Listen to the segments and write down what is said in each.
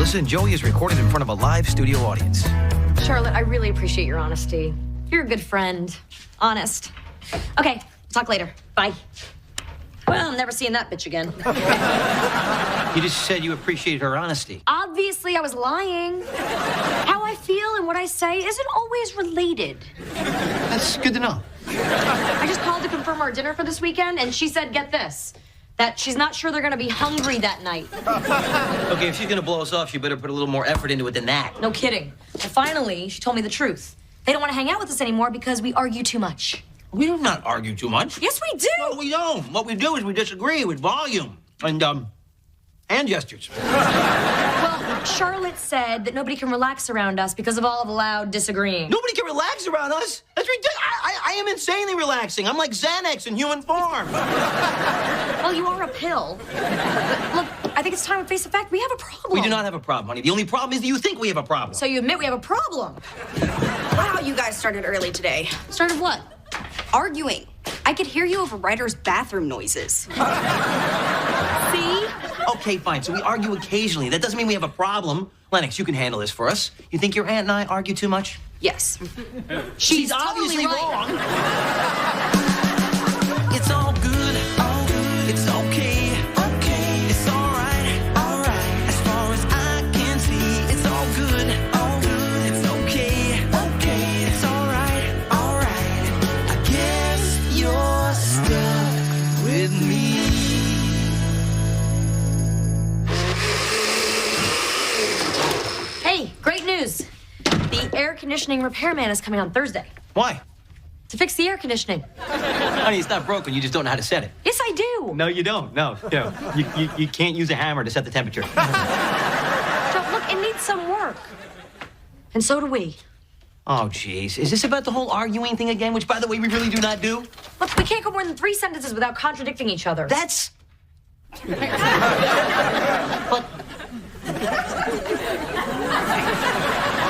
Melissa and Joey is recorded in front of a live studio audience. Charlotte, I really appreciate your honesty. You're a good friend. Honest. Okay, talk later. Bye. Well, I'm never seeing that bitch again. You just said you appreciated her honesty. Obviously, I was lying. How I feel and what I say isn't always related. That's good to know. I just called to confirm our dinner for this weekend, and she said, get this, that she's not sure they're gonna be hungry that night. Okay, if she's gonna blow us off, she better put a little more effort into it than that. No kidding. And finally, she told me the truth. They don't want to hang out with us anymore because we argue too much. We do not argue too much. Yes, we do. No, we don't. What we do is we disagree with volume and gestures. Well, Charlotte said that nobody can relax around us because of all the loud disagreeing. Nobody can relax around us. That's ridiculous. I am insanely relaxing. I'm like Xanax in human form. Well, you are a pill. But look, I think it's time to face the fact we have a problem. We do not have a problem, honey. The only problem is that you think we have a problem. So you admit we have a problem. Wow, you guys started early today. Started what? Arguing. I could hear you over Ryder's bathroom noises. See? Okay, fine. So we argue occasionally. That doesn't mean we have a problem. Lennox, you can handle this for us. You think your aunt and I argue too much? Yes. She's obviously wrong. It's all good. It's okay. It's all right. As far as I can see, it's all good. It's okay. It's all right. I guess you're stuck with me. Hey, great news. The air conditioning repairman is coming on Thursday Why? to fix the air conditioning. Honey, it's not broken. You just don't know how to set it. Yes, I do. No, you don't. No. You can't use a hammer to set the temperature. So, look, it needs some work. And so do we. Oh, jeez. Is this about the whole arguing thing again? Which, by the way, we really do not do? Look, we can't go more than 3 sentences without contradicting each other. That's... But...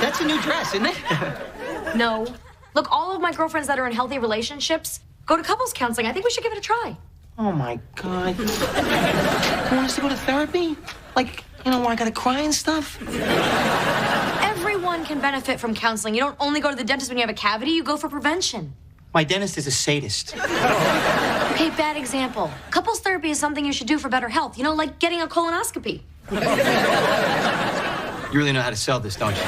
That's a new dress, isn't it? No. Look, all of my girlfriends that are in healthy relationships go to couples counseling. I think we should give it a try. Oh, my God. You want us to go to therapy? Like, you know, where I gotta cry and stuff? Everyone can benefit from counseling. You don't only go to the dentist when you have a cavity, you go for prevention. My dentist is a sadist. Okay, bad example. Couples therapy is something you should do for better health. You know, like getting a colonoscopy. You really know how to sell this, don't you?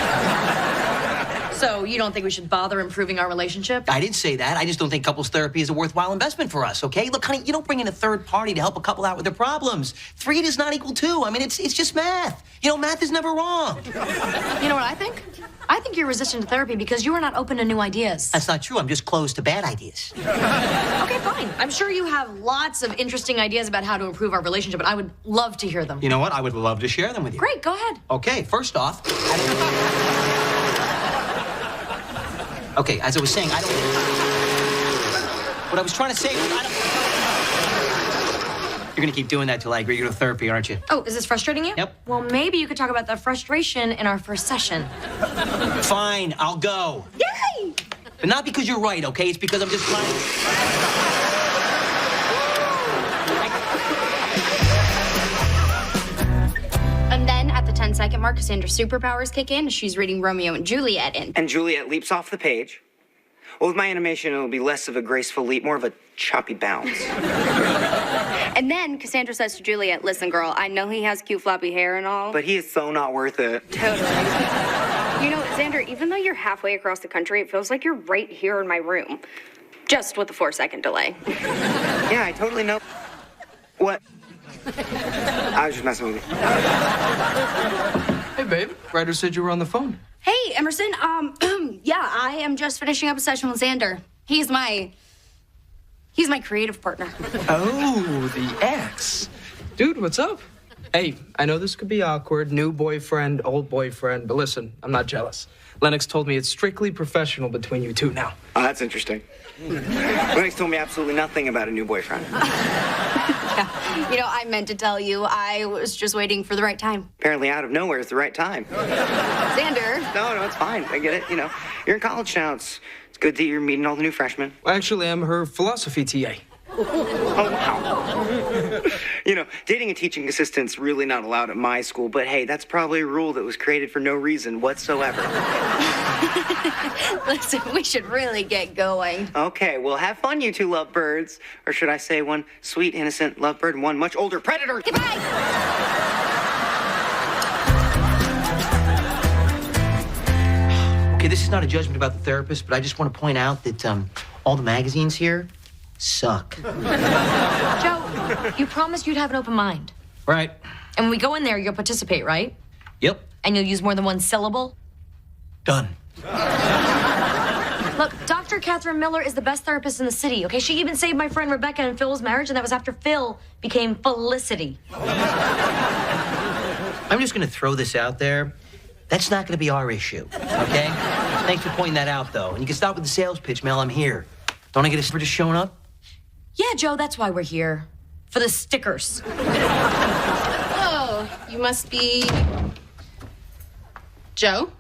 So you don't think we should bother improving our relationship? I didn't say that. I just don't think couples therapy is a worthwhile investment for us, okay? Look, honey, you don't bring in a third party to help a couple out with their problems. 3 does not equal 2. I mean, it's just math. You know, math is never wrong. You know what I think? I think you're resistant to therapy because you are not open to new ideas. That's not true. I'm just closed to bad ideas. Okay, fine. I'm sure you have lots of interesting ideas about how to improve our relationship, and I would love to hear them. You know what? I would love to share them with you. Great, go ahead. Okay, first off... Okay, as I was saying, I don't... What I was trying to say was I don't... You're gonna keep doing that till I agree to go to therapy, aren't you? Oh, is this frustrating you? Yep. Well, maybe you could talk about that frustration in our first session. Fine, I'll go. Yay! But not because you're right, okay? It's because I'm just trying... And then at the 10-second mark, Cassandra's superpowers kick in. She's reading Romeo and Juliet in. And Juliet leaps off the page. Well, with my animation, it'll be less of a graceful leap, more of a choppy bounce. And then Cassandra says to Juliet, listen, girl, I know he has cute floppy hair and all. But he is so not worth it. Totally. You know, Xander, even though you're halfway across the country, it feels like you're right here in my room. Just with a 4-second delay. Yeah, I totally know. What? I was just messing with you. Hey, babe. Ryder said you were on the phone. Hey, Emerson, yeah, I am just finishing up a session with Xander. He's my creative partner. Oh, the ex. Dude, what's up? Hey, I know this could be awkward. New boyfriend, old boyfriend, but listen, I'm not jealous. Lennox told me it's strictly professional between you two now. Oh, that's interesting. Lennox told me absolutely nothing about a new boyfriend. Yeah, you know, I meant to tell you. I was just waiting for the right time. Apparently out of nowhere is the right time. Xander. No, it's fine. I get it. You know, you're in college now. It's good that you're meeting all the new freshmen. Actually, I'm her philosophy TA. Oh, wow. You know, dating a teaching assistant's really not allowed at my school, but hey, that's probably a rule that was created for no reason whatsoever. Listen, we should really get going. Okay, well, have fun, you two lovebirds. Or should I say one sweet, innocent lovebird and one much older predator? Goodbye. Okay, this is not a judgment about the therapist, but I just want to point out that all the magazines here suck. Joe, you promised you'd have an open mind. Right. And when we go in there, you'll participate, right? Yep. And you'll use more than one syllable? Done. Look, Dr. Catherine Miller is the best therapist in the city, okay? She even saved my friend Rebecca and Phil's marriage, and that was after Phil became Felicity. I'm just going to throw this out there. That's not going to be our issue, okay? Thanks for pointing that out, though. And you can stop with the sales pitch, Mel. I'm here. Don't I get for just showing up? Yeah, Joe, that's why we're here. For the stickers. Oh, you must be... Joe?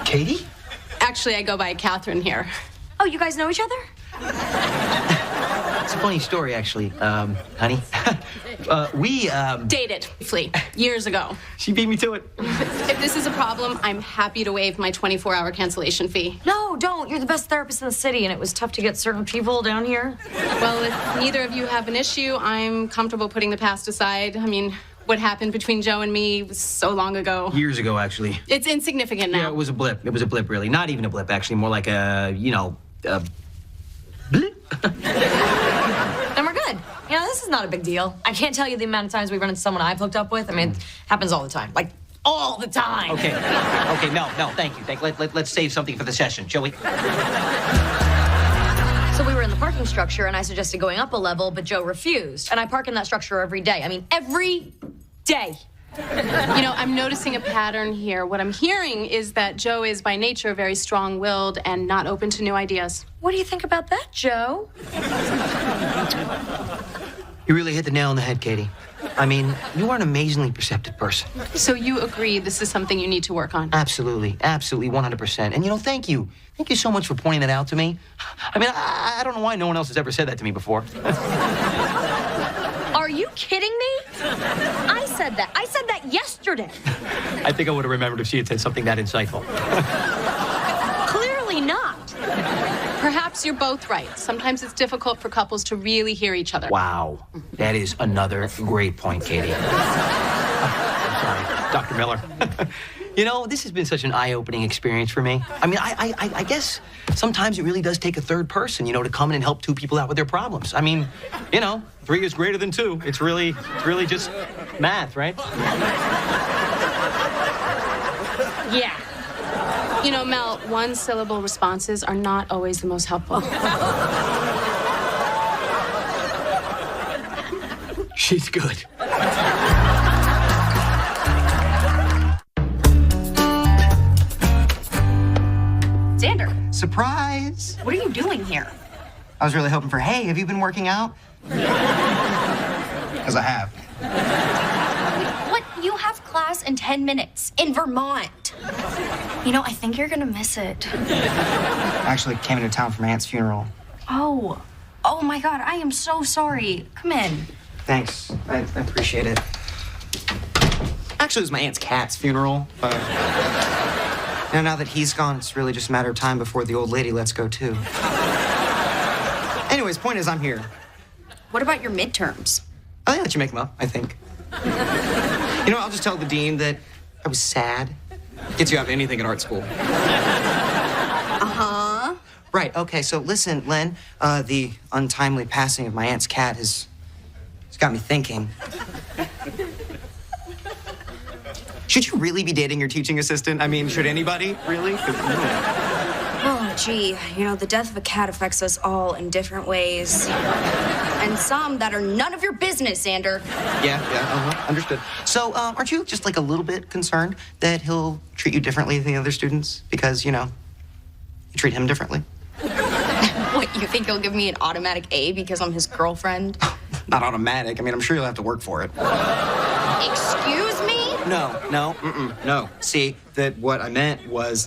Katie? Actually, I go by Catherine here. Oh, you guys know each other? It's a funny story, actually, honey. We Dated, briefly, years ago. She beat me to it. If this is a problem, I'm happy to waive my 24-hour cancellation fee. No, don't. You're the best therapist in the city, and it was tough to get certain people down here. Well, if neither of you have an issue, I'm comfortable putting the past aside. I mean, what happened between Joe and me was so long ago. Years ago, actually. It's insignificant now. Yeah, it was a blip. It was a blip, really. Not even a blip, actually. More like a, blip. And we're good. You know, this is not a big deal. I can't tell you the amount of times we run into someone I've hooked up with. I mean, it happens all the time. Like, all the time. Okay, Mel, thank you. Let's save something for the session, shall we? So we were in the parking structure, and I suggested going up a level, but Joe refused. And I park in that structure every day. I mean, every day. You know, I'm noticing a pattern here. What I'm hearing is that Joe is by nature very strong-willed and not open to new ideas. What do you think about that, Joe? You really hit the nail on the head, Katie. I mean, you are an amazingly perceptive person. So you agree this is something you need to work on? Absolutely, 100%. And, thank you. Thank you so much for pointing that out to me. I mean, I don't know why no one else has ever said that to me before. Are you kidding me? I said that. I said that yesterday. I think I would have remembered if she had said something that insightful. Clearly not. Perhaps you're both right. Sometimes it's difficult for couples to really hear each other. Wow. That is another great point, Katie. I'm sorry, Dr. Miller. This has been such an eye-opening experience for me. I mean, I guess sometimes it really does take a third person, to come in and help two people out with their problems. I mean, 3 is greater than 2. It's really just math, right? Yeah. You know, Mel, one-syllable responses are not always the most helpful. She's good. Xander, Surprise! what are you doing here? I was really hoping for, hey, have you been working out? Because I have. What? You have class in 10 minutes in Vermont. You know, I think you're gonna miss it. I actually came into town for my aunt's funeral. Oh my God, I am so sorry. Come in. Thanks. I appreciate it. Actually, it was my aunt's cat's funeral. Now that he's gone, it's really just a matter of time before the old lady lets go, too. Anyways, point is, I'm here. What about your midterms? I'll let you make them up, I think. I'll just tell the dean that I was sad. Gets you out of anything at art school. Uh-huh. Right, okay, so listen, Len. The untimely passing of my aunt's cat has got me thinking. Should you really be dating your teaching assistant? I mean, should anybody, really? Oh, gee. The death of a cat affects us all in different ways. And some that are none of your business, Xander. Yeah, understood. So, aren't you just, a little bit concerned that he'll treat you differently than the other students? Because, you treat him differently. What, you think he'll give me an automatic A because I'm his girlfriend? Not automatic. I mean, I'm sure you'll have to work for it. Excuse me? No. See, what I meant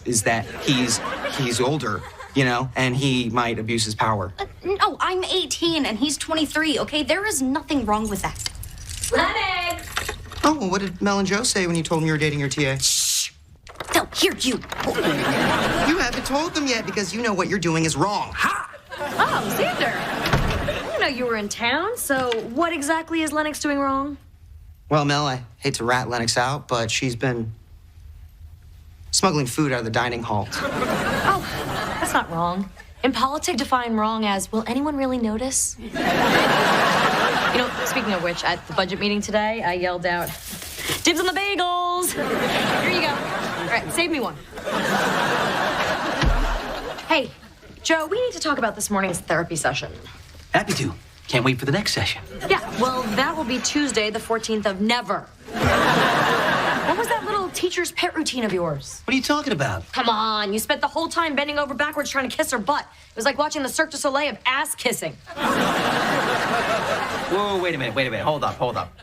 is that he's older, and he might abuse his power. No, I'm 18 and he's 23, okay? There is nothing wrong with that. Lennox! Oh, well, what did Mel and Joe say when you told them you were dating your TA? Shh! They'll hear you. You haven't told them yet because you know what you're doing is wrong. Ha! Oh, Xander. I didn't know you were in town, so what exactly is Lennox doing wrong? Well, Mel, I hate to rat Lennox out, but she's been smuggling food out of the dining hall. Oh, that's not wrong. In politics, define wrong as, will anyone really notice? You know, speaking of which, at the budget meeting today, I yelled out, dibs on the bagels! Here you go. All right, save me one. Hey, Joe, we need to talk about this morning's therapy session. Happy to. Can't wait for the next session. Yeah, well, that will be Tuesday, the 14th of never. What was that little teacher's pet routine of yours? What are you talking about? Come on, you spent the whole time bending over backwards trying to kiss her butt. It was like watching the Cirque du Soleil of ass kissing. Whoa, wait a minute. Hold up.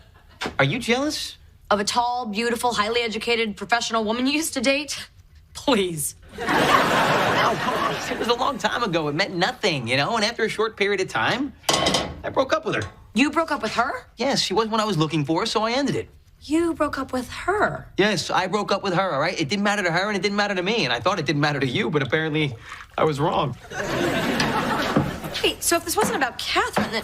Are you jealous? Of a tall, beautiful, highly educated, professional woman you used to date? Please. No, come on. It was a long time ago. It meant nothing, you know? And after a short period of time, I broke up with her. You broke up with her? Yes, she wasn't what I was looking for, so I ended it. You broke up with her? Yes, I broke up with her, all right? It didn't matter to her and it didn't matter to me. And I thought it didn't matter to you, but apparently I was wrong. Wait, so if this wasn't about Catherine, then...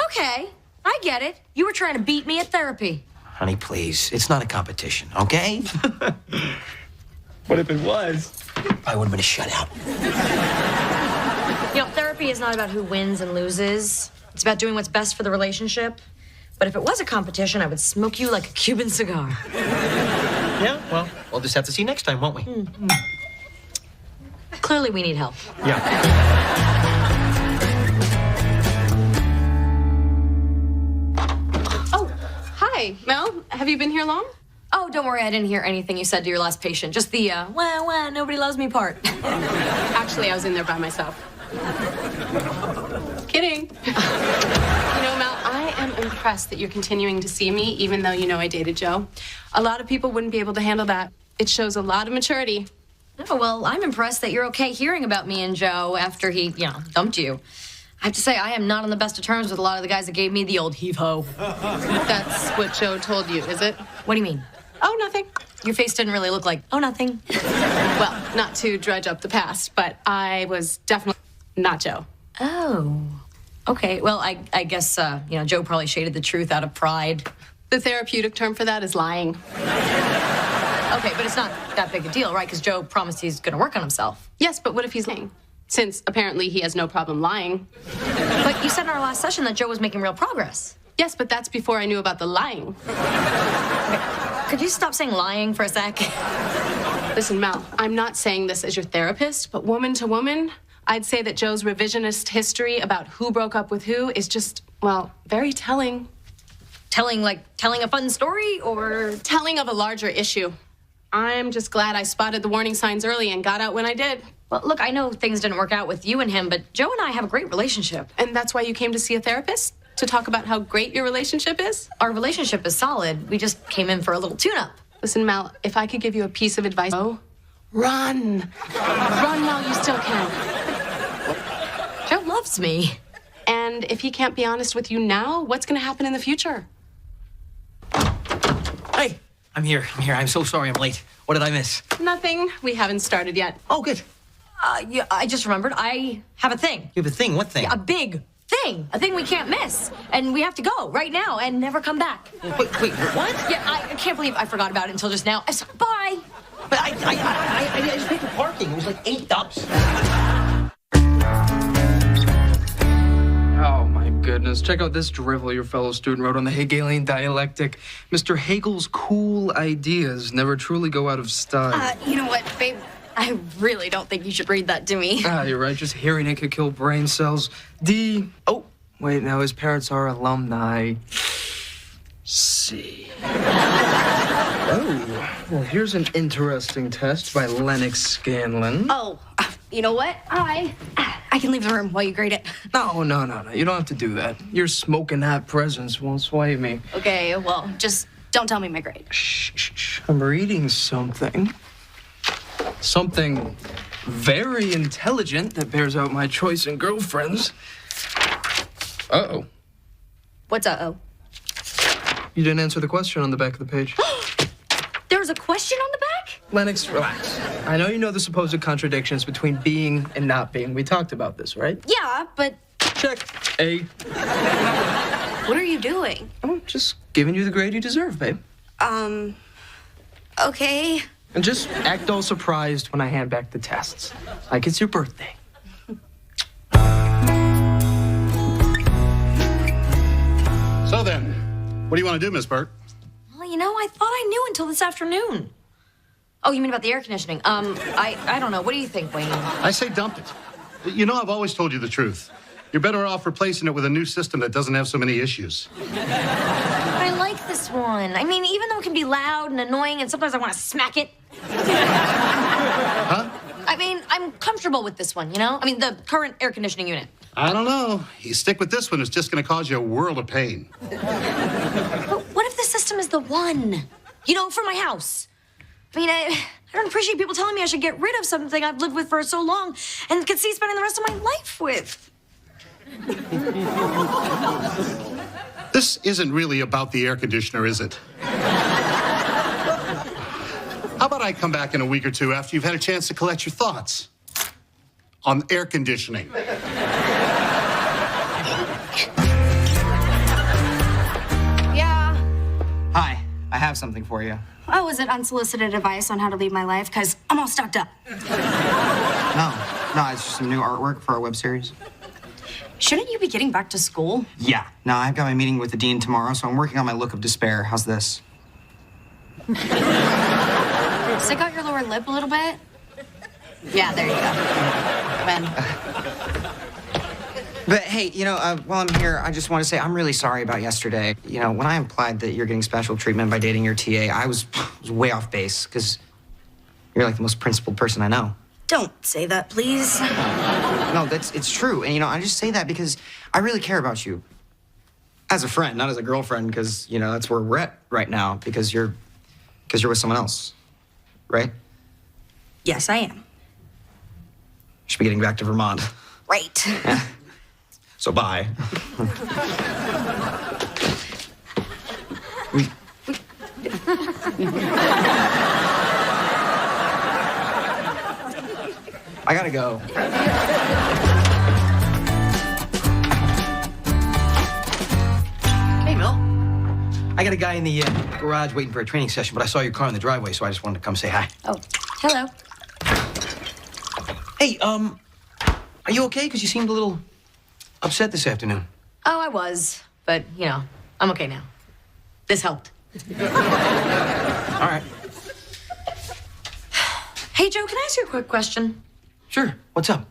Okay, I get it. You were trying to beat me at therapy. Honey, please. It's not a competition, okay? But if it was, I would have been a shutout. You know, therapy is not about who wins and loses. It's about doing what's best for the relationship. But if it was a competition, I would smoke you like a Cuban cigar. Yeah, well, we'll just have to see next time, won't we? Mm-hmm. Clearly, we need help. Yeah. Oh, hi, Mel. Have you been here long? Oh, don't worry, I didn't hear anything you said to your last patient. Just the, wah, nobody loves me part. Actually, I was in there by myself. Kidding. You know, Mel, I am impressed that you're continuing to see me, even though you know I dated Joe. A lot of people wouldn't be able to handle that. It shows a lot of maturity. Oh, well, I'm impressed that you're okay hearing about me and Joe after he, dumped you. I have to say, I am not on the best of terms with a lot of the guys that gave me the old heave-ho. That's what Joe told you, is it? What do you mean? Oh, nothing. Your face didn't really look like, oh, nothing. Well, not to dredge up the past, but I was definitely not Joe. Oh. Okay, well, I guess, Joe probably shaded the truth out of pride. The therapeutic term for that is lying. Okay, but it's not that big a deal, right? Because Joe promised he's going to work on himself. Yes, but what if he's lying? Since apparently he has no problem lying. But you said in our last session that Joe was making real progress. Yes, but that's before I knew about the lying. Could you stop saying lying for a sec? Listen, Mel, I'm not saying this as your therapist, but woman to woman, I'd say that Joe's revisionist history about who broke up with who is just, well, very telling. Telling a fun story or? Telling of a larger issue. I'm just glad I spotted the warning signs early and got out when I did. Well, look, I know things didn't work out with you and him, but Joe and I have a great relationship. And that's why you came to see a therapist? To talk about how great your relationship is? Our relationship is solid. We just came in for a little tune-up. Listen, Mel, if I could give you a piece of advice, run. Run while you still can. Joe loves me. And if he can't be honest with you now, what's going to happen in the future? Hey, I'm here. I'm so sorry I'm late. What did I miss? Nothing. We haven't started yet. Oh, good. Yeah, I just remembered. I have a thing. You have a thing? What thing? A big thing. A thing we can't miss. And we have to go right now and never come back. Wait, what? Yeah, I can't believe I forgot about it until just now. Bye. But I just paid for parking. It was like $8. Oh, my goodness. Check out this drivel your fellow student wrote on the Hegelian dialectic. Mr. Hegel's cool ideas never truly go out of style. You know what, babe? I really don't think you should read that to me. You're right. Just hearing it could kill brain cells. Oh, wait, now his parents are alumni. C. Oh, well, here's an interesting test by Lennox Scanlon. Oh, you know what? I can leave the room while you grade it. No. You don't have to do that. Your smoking hot presence won't sway me. Okay, well, just don't tell me my grade. Shh. I'm reading something. Something very intelligent that bears out my choice in girlfriends. Uh-oh. What's uh-oh? You didn't answer the question on the back of the page. There was a question on the back? Lennox, relax. I know you know the supposed contradictions between being and not being. We talked about this, right? Yeah, but Check. A. what are you doing? I'm just giving you the grade you deserve, babe. Okay. And just act all surprised when I hand back the tests. Like it's your birthday. So then, what do you want to do, Miss Burt? Well, you know, I thought I knew until this afternoon. Oh, you mean about the air conditioning? I don't know. What do you think, Wayne? I say dump it. You know, I've always told you the truth. You're better off replacing it with a new system that doesn't have so many issues. I like this one. I mean, even though it can be loud and annoying and sometimes I want to smack it. Huh? I mean, I'm comfortable with this one, you know? I mean, the current air conditioning unit. I don't know. You stick with this one, it's just going to cause you a world of pain. But what if the system is the one? You know, for my house. I mean, I don't appreciate people telling me I should get rid of something I've lived with for so long and could see spending the rest of my life with. This isn't really about the air conditioner, is it? How about I come back in a week or two after you've had a chance to collect your thoughts on air conditioning? Yeah. Hi, I have something for you. Oh, is it unsolicited advice on how to lead my life? Because I'm all stuck up. No, it's just some new artwork for our web series. Shouldn't you be getting back to school? Yeah. No, I've got my meeting with the dean tomorrow, so I'm working on my look of despair. How's this? Stick out your lower lip a little bit. Yeah, there you go. But hey, you know, while I'm here, I just want to say I'm really sorry about yesterday. You know, when I implied that you're getting special treatment by dating your TA, I was way off base, because you're like the most principled person I know. Don't say that, please. No, it's true. And, you know, I just say that because I really care about you. As a friend, not as a girlfriend, because, you know, that's where we're at right now, because you're with someone else, right? Yes, I am. You should be getting back to Vermont. Right. So bye. I gotta go. Hey, Mel. I got a guy in the garage waiting for a training session, but I saw your car in the driveway, so I just wanted to come say hi. Oh, hello. Hey, are you okay? Because you seemed a little upset this afternoon. Oh, I was. But, you know, I'm okay now. This helped. All right. Hey, Joe, can I ask you a quick question? Sure. What's up?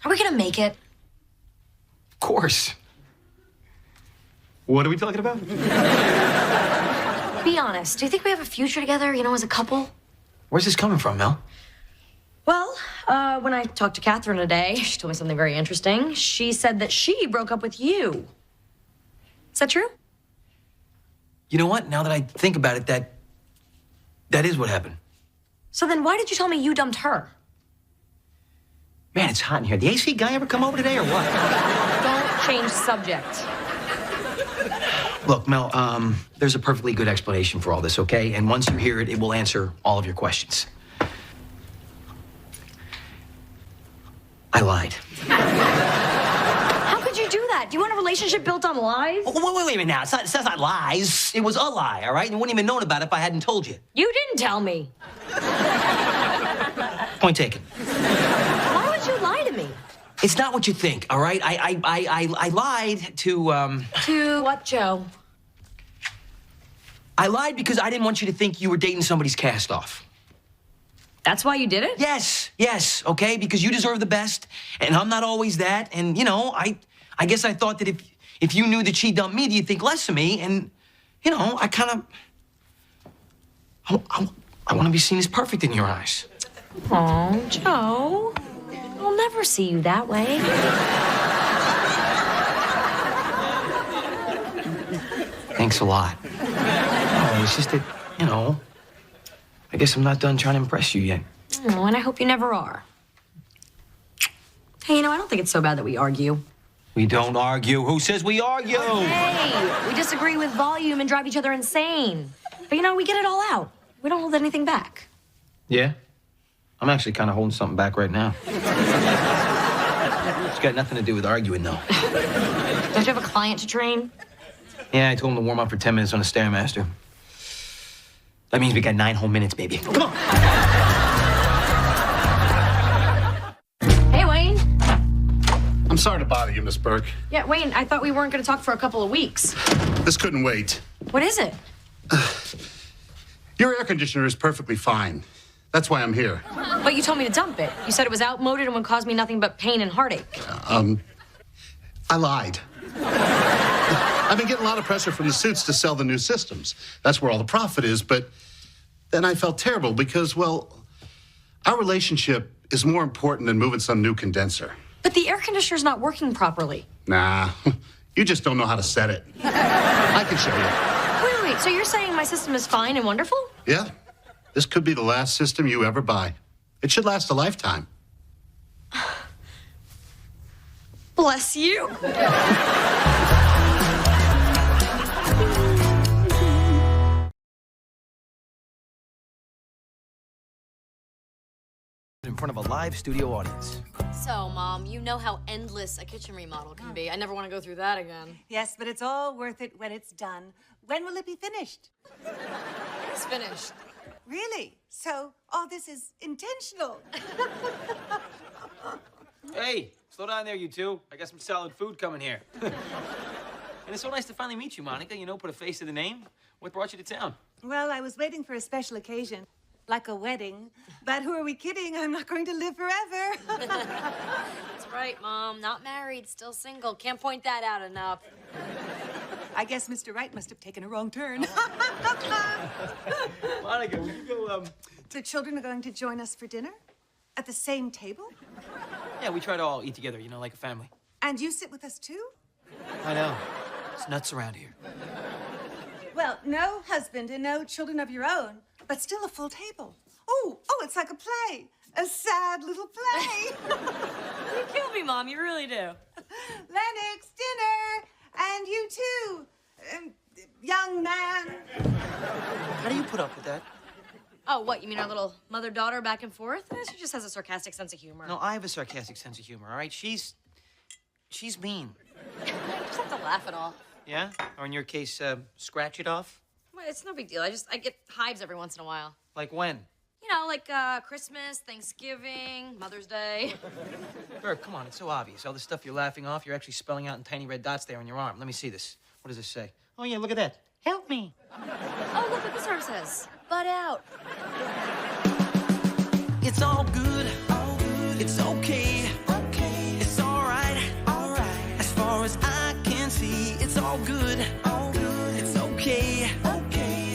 Are we gonna make it? Of course. What are we talking about? Be honest. Do you think we have a future together, you know, as a couple? Where's this coming from, Mel? Well, when I talked to Catherine today, she told me something very interesting. She said that she broke up with you. Is that true? You know what? Now that I think about it, that is what happened. So then why did you tell me you dumped her? Man, it's hot in here. The AC guy ever come over today or what? Don't change subject. Look, Mel, there's a perfectly good explanation for all this, okay? And once you hear it, it will answer all of your questions. I lied. How could you do that? Do you want a relationship built on lies? Oh, wait a minute now. It's not lies. It was a lie, all right? And you wouldn't even known about it if I hadn't told you. You didn't tell me. Point taken. Why would you lie to me? It's not what you think, all right? I lied to, To what, Joe? I lied because I didn't want you to think you were dating somebody's cast off. That's why you did it? Yes, okay? Because you deserve the best, and I'm not always that. And, you know, I guess I thought that if you knew that she dumped me, you'd think less of me. And, you know, I kind of... I want to be seen as perfect in your eyes. Oh, Joe. I'll never see you that way. Thanks a lot. Oh, it's just that, you know, I guess I'm not done trying to impress you yet. Oh, and I hope you never are. Hey, I don't think it's so bad that we argue. We don't argue. Who says we argue? Hey, we disagree with volume and drive each other insane. But we get it all out. We don't hold anything back. Yeah? I'm actually kind of holding something back right now. It's got nothing to do with arguing, though. Don't you have a client to train? Yeah, I told him to warm up for 10 minutes on a Stairmaster. That means we got 9 whole minutes, baby. Come on! Hey, Wayne. I'm sorry to bother you, Miss Burke. Yeah, Wayne, I thought we weren't going to talk for a couple of weeks. This couldn't wait. What is it? Your air conditioner is perfectly fine. That's why I'm here. But you told me to dump it. You said it was outmoded and would cause me nothing but pain and heartache. I lied. I've been getting a lot of pressure from the suits to sell the new systems. That's where all the profit is, but then I felt terrible because, well, our relationship is more important than moving some new condenser. But the air conditioner's not working properly. Nah, you just don't know how to set it. I can show you. Wait, so you're saying my system is fine and wonderful? Yeah, this could be the last system you ever buy. It should last a lifetime. Bless you. In front of a live studio audience. So, Mom, you know how endless a kitchen remodel can be. I never want to go through that again. Yes, but it's all worth it when it's done. When will it be finished? It's finished. Really? So all this is intentional? Hey, slow down there, you two. I got some solid food coming here. And it's so nice to finally meet you, Monica. Put a face to the name. What brought you to town? Well, I was waiting for a special occasion, like a wedding. But who are we kidding? I'm not going to live forever. That's right, Mom. Not married, still single. Can't point that out enough. I guess Mr. Wright must have taken a wrong turn. Monica, will you go, The children are going to join us for dinner? At the same table? Yeah, we try to all eat together, like a family. And you sit with us too? I know. It's nuts around here. Well, no husband and no children of your own, but still a full table. Oh, it's like a play. A sad little play. You kill me, Mom. You really do. Lennox, dinner! And you too, young man. How do you put up with that? Oh, what? You mean our little mother-daughter back and forth? She just has a sarcastic sense of humor. No, I have a sarcastic sense of humor, all right? She's mean. You just have to laugh it off. Yeah? Or in your case, scratch it off? Well, it's no big deal. I get hives every once in a while. Like when? Like Christmas, Thanksgiving, Mother's Day. Burke, come on, it's so obvious. All the stuff you're laughing off, you're actually spelling out in tiny red dots there on your arm. Let me see this. What does this say? Oh, yeah, look at that. Help me. Oh, look what this arm says. Butt out. It's all good. It's okay. It's all right. As far as I can see, it's all good. It's okay.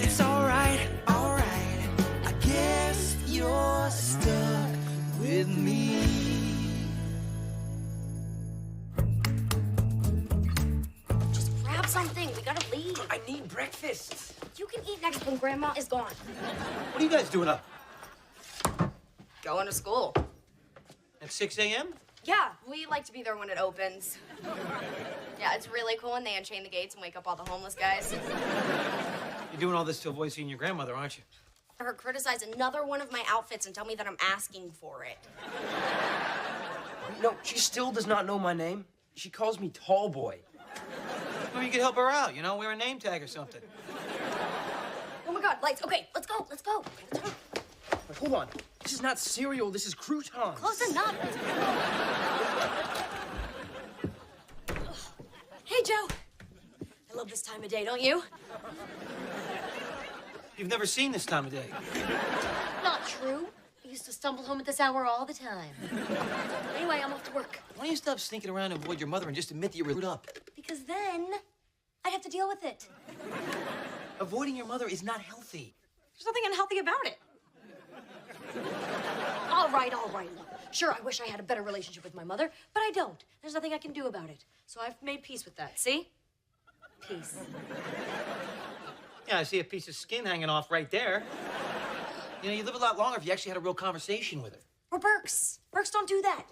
It's all right. I guess you're stuck with me. Just grab something. We gotta leave. I need breakfast. You can eat next when Grandma is gone. What are you guys doing up? Going to school. At 6 a.m.? Yeah, we like to be there when it opens. Yeah, it's really cool when they unchain the gates and wake up all the homeless guys. You're doing all this to avoid seeing your grandmother, aren't you? Her criticize another one of my outfits and tell me that I'm asking for it. No, she still does not know my name. She calls me Tall Boy. Maybe you could help her out, wear a name tag or something. Oh my God, lights. Okay, let's go. Wait, hold on. This is not cereal, this is croutons. Close enough. Hey, Joe. I love this time of day, don't you? You've never seen this time of day. Not true. I used to stumble home at this hour all the time. Anyway, I'm off to work. Why don't you stop sneaking around and avoid your mother and just admit that you were up? Because then I'd have to deal with it. Avoiding your mother is not healthy. There's nothing unhealthy about it. All right. Look, sure, I wish I had a better relationship with my mother, but I don't. There's nothing I can do about it. So I've made peace with that. See? Peace. Yeah, I see a piece of skin hanging off right there. You'd live a lot longer if you actually had a real conversation with her. We're Burks. Burks don't do that.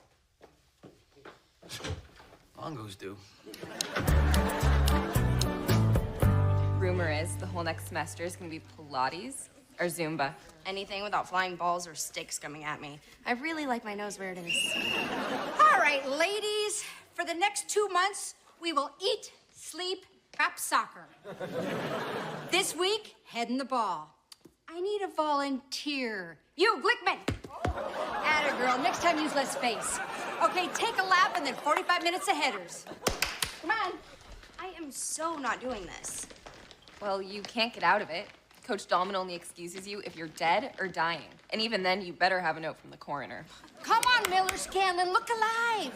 Bongos do. Rumor is the whole next semester is gonna be Pilates or Zumba. Anything without flying balls or sticks coming at me. I really like my nose where it is. All right, ladies, for the next 2 months, we will eat, sleep, prep soccer. This week, head in the ball. I need a volunteer. You, Glickman. Atta girl, next time use less space. Okay, take a lap and then 45 minutes of headers. Come on. I am so not doing this. Well, you can't get out of it. Coach Dahlman only excuses you if you're dead or dying. And even then, you better have a note from the coroner. Come on, Miller Scanlon, look alive.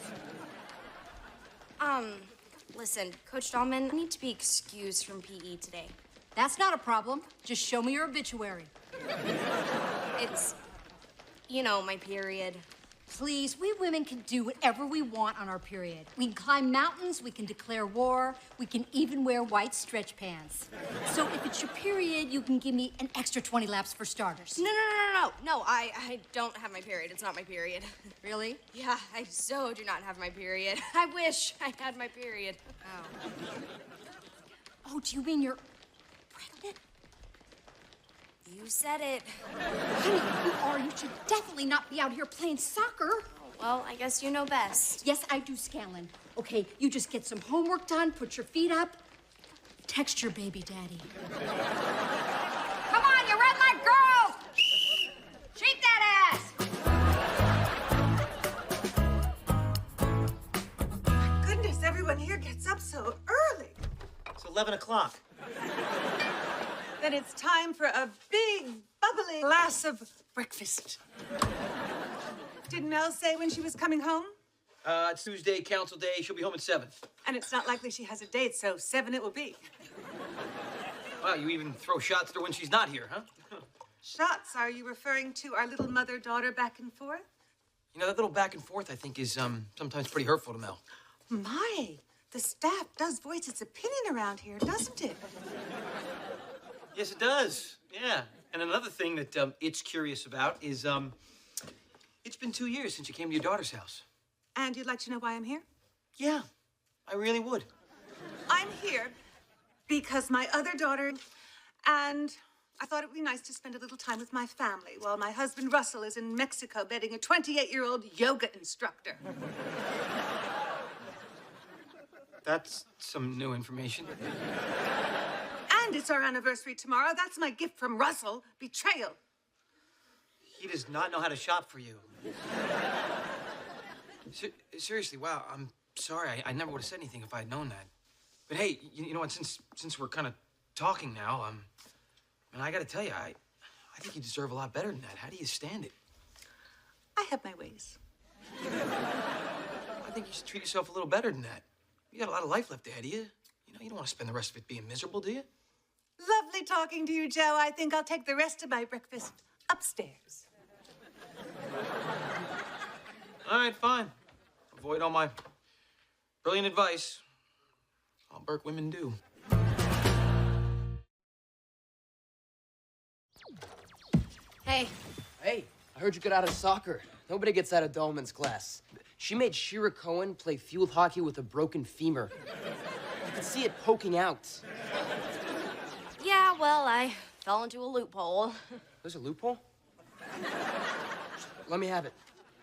Listen, Coach Dahlman, I need to be excused from PE today. That's not a problem. Just show me your obituary. It's, you know, my period. Please, we women can do whatever we want on our period. We can climb mountains, we can declare war, we can even wear white stretch pants. So if it's your period, you can give me an extra 20 laps for starters. No, I don't have my period. It's not my period. Really? Yeah, I so do not have my period. I wish I had my period. Oh. Oh, do you mean you're pregnant? You said it. Honey, you are. You should definitely not be out here playing soccer. Well, I guess you know best. Yes, I do, Scanlon. Okay, you just get some homework done, put your feet up, text your baby daddy. Come on, you red light girls! Shake that ass! My goodness, everyone here gets up so early. It's 11 o'clock. Then it's time for a big, bubbly glass of breakfast. Did Mel say when she was coming home? It's Tuesday, council day. She'll be home at 7. And it's not likely she has a date, so 7 it will be. Wow, you even throw shots at her when she's not here, huh? Shots, are you referring to our little mother-daughter back and forth? You know, that little back and forth, I think, is sometimes pretty hurtful to Mel. My, the staff does voice its opinion around here, doesn't it? Yes, it does. Yeah. And another thing that it's curious about is it's been 2 years since you came to your daughter's house. And you'd like to know why I'm here? Yeah, I really would. I'm here because my other daughter, and I thought it would be nice to spend a little time with my family while my husband Russell is in Mexico bedding a 28-year-old yoga instructor. That's some new information. And it's our anniversary tomorrow. That's my gift from Russell. Betrayal. He does not know how to shop for you. Seriously, wow, I'm sorry. I never would have said anything if I had known that. But hey, you know what? Since we're kind of talking now, and I got to tell you, I think you deserve a lot better than that. How do you stand it? I have my ways. I think you should treat yourself a little better than that. You got a lot of life left ahead of you. You know, you don't want to spend the rest of it being miserable, do you? Lovely talking to you, Joe. I think I'll take the rest of my breakfast upstairs. All right, fine. Avoid all my brilliant advice. All Burke women do. Hey. Hey, I heard you got out of soccer. Nobody gets out of Dahlman's class. She made Shira Cohen play field hockey with a broken femur. You could see it poking out. Yeah, well, I fell into a loophole. There's a loophole? Let me have it.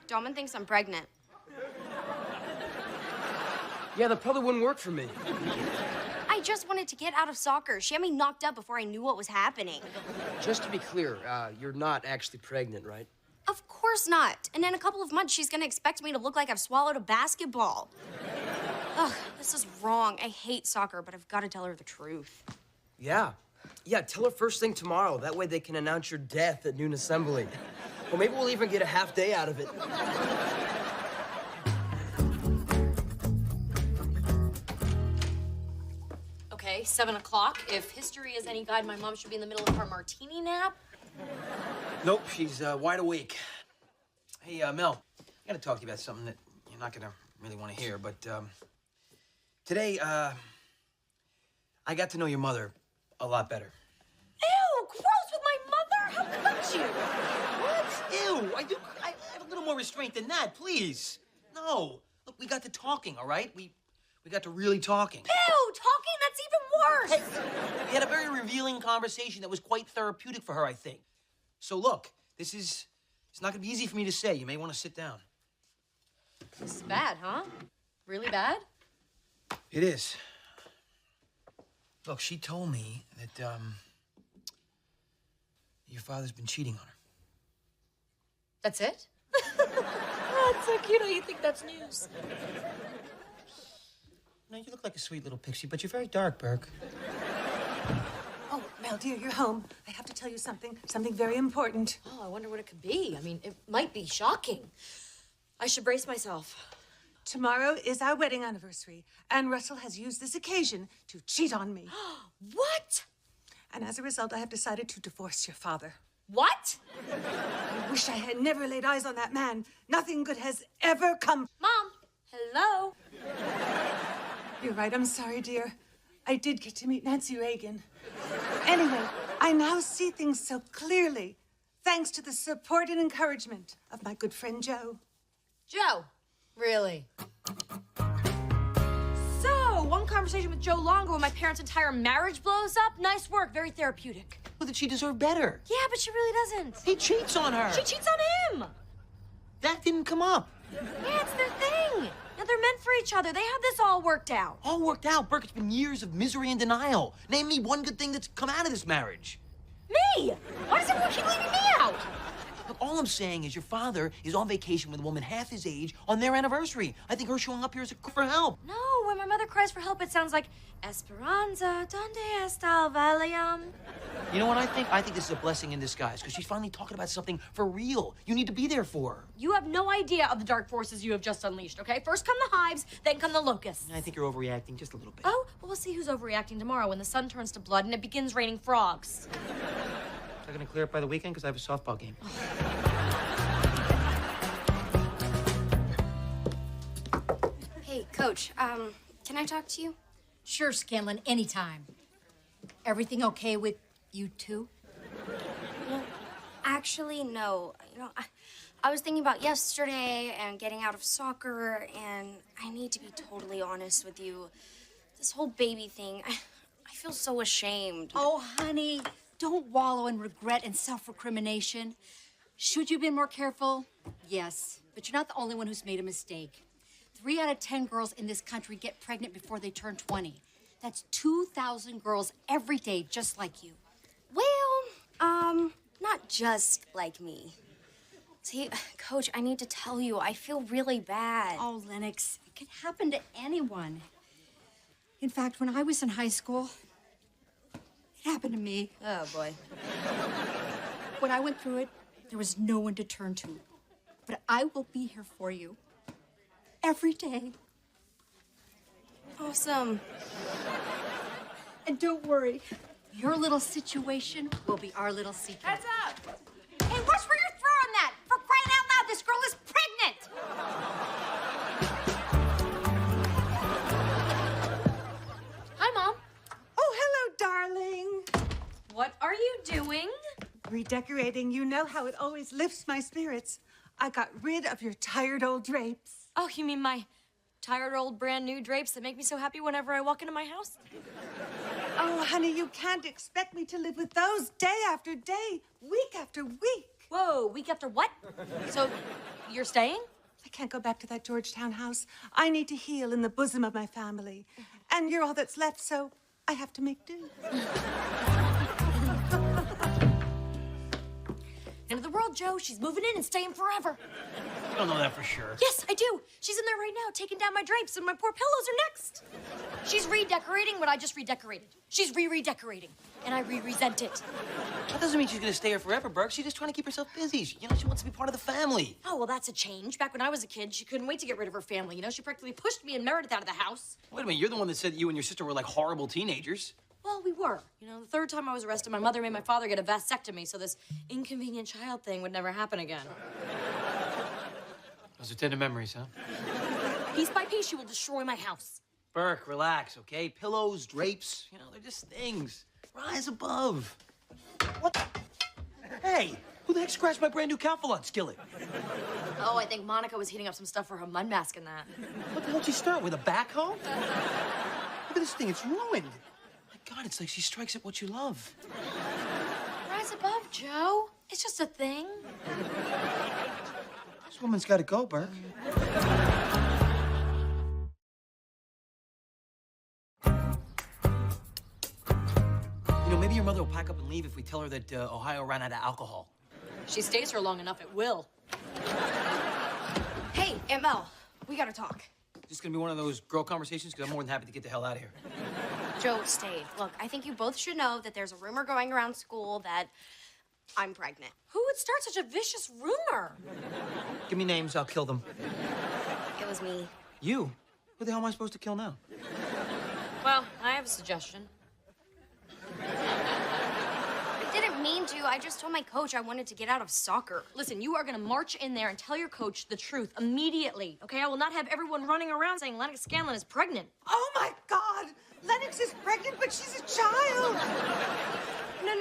Dahlman thinks I'm pregnant. Yeah, that probably wouldn't work for me. I just wanted to get out of soccer. She had me knocked up before I knew what was happening. Just to be clear, you're not actually pregnant, right? Of course not. And in a couple of months, she's gonna expect me to look like I've swallowed a basketball. Ugh, this is wrong. I hate soccer, but I've got to tell her the truth. Yeah. Yeah, tell her first thing tomorrow. That way they can announce your death at noon assembly. Or maybe we'll even get a half day out of it. Okay, 7 o'clock. If history is any guide, my mom should be in the middle of her martini nap. Nope, she's wide awake. Hey, Mel, I gotta talk to you about something that you're not gonna really want to hear, but today, I got to know your mother a lot better. Ew, gross with my mother? How could you? What? Ew, I have a little more restraint than that, please. No, Look, we got to talking, all right? We got to really talking. Ew, talking? That's even worse. We had a very revealing conversation that was quite therapeutic for her, I think. So look, it's not gonna be easy for me to say. You may want to sit down. This is bad, huh? Really bad? It is. Look, she told me that, your father's been cheating on her. That's it? Oh, it's so cute how you think that's news. No, you look like a sweet little pixie, but you're very dark, Burke. Oh, Mel, dear, you're home. I have to tell you something very important. Oh, I wonder what it could be. I mean, it might be shocking. I should brace myself. Tomorrow is our wedding anniversary, and Russell has used this occasion to cheat on me. What? And as a result, I have decided to divorce your father. What? I wish I had never laid eyes on that man. Nothing good has ever come. Mom, hello? You're right, I'm sorry, dear. I did get to meet Nancy Reagan. Anyway, I now see things so clearly, thanks to the support and encouragement of my good friend Joe. Joe? Really? So, one conversation with Joe Longo when my parents' entire marriage blows up? Nice work, very therapeutic. Well, did she deserve better? Yeah, but she really doesn't. He cheats on her. She cheats on him. That didn't come up. Yeah, it's their thing. Now, they're meant for each other. They have this all worked out. All worked out, Burke. It's been years of misery and denial. Name me one good thing that's come out of this marriage. Me? Why does everyone keep leaving me out? Look, all I'm saying is your father is on vacation with a woman half his age on their anniversary. I think her showing up here is a cry for help. No, when my mother cries for help, it sounds like Esperanza, donde está Valium? You know what I think? I think this is a blessing in disguise because she's finally talking about something for real. You need to be there for her. You have no idea of the dark forces you have just unleashed, okay? First come the hives, then come the locusts. I think you're overreacting just a little bit. Oh, well, we'll see who's overreacting tomorrow when the sun turns to blood and it begins raining frogs. Is that gonna clear up by the weekend? Because I have a softball game. Hey, Coach, can I talk to you? Sure, Scanlon, anytime. Everything okay with you two? Actually, no. I was thinking about yesterday and getting out of soccer, and I need to be totally honest with you. This whole baby thing, I feel so ashamed. Oh, honey, don't wallow in regret and self-recrimination. Should you have been more careful? Yes, but you're not the only one who's made a mistake. 3 out of 10 girls in this country get pregnant before they turn 20. That's 2,000 girls every day just like you. Well, not just like me. See, Coach, I need to tell you, I feel really bad. Oh, Lennox, it could happen to anyone. In fact, when I was in high school, it happened to me. Oh, boy. When I went through it, there was no one to turn to. But I will be here for you. Every day. Awesome. And don't worry, your little situation will be our little secret. Heads up! Hey, watch where you're throwing that! For crying out loud, this girl is pregnant! Hi, Mom. Oh, hello, darling. What are you doing? Redecorating. You know how it always lifts my spirits. I got rid of your tired old drapes. Oh, you mean my tired old brand new drapes that make me so happy whenever I walk into my house? Oh, honey, you can't expect me to live with those day after day, week after week. Whoa, week after what? So, you're staying? I can't go back to that Georgetown house. I need to heal in the bosom of my family. And you're all that's left, so I have to make do. End of the world, Joe. She's moving in and staying forever. You don't know that for sure. Yes, I do. She's in there right now, taking down my drapes, and my poor pillows are next. She's redecorating what I just redecorated. She's redecorating, and I resent it. That doesn't mean she's gonna stay here forever, Burke. She's just trying to keep herself busy. She wants to be part of the family. Oh, well, that's a change. Back when I was a kid, she couldn't wait to get rid of her family. She practically pushed me and Meredith out of the house. Wait a minute, you're the one that said that you and your sister were like horrible teenagers. Well, we were. The third time I was arrested, my mother made my father get a vasectomy, so this inconvenient child thing would never happen again. Those are tender memories, huh? Piece by piece, she will destroy my house. Burke, relax, okay? Pillows, drapes, they're just things. Rise above. What? Hey, who the heck scratched my brand new Calphalon skillet? Oh, I think Monica was heating up some stuff for her mud mask and that. What the hell did she start with, a backhoe? Look at this thing, it's ruined. My God, it's like she strikes at what you love. Rise above, Joe. It's just a thing. This woman's got to go, Burke. You know, maybe your mother will pack up and leave if we tell her that Ohio ran out of alcohol. She stays here long enough, it will. Hey, Aunt Mel, we gotta talk. Is this gonna be one of those girl conversations? Because I'm more than happy to get the hell out of here. Joe stayed. Look, I think you both should know that there's a rumor going around school that I'm pregnant. Who would start such a vicious rumor? Give me names, I'll kill them. It was me. You? Who the hell am I supposed to kill now? Well, I have a suggestion. I didn't mean to. I just told my coach I wanted to get out of soccer. Listen, you are gonna march in there and tell your coach the truth immediately, okay? I will not have everyone running around saying Lennox Scanlon is pregnant. Oh my God! Lennox is pregnant, but she's a child. No.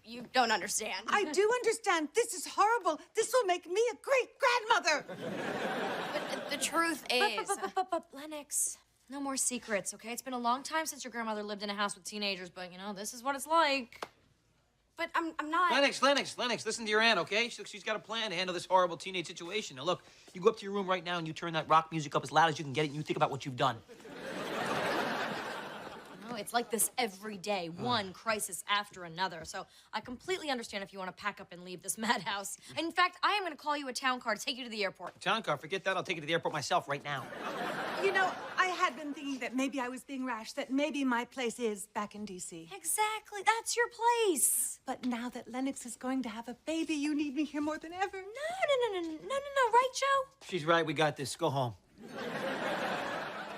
You don't understand. I do understand. This is horrible. This will make me a great grandmother. But the truth is... But Lennox, no more secrets, okay? It's been a long time since your grandmother lived in a house with teenagers, but, you know, this is what it's like. But I'm not... Lennox, listen to your aunt, okay? She's got a plan to handle this horrible teenage situation. Now, look, you go up to your room right now and you turn that rock music up as loud as you can get it and you think about what you've done. No, it's like this every day, one crisis after another. So I completely understand if you want to pack up and leave this madhouse. In fact, I am going to call you a town car to take you to the airport. Town car, forget that. I'll take you to the airport myself right now. You know, I had been thinking that maybe I was being rash, that maybe my place is back in D.C. Exactly. That's your place. But now that Lennox is going to have a baby, you need me here more than ever. No, right, Joe? She's right. We got this. Go home.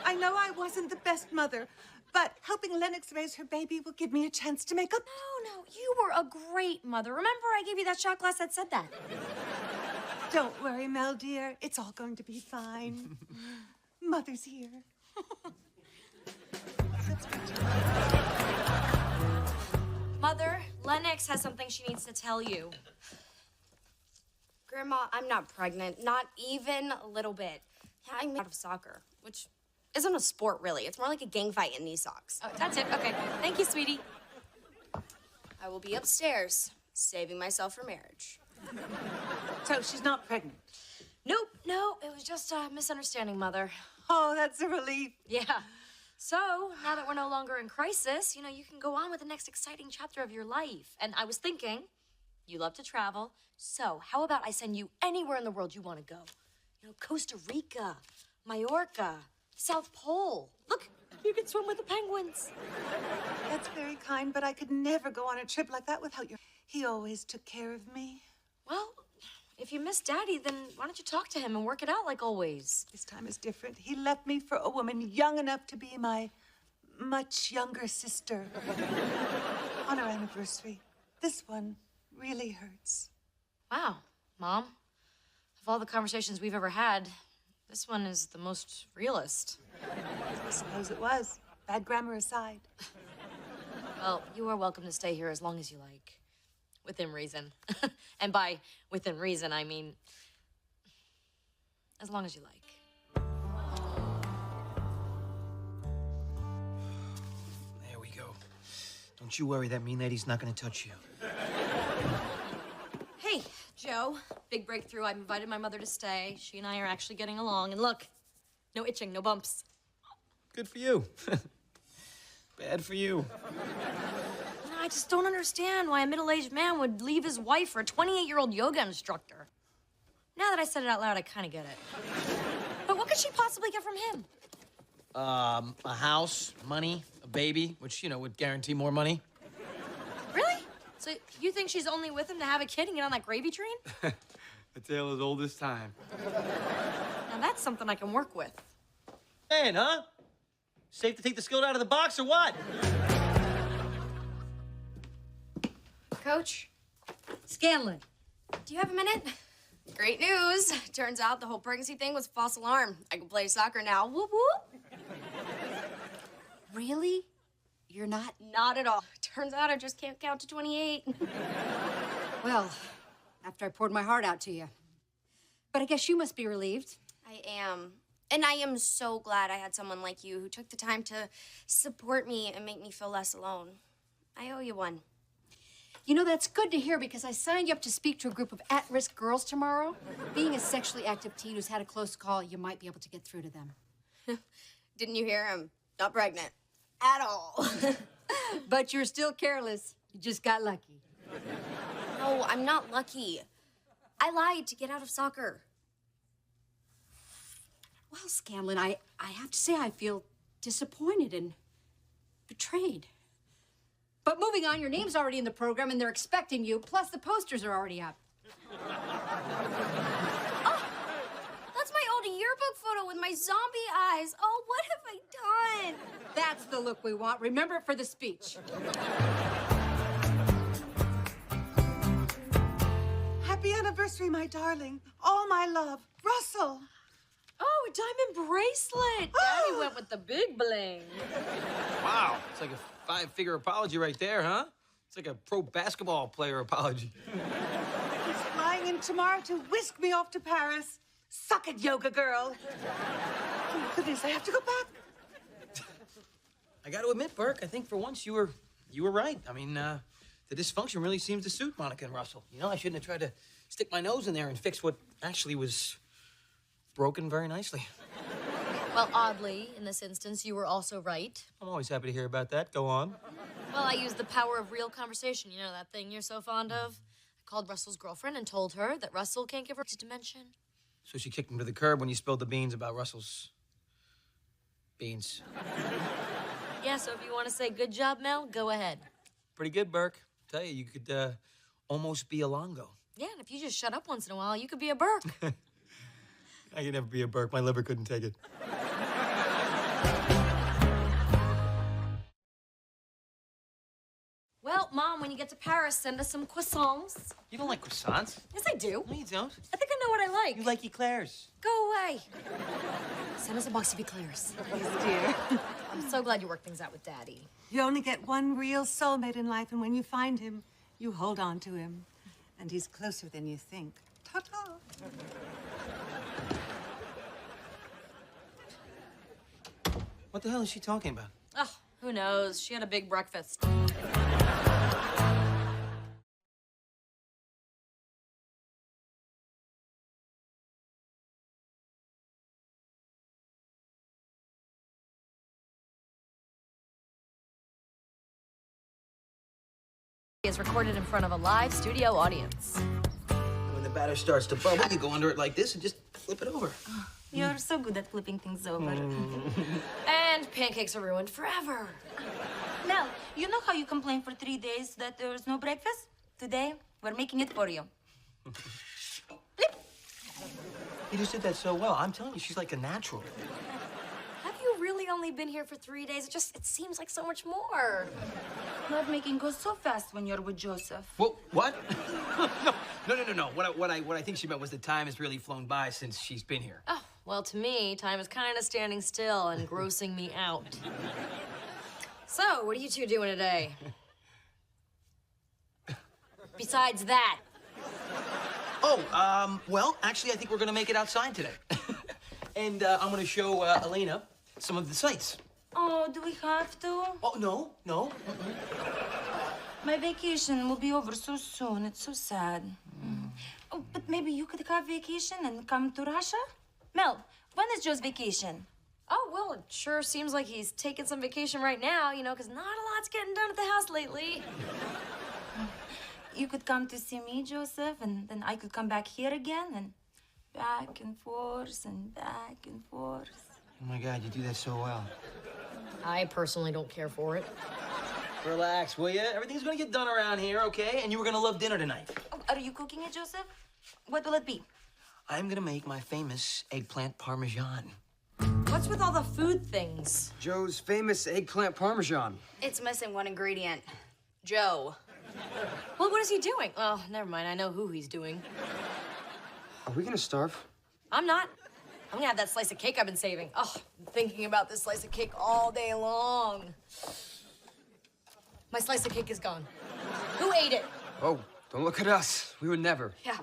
I know I wasn't the best mother, but helping Lennox raise her baby will give me a chance to make up. No, you were a great mother. Remember, I gave you that shot glass that said that. Don't worry, Mel, dear. It's all going to be fine. Mother's here. Mother, Lennox has something she needs to tell you. Grandma, I'm not pregnant. Not even a little bit. Yeah, I'm out of soccer, which isn't a sport, really. It's more like a gang fight in these socks. Oh, that's it. Okay. Thank you, sweetie. I will be upstairs, saving myself for marriage. So she's not pregnant? Nope, no. It was just a misunderstanding, Mother. Oh, that's a relief. Yeah. So, now that we're no longer in crisis, you know, you can go on with the next exciting chapter of your life. And I was thinking, you love to travel, so how about I send you anywhere in the world you want to go? You know, Costa Rica, Mallorca, South Pole. Look, you can swim with the penguins. That's very kind, but I could never go on a trip like that without you. He always took care of me. Well, if you miss Daddy, then why don't you talk to him and work it out like always? This time is different. He left me for a woman young enough to be my much younger sister. On our anniversary. This one really hurts. Wow, Mom. Of all the conversations we've ever had, this one is the most realist. I suppose it was. Bad grammar aside. Well, you are welcome to stay here as long as you like. Within reason. And by within reason, I mean as long as you like. There we go. Don't you worry, that mean lady's not gonna touch you. Hey, Joe. Big breakthrough. I've invited my mother to stay. She and I are actually getting along. And look, no itching, no bumps. Good for you. Bad for you. I just don't understand why a middle-aged man would leave his wife for a 28-year-old yoga instructor. Now that I said it out loud, I kind of get it. But what could she possibly get from him? A house, money, a baby, which, you know, would guarantee more money. Really? So you think she's only with him to have a kid and get on that gravy train? A tale as old as time. Now that's something I can work with. Man, huh? Safe to take the skill out of the box or what? Coach, Scanlon. do you have a minute? Great news. Turns out the whole pregnancy thing was a false alarm. I can play soccer now. Whoop, whoop. Really? You're not? Not at all. Turns out I just can't count to 28. Well, after I poured my heart out to you. but I guess you must be relieved. I am. And I am so glad I had someone like you who took the time to support me and make me feel less alone. I owe you one. You know, that's good to hear because I signed you up to speak to a group of at-risk girls tomorrow. Being a sexually active teen who's had a close call, you might be able to get through to them. Didn't you hear? I'm not pregnant. At all. But you're still careless. You just got lucky. No, I'm not lucky. I lied to get out of soccer. Well, Scanlon, I have to say I feel disappointed and betrayed. But moving on, your name's already in the program and they're expecting you, plus the posters are already up. Oh, that's my old yearbook photo with my zombie eyes. Oh, what have I done? That's the look we want. Remember it for the speech. Happy anniversary, my darling. All my love. Russell. Oh, a diamond bracelet. Daddy went with the big bling. Wow, it's like a 5-figure apology right there, huh? It's like a pro basketball player apology. He's flying in tomorrow to whisk me off to Paris. Suck it, yoga girl. Oh, my goodness, I have to go back. I got to admit, Burke, I think for once you were right. I mean, the dysfunction really seems to suit Monica and Russell. You know, I shouldn't have tried to stick my nose in there and fix what actually was broken very nicely. Well, oddly, in this instance, you were also right. I'm always happy to hear about that. Go on. Well, I used the power of real conversation. You know, that thing you're so fond of? I called Russell's girlfriend and told her that Russell can't give her to dimension. So she kicked him to the curb when you spilled the beans about Russell's beans. Yeah, so if you want to say good job, Mel, go ahead. Pretty good, Burke. Tell you, you could almost be a Longo. Yeah, and if you just shut up once in a while, you could be a Burke. I could never be a Burke. My liver couldn't take it. Well, Mom, when you get to Paris, send us some croissants. You don't like croissants? Yes, I do. No, you don't. I think I know what I like. You like eclairs. Go away. Send us a box of eclairs. Yes, dear. I'm so glad you worked things out with Daddy. You only get one real soulmate in life, and when you find him, you hold on to him. And he's closer than you think. Ta-ta. What the hell is she talking about? Oh, who knows? She had a big breakfast. Is recorded in front of a live studio audience. When the batter starts to bubble, you go under it like this and just flip it over. You're so good at flipping things over. And pancakes are ruined forever. Mel, you know how you complained for 3 days that there was no breakfast? Today, we're making it for you. You just did that so well. I'm telling you, she's like a natural. Have you really only been here for 3 days? It seems like so much more. Love making goes so fast when you're with Joseph. Well, what? No. What I think she meant was the time has really flown by since she's been here. Oh, well, to me, time is kind of standing still and grossing me out. So, what are you two doing today? Besides that. Oh, well, actually, I think we're gonna make it outside today. And I'm gonna show Elena some of the sights. Oh, do we have to? Oh, no. My vacation will be over so soon. It's so sad. Oh, but maybe you could have vacation and come to Russia? Mel, when is Joe's vacation? Oh, well, it sure seems like he's taking some vacation right now, you know, because not a lot's getting done at the house lately. You could come to see me, Joseph, and then I could come back here again, and back and forth and back and forth. Oh, my God, you do that so well. I personally don't care for it. Relax, will you? Everything's gonna get done around here, okay? And you were gonna love dinner tonight. Oh, are you cooking it, Joseph? What will it be? I'm gonna make my famous eggplant parmesan. What's with all the food things? Joe's famous eggplant parmesan. It's missing one ingredient. Joe. Well, what is he doing? Oh, never mind. I know who he's doing. Are we gonna starve? I'm not. I'm gonna have that slice of cake I've been saving. Oh, I'm thinking about this slice of cake all day long. My slice of cake is gone. Who ate it? Oh, don't look at us. We would never. Yeah.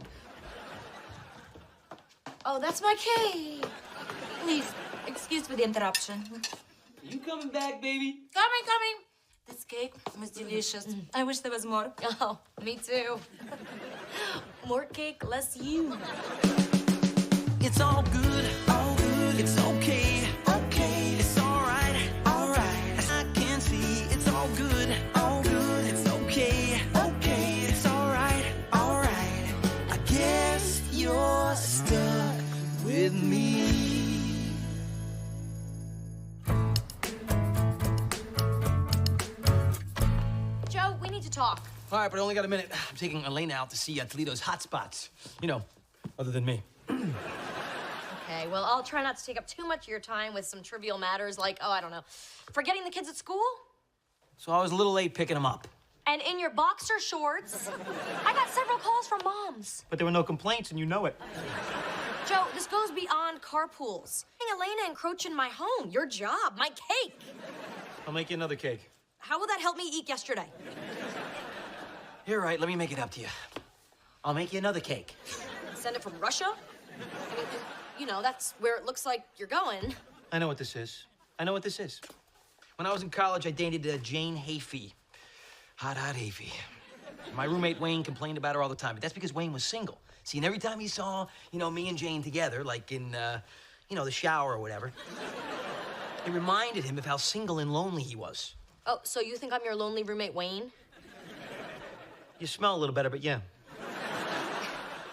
Oh, that's my cake. Please, excuse for the interruption. You coming back, baby? Coming. This cake was delicious. I wish there was more. Oh, me too. More cake, less you. It's all good, it's okay, it's all right, I can see it's all good, it's okay, it's all right, I guess you're stuck with me. Joe, we need to talk. All right, but I only got a minute. I'm taking Elena out to see Toledo's hot spots. You know, other than me. Okay, well, I'll try not to take up too much of your time with some trivial matters like, oh, I don't know, forgetting the kids at school? So I was a little late picking them up. And in your boxer shorts. I got several calls from moms. But there were no complaints, and you know it. Joe, this goes beyond carpools. Elena encroaching my home, your job, my cake. I'll make you another cake. How will that help me eat yesterday? You're right, let me make it up to you. I'll make you another cake. Send it from Russia? I mean, you know, that's where it looks like you're going. I know what this is. When I was in college, I dated Jane Hayfie. Hot Hayfie. My roommate Wayne complained about her all the time, but that's because Wayne was single. See, and every time he saw, me and Jane together, like in, the shower or whatever, it reminded him of how single and lonely he was. Oh, so you think I'm your lonely roommate, Wayne? You smell a little better, but yeah.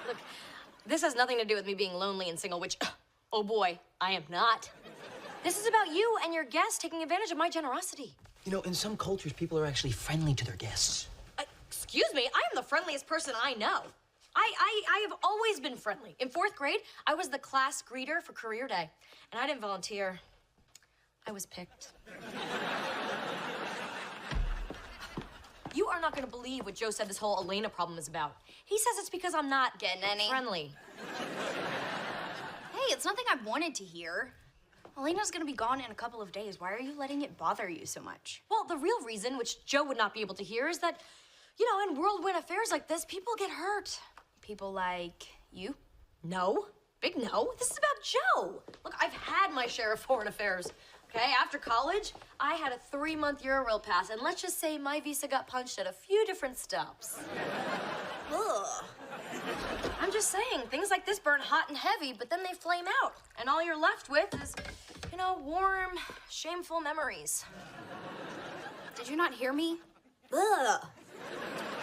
Look, this has nothing to do with me being lonely and single, which, oh boy, I am not. This is about you and your guests taking advantage of my generosity. In some cultures, people are actually friendly to their guests. Excuse me, I am the friendliest person I know. I have always been friendly. In 4th grade, I was the class greeter for career day, and I didn't volunteer. I was picked. You are not going to believe what Joe said this whole Elena problem is about. He says it's because I'm not getting any friendly. Hey, it's nothing I wanted to hear. Elena's gonna be gone in a couple of days. Why are you letting it bother you so much? Well, the real reason, which Joe would not be able to hear, is that, in whirlwind affairs like this, people get hurt. People like you? No. Big no. This is about Joe. Look, I've had my share of foreign affairs. Okay, after college, I had a 3-month Euro pass, and let's just say my visa got punched at a few different stops. Ugh. I'm just saying, things like this burn hot and heavy, but then they flame out, and all you're left with is, warm, shameful memories. Did you not hear me? Ugh.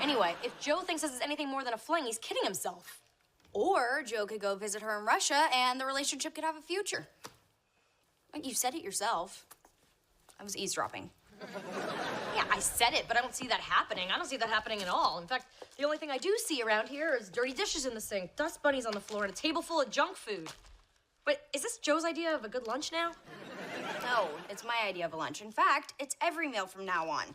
Anyway, if Joe thinks this is anything more than a fling, he's kidding himself. Or Joe could go visit her in Russia, and the relationship could have a future. You said it yourself. I was eavesdropping. Yeah, I said it, but I don't see that happening. I don't see that happening at all. In fact, the only thing I do see around here is dirty dishes in the sink, dust bunnies on the floor, and a table full of junk food. Wait, is this Joe's idea of a good lunch now? No, it's my idea of a lunch. In fact, it's every meal from now on.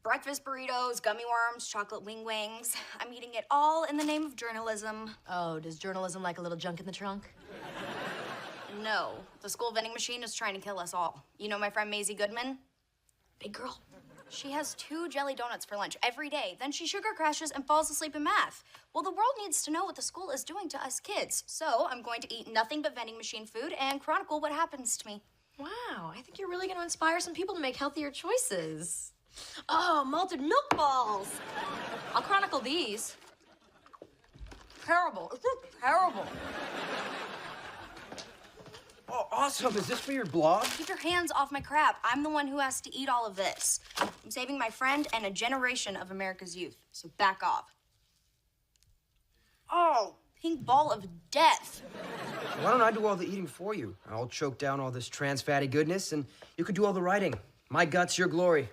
Breakfast burritos, gummy worms, chocolate wings. I'm eating it all in the name of journalism. Oh, does journalism like a little junk in the trunk? No, the school vending machine is trying to kill us all. You know my friend Maisie Goodman? Big girl. She has 2 jelly donuts for lunch every day. Then she sugar crashes and falls asleep in math. Well, the world needs to know what the school is doing to us kids. So I'm going to eat nothing but vending machine food and chronicle what happens to me. Wow, I think you're really going to inspire some people to make healthier choices. Oh, malted milk balls. I'll chronicle these. Terrible. It's just terrible. Oh, awesome. Is this for your blog? Keep your hands off my crap. I'm the one who has to eat all of this. I'm saving my friend and a generation of America's youth. So back off. Oh, pink ball of death. Why don't I do all the eating for you? I'll choke down all this trans fatty goodness, and you could do all the writing. My guts, your glory.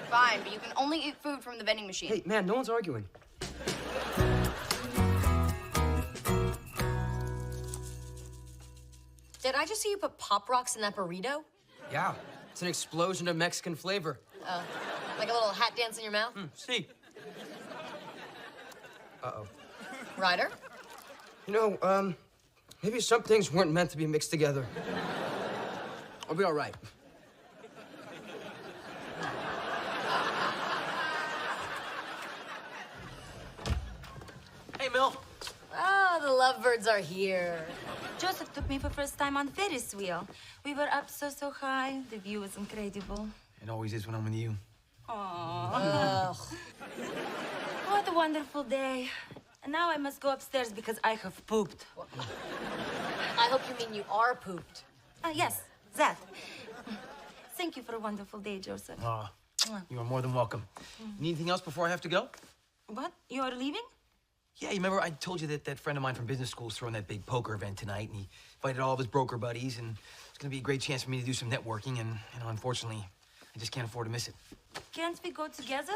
Fine, but you can only eat food from the vending machine. Hey, man, no one's arguing. Did I just see you put Pop Rocks in that burrito? Yeah, it's an explosion of Mexican flavor. Like a little hat dance in your mouth? See. Uh-oh. Ryder? Maybe some things weren't meant to be mixed together. I'll be all right. Hey, Mel. Oh, the lovebirds are here. Joseph took me for first time on Ferris wheel. We were up so high. The view was incredible. It always is when I'm with you. Aww. What a wonderful day. And now I must go upstairs because I have pooped. I hope you mean you are pooped. Yes, that. Thank you for a wonderful day, Joseph. You are more than welcome. Need anything else before I have to go? What? You are leaving? Yeah, you remember I told you that friend of mine from business school is throwing that big poker event tonight, and he invited all of his broker buddies, and it's gonna be a great chance for me to do some networking, and, unfortunately, I just can't afford to miss it. Can't we go together?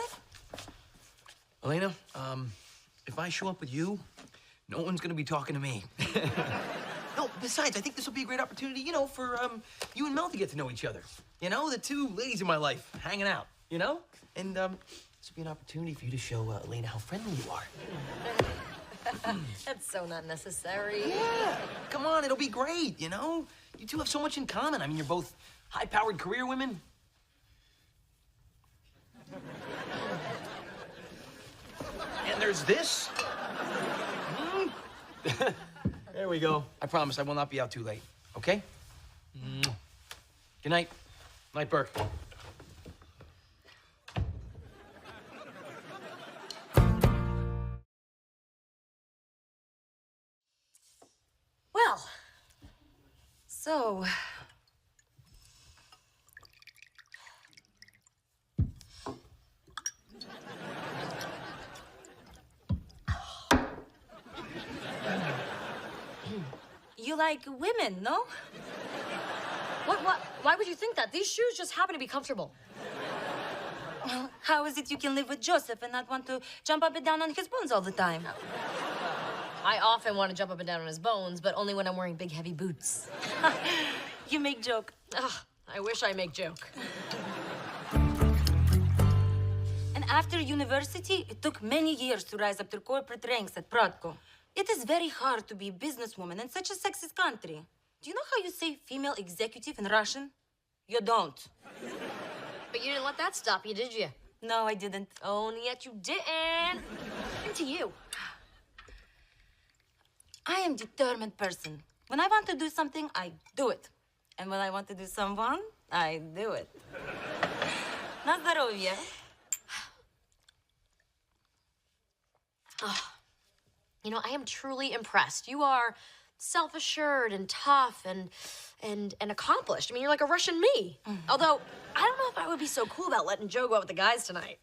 Elena, if I show up with you, no one's gonna be talking to me. No, besides, I think this will be a great opportunity, for you and Mel to get to know each other. The two ladies in my life hanging out, And this will be an opportunity for you to show Elena how friendly you are. That's so not necessary. Yeah, come on, it'll be great, You two have so much in common. I mean, you're both high-powered career women. And there's this. There we go. I promise I will not be out too late, okay? Good night. Night, Burke. Well, so... You like women, no? What? Why would you think that? These shoes just happen to be comfortable. Well, how is it you can live with Joseph and not want to jump up and down on his bones all the time? I often want to jump up and down on his bones, but only when I'm wearing big, heavy boots. You make joke. Ugh, I wish I make joke. And after university, it took many years to rise up to corporate ranks at Prodco. It is very hard to be a businesswoman in such a sexist country. Do you know how you say female executive in Russian? You don't. But you didn't let that stop you, did you? No, I didn't. Oh, and yet you didn't. Into you. I am a determined person. When I want to do something, I do it. And when I want to do someone, I do it. На здоровье. I am truly impressed. You are self-assured and tough and accomplished. I mean, you're like a Russian me. Although, I don't know if I would be so cool about letting Joe go out with the guys tonight.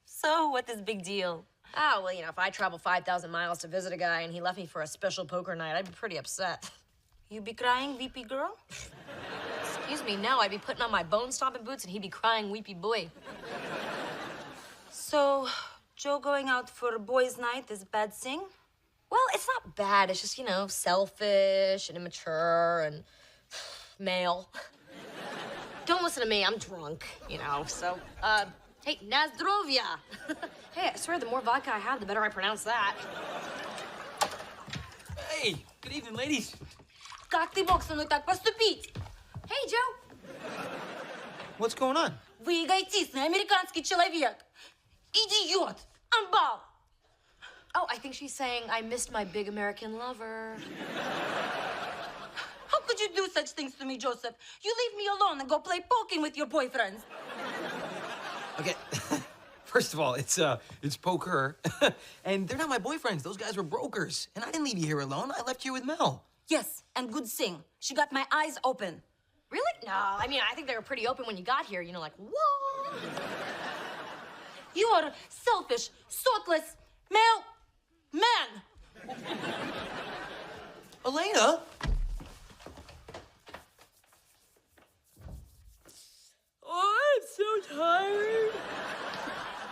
So, what is big deal? Oh, well, if I travel 5,000 miles to visit a guy and he left me for a special poker night, I'd be pretty upset. You be crying, weepy girl? Excuse me, no. I'd be putting on my bone-stomping boots and he'd be crying, weepy boy. So, Joe going out for a boys' night is a bad thing? Well, it's not bad. It's just, selfish and immature and male. Don't listen to me. I'm drunk, So, hey, na zdrovia. Hey, I swear the more vodka I have, the better I pronounce that. Hey, good evening, ladies. Как ты мог со мной так поступить? Hey, Joe. What's going on? Вы эгоистичный американский человек. Идиот. Амбал. Oh, I think she's saying I missed my big American lover. How could you do such things to me, Joseph? You leave me alone and go play poking with your boyfriends. Okay, first of all, it's poker, and they're not my boyfriends. Those guys were brokers, and I didn't leave you here alone. I left you with Mel. Yes, and good thing. She got my eyes open. Really? No, I mean, I think they were pretty open when you got here. Like, what? You are selfish, thoughtless, male man. Elena? Oh, I'm so tired.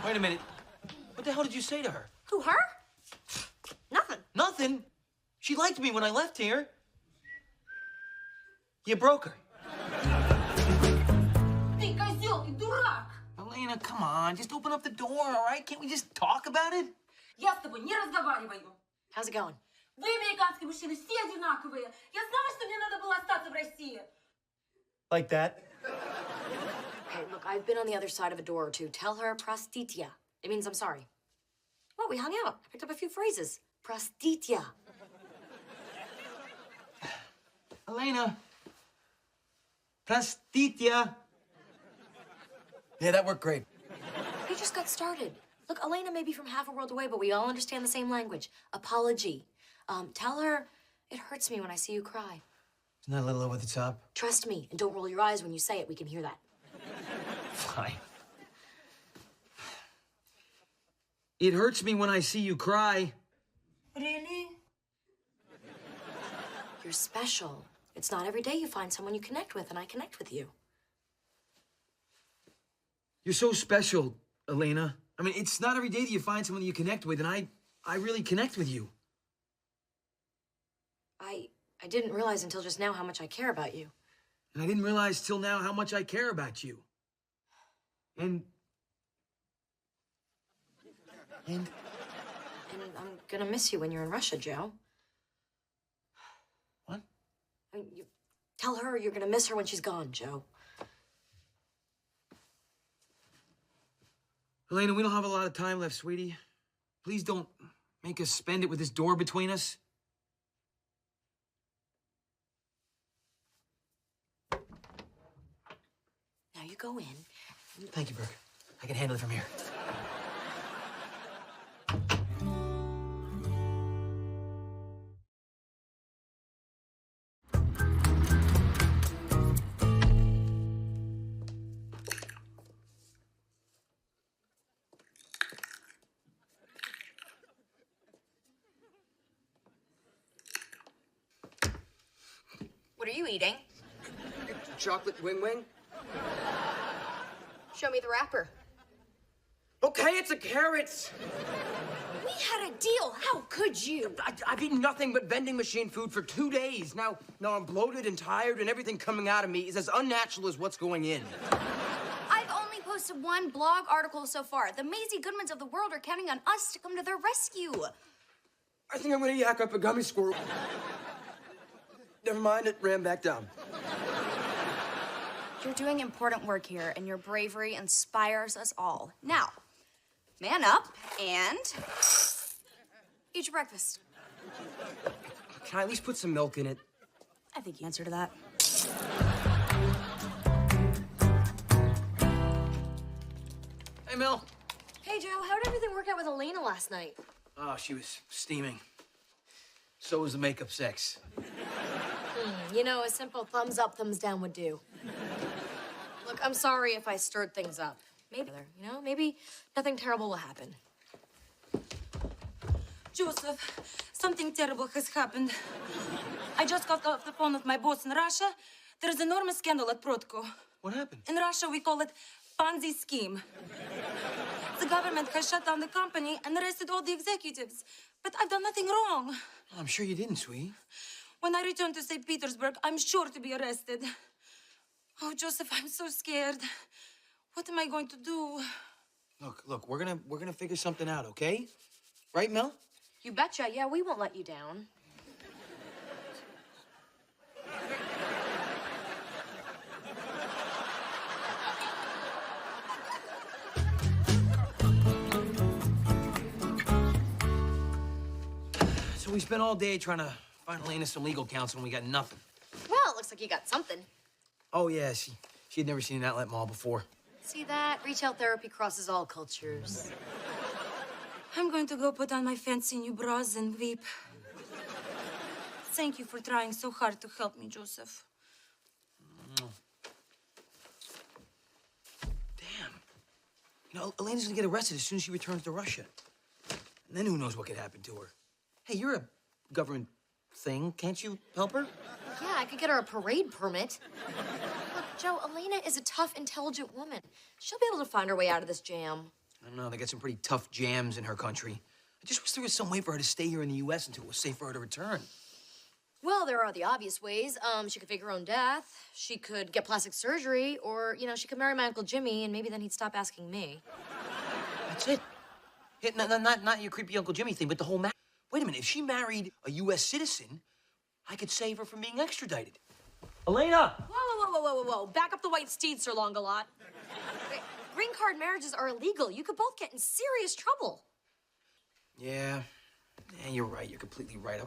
Wait a minute. What the hell did you say to her? Who, her? Nothing. Nothing? She liked me when I left here. You broke her. Ты козел, ты дурак. Elena, come on. Just open up the door, all right? Can't we just talk about it? Я с тобой не разговариваю. How's it going? Вы, американские мужчины, все одинаковые. Я знала, что мне надо было остаться в России. Like that? Hey, look, I've been on the other side of a door or two. Tell her prostitia. It means I'm sorry. Well, we hung out. I picked up a few phrases. Prostitia. Elena. Простите. Yeah, that worked great. We just got started. Look, Elena may be from half a world away, but we all understand the same language. Apology. Tell her it hurts me when I see you cry. Isn't that a little over the top? Trust me, and don't roll your eyes when you say it. We can hear that. Fine. It hurts me when I see you cry. Really? You're special. It's not every day you find someone you connect with, and I connect with you. You're so special, Elena. I mean, it's not every day that you find someone that you connect with, and I really connect with you. I didn't realize until just now how much I care about you. And I didn't realize till now how much I care about you. And And I'm gonna miss you when you're in Russia, Joe. What? You tell her you're gonna miss her when she's gone, Joe. Elena, we don't have a lot of time left, sweetie. Please don't make us spend it with this door between us. Now you go in. Thank you, Brooke. I can handle it from here. What are you eating? Chocolate wing wing? Show me the wrapper. Okay, it's a carrot. We had a deal. How could you? I've eaten nothing but vending machine food for 2 days. Now I'm bloated and tired, and everything coming out of me is as unnatural as what's going in. I've only posted one blog article so far. The Maisie Goodmans of the world are counting on us to come to their rescue. I think I'm gonna yak up a gummy squirrel. Never mind, it ran back down. You're doing important work here, and your bravery inspires us all. Now, man up and eat your breakfast. Can I at least put some milk in it? I think you answer to that. Hey, Mel. Hey, Joe, how did everything work out with Elena last night? Oh, she was steaming. So was the makeup sex. You know, a simple thumbs up, thumbs down would do. Look, I'm sorry if I stirred things up. Maybe nothing terrible will happen. Joseph, something terrible has happened. I just got off the phone with my boss in Russia. There's an enormous scandal at Protko. What happened? In Russia, we call it Ponzi scheme. The government has shut down the company and arrested all the executives. But I've done nothing wrong. I'm sure you didn't, sweetie. When I return to St. Petersburg, I'm sure to be arrested. Oh, Joseph, I'm so scared. What am I going to do? Look, we're gonna figure something out, okay? Right, Mel? You betcha. Yeah, we won't let you down. So we spent all day trying to find Elena some legal counsel, and we got nothing. Well, it looks like you got something. Oh, yeah, she'd never seen an outlet mall before. See that? Retail therapy crosses all cultures. I'm going to go put on my fancy new bras and weep. Thank you for trying so hard to help me, Joseph. Damn. You know, Elena's gonna get arrested as soon as she returns to Russia. And then who knows what could happen to her. Hey, you're a government thing. Can't you help her? Yeah, I could get her a parade permit. Look, Joe, Elena is a tough, intelligent woman. She'll be able to find her way out of this jam. I don't know. They got some pretty tough jams in her country. I just wish there was some way for her to stay here in the U.S. until it was safe for her to return. Well, there are the obvious ways. She could fake her own death. She could get plastic surgery, or, she could marry my Uncle Jimmy, and maybe then he'd stop asking me. That's it. Yeah, not your creepy Uncle Jimmy thing, but the whole matter. Wait a minute. If she married a U.S. citizen, I could save her from being extradited. Elena! Whoa. Back up the white steed, Sir Longalot. Green card marriages are illegal. You could both get in serious trouble. Yeah, you're right. You're completely right.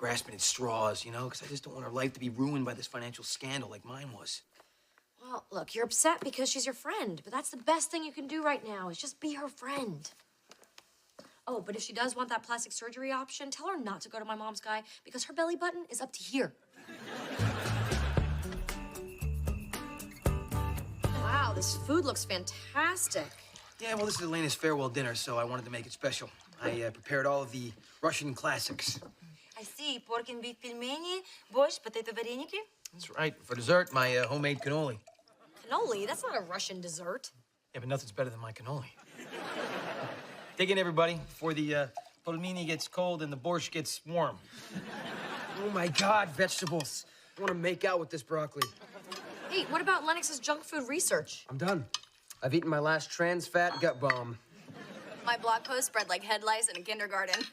grasping at straws, you know, because I just don't want her life to be ruined by this financial scandal like mine was. Well, look, you're upset because she's your friend, but that's the best thing you can do right now is just be her friend. Oh, but if she does want that plastic surgery option, tell her not to go to my mom's guy because her belly button is up to here. Wow, this food looks fantastic. Yeah, well, this is Elena's farewell dinner, so I wanted to make it special. I prepared all of the Russian classics. I see. Pork and beef pelmeni, borscht, potato vareniki. That's right. For dessert, my homemade cannoli. Cannoli? That's not a Russian dessert. Yeah, but nothing's better than my cannoli. Dig in, everybody, before the pelmeni gets cold and the borscht gets warm. Oh my God, vegetables. I want to make out with this broccoli. Hey, what about Lennox's junk food research? I'm done. I've eaten my last trans fat gut bomb. My blog post spread like head lice in a kindergarten.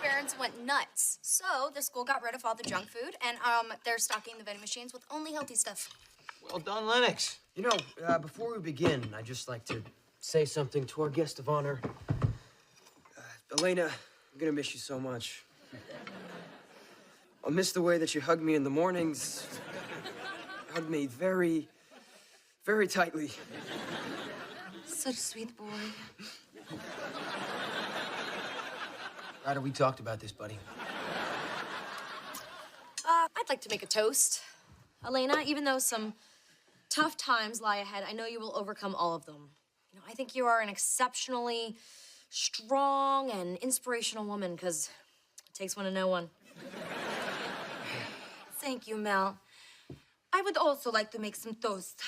Parents went nuts. So the school got rid of all the junk food, and they're stocking the vending machines with only healthy stuff. Well done, Lennox. You know, before we begin, I'd just like to say something to our guest of honor. Elena, I'm gonna miss you so much. I'll miss the way that you hug me in the mornings. Hug me very, very tightly. Such a sweet boy. Ryder, we talked about this, buddy. I'd like to make a toast. Elena, even though some tough times lie ahead, I know you will overcome all of them. You know, I think you are an exceptionally strong and inspirational woman, because it takes one to know one. Thank you, Mel. I would also like to make some toast.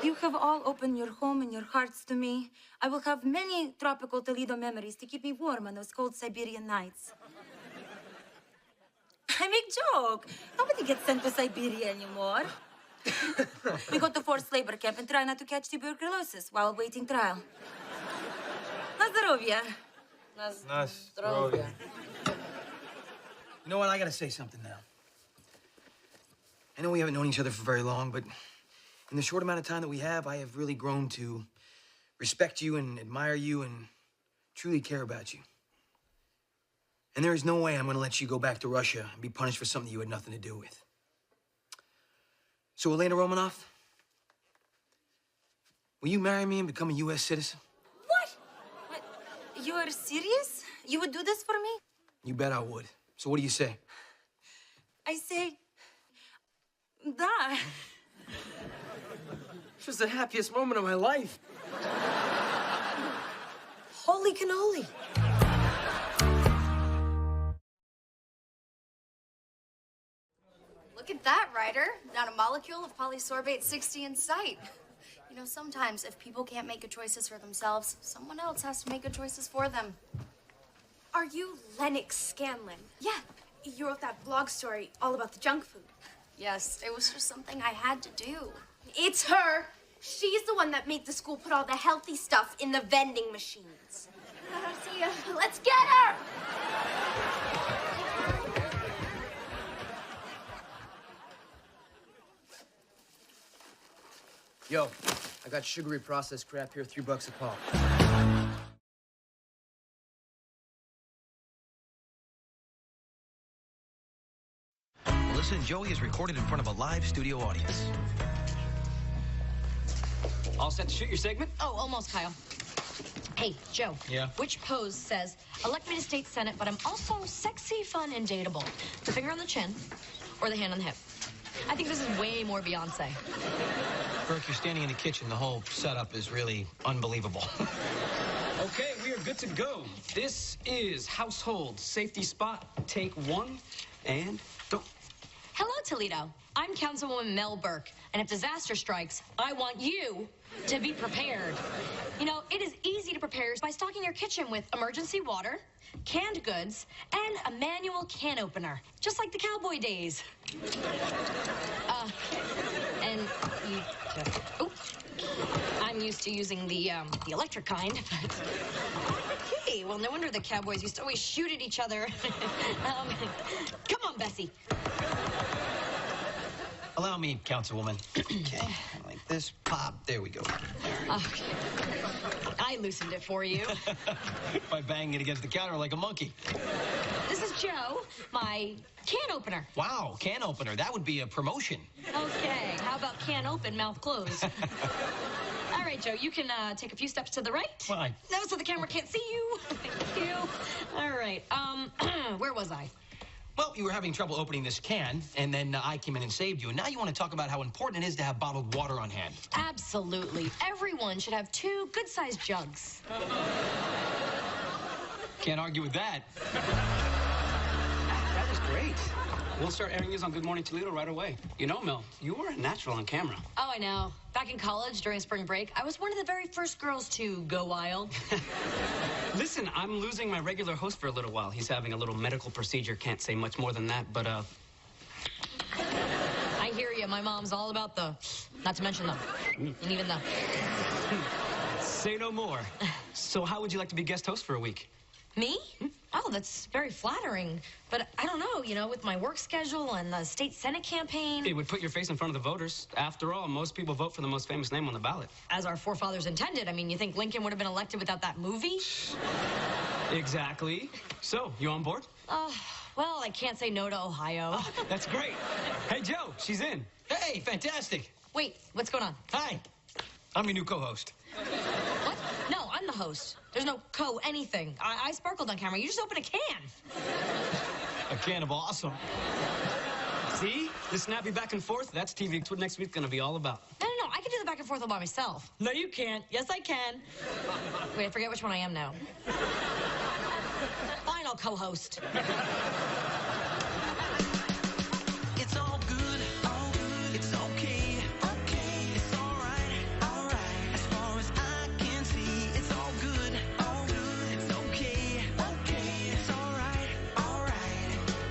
You have all opened your home and your hearts to me. I will have many tropical Toledo memories to keep me warm on those cold Siberian nights. I make joke. Nobody gets sent to Siberia anymore. We go to forced labor camp and try not to catch tuberculosis while awaiting trial. Na zdrowie. You know what? I gotta say something now. I know we haven't known each other for very long, but in the short amount of time that we have, I have really grown to respect you and admire you and truly care about you. And there is no way I'm gonna let you go back to Russia and be punished for something you had nothing to do with. So, Elena Romanov, will you marry me and become a U.S. citizen? What? You are serious? You would do this for me? You bet I would. So what do you say? I say, da. This was the happiest moment of my life. Holy cannoli. Look at that, Ryder. Not a molecule of polysorbate 60 in sight. You know, sometimes if people can't make good choices for themselves, someone else has to make good choices for them. Are you Lennox Scanlon? Yeah. You wrote that blog story all about the junk food. Yes, it was just something I had to do. It's her. She's the one that made the school put all the healthy stuff in the vending machines. See ya. Let's get her! Yo, I got sugary processed crap here, $3 a pop. Melissa and Joey is recorded in front of a live studio audience. All set to shoot your segment? Oh, almost, Kyle. Hey, Joe. Yeah? Which pose says, elect me to state senate, but I'm also sexy, fun, and dateable? The finger on the chin or the hand on the hip? I think this is way more Beyonce. Burke, you're standing in the kitchen. The whole setup is really unbelievable. Okay, we are good to go. This is household safety spot. Take one and go. Hello, Toledo. I'm Councilwoman Mel Burke, and if disaster strikes, I want you to be prepared. You know, it is easy to prepare by stocking your kitchen with emergency water, canned goods, and a manual can opener, just like the cowboy days. And you just, I'm used to using the electric kind, but okay, well, no wonder the cowboys used to always shoot at each other. Come on, Bessie. Allow me, Councilwoman. Okay, like this pop. There we go. Okay. I loosened it for you. By banging it against the counter like a monkey. This is Joe, my can opener. Wow, can opener. That would be a promotion. Okay, how about can open, mouth closed? All right, Joe, you can take a few steps to the right. Fine. No, so the camera can't see you. Thank you. All right, where was I? Well, you were having trouble opening this can, and then I came in and saved you. And now you want to talk about how important it is to have bottled water on hand. Absolutely. Everyone should have 2 good-sized jugs. Can't argue with that. That was great. We'll start airing these on Good Morning Toledo right away. You know, Mel, you were a natural on camera. Oh, I know. Back in college, during spring break, I was one of the very first girls to go wild. Listen, I'm losing my regular host for a little while. He's having a little medical procedure. Can't say much more than that, but, I hear you. My mom's all about the, not to mention the, and even the. Say no more. So how would you like to be guest host for a week? Me? Oh, that's very flattering. But I don't know, you know, with my work schedule and the state senate campaign. It would put your face in front of the voters. After all, most people vote for the most famous name on the ballot. As our forefathers intended. I mean, you think Lincoln would have been elected without that movie? Exactly. So, you on board? Well, I can't say no to Ohio. Oh, that's great. Hey, Joe, she's in. Hey, fantastic. Wait, what's going on? Hi. I'm your new co-host. What? No, I'm the host. There's no anything. I sparkled on camera. You just open a can. A can of awesome. See? The snappy back and forth, that's TV. That's what next week's gonna be all about. No, I can do the back and forth all by myself. No, you can't. Yes, I can. Wait, I forget which one I am now. Fine, I'll co-host. It's all good, it's okay, it's all right, as far as I can see, it's all good, it's okay, it's all right,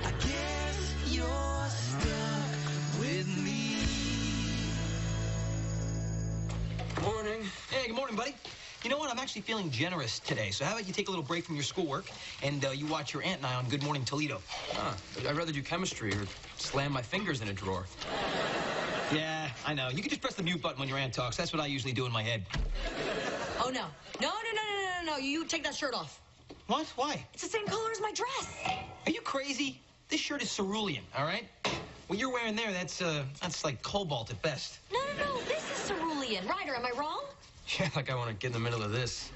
I guess you're stuck with me. Morning. Hey, good morning, buddy. You know what? I'm actually feeling generous today. So how about you take a little break from your schoolwork and you watch your aunt and I on Good Morning Toledo? I'd rather do chemistry or slam my fingers in a drawer. Yeah, I know. You can just press the mute button when your aunt talks. That's what I usually do in my head. Oh, no. No. You take that shirt off. What? Why? It's the same color as my dress. Are you crazy? This shirt is cerulean, all right? What you're wearing there, that's like cobalt at best. No. This is cerulean. Ryder, am I wrong? Yeah, like I want to get in the middle of this.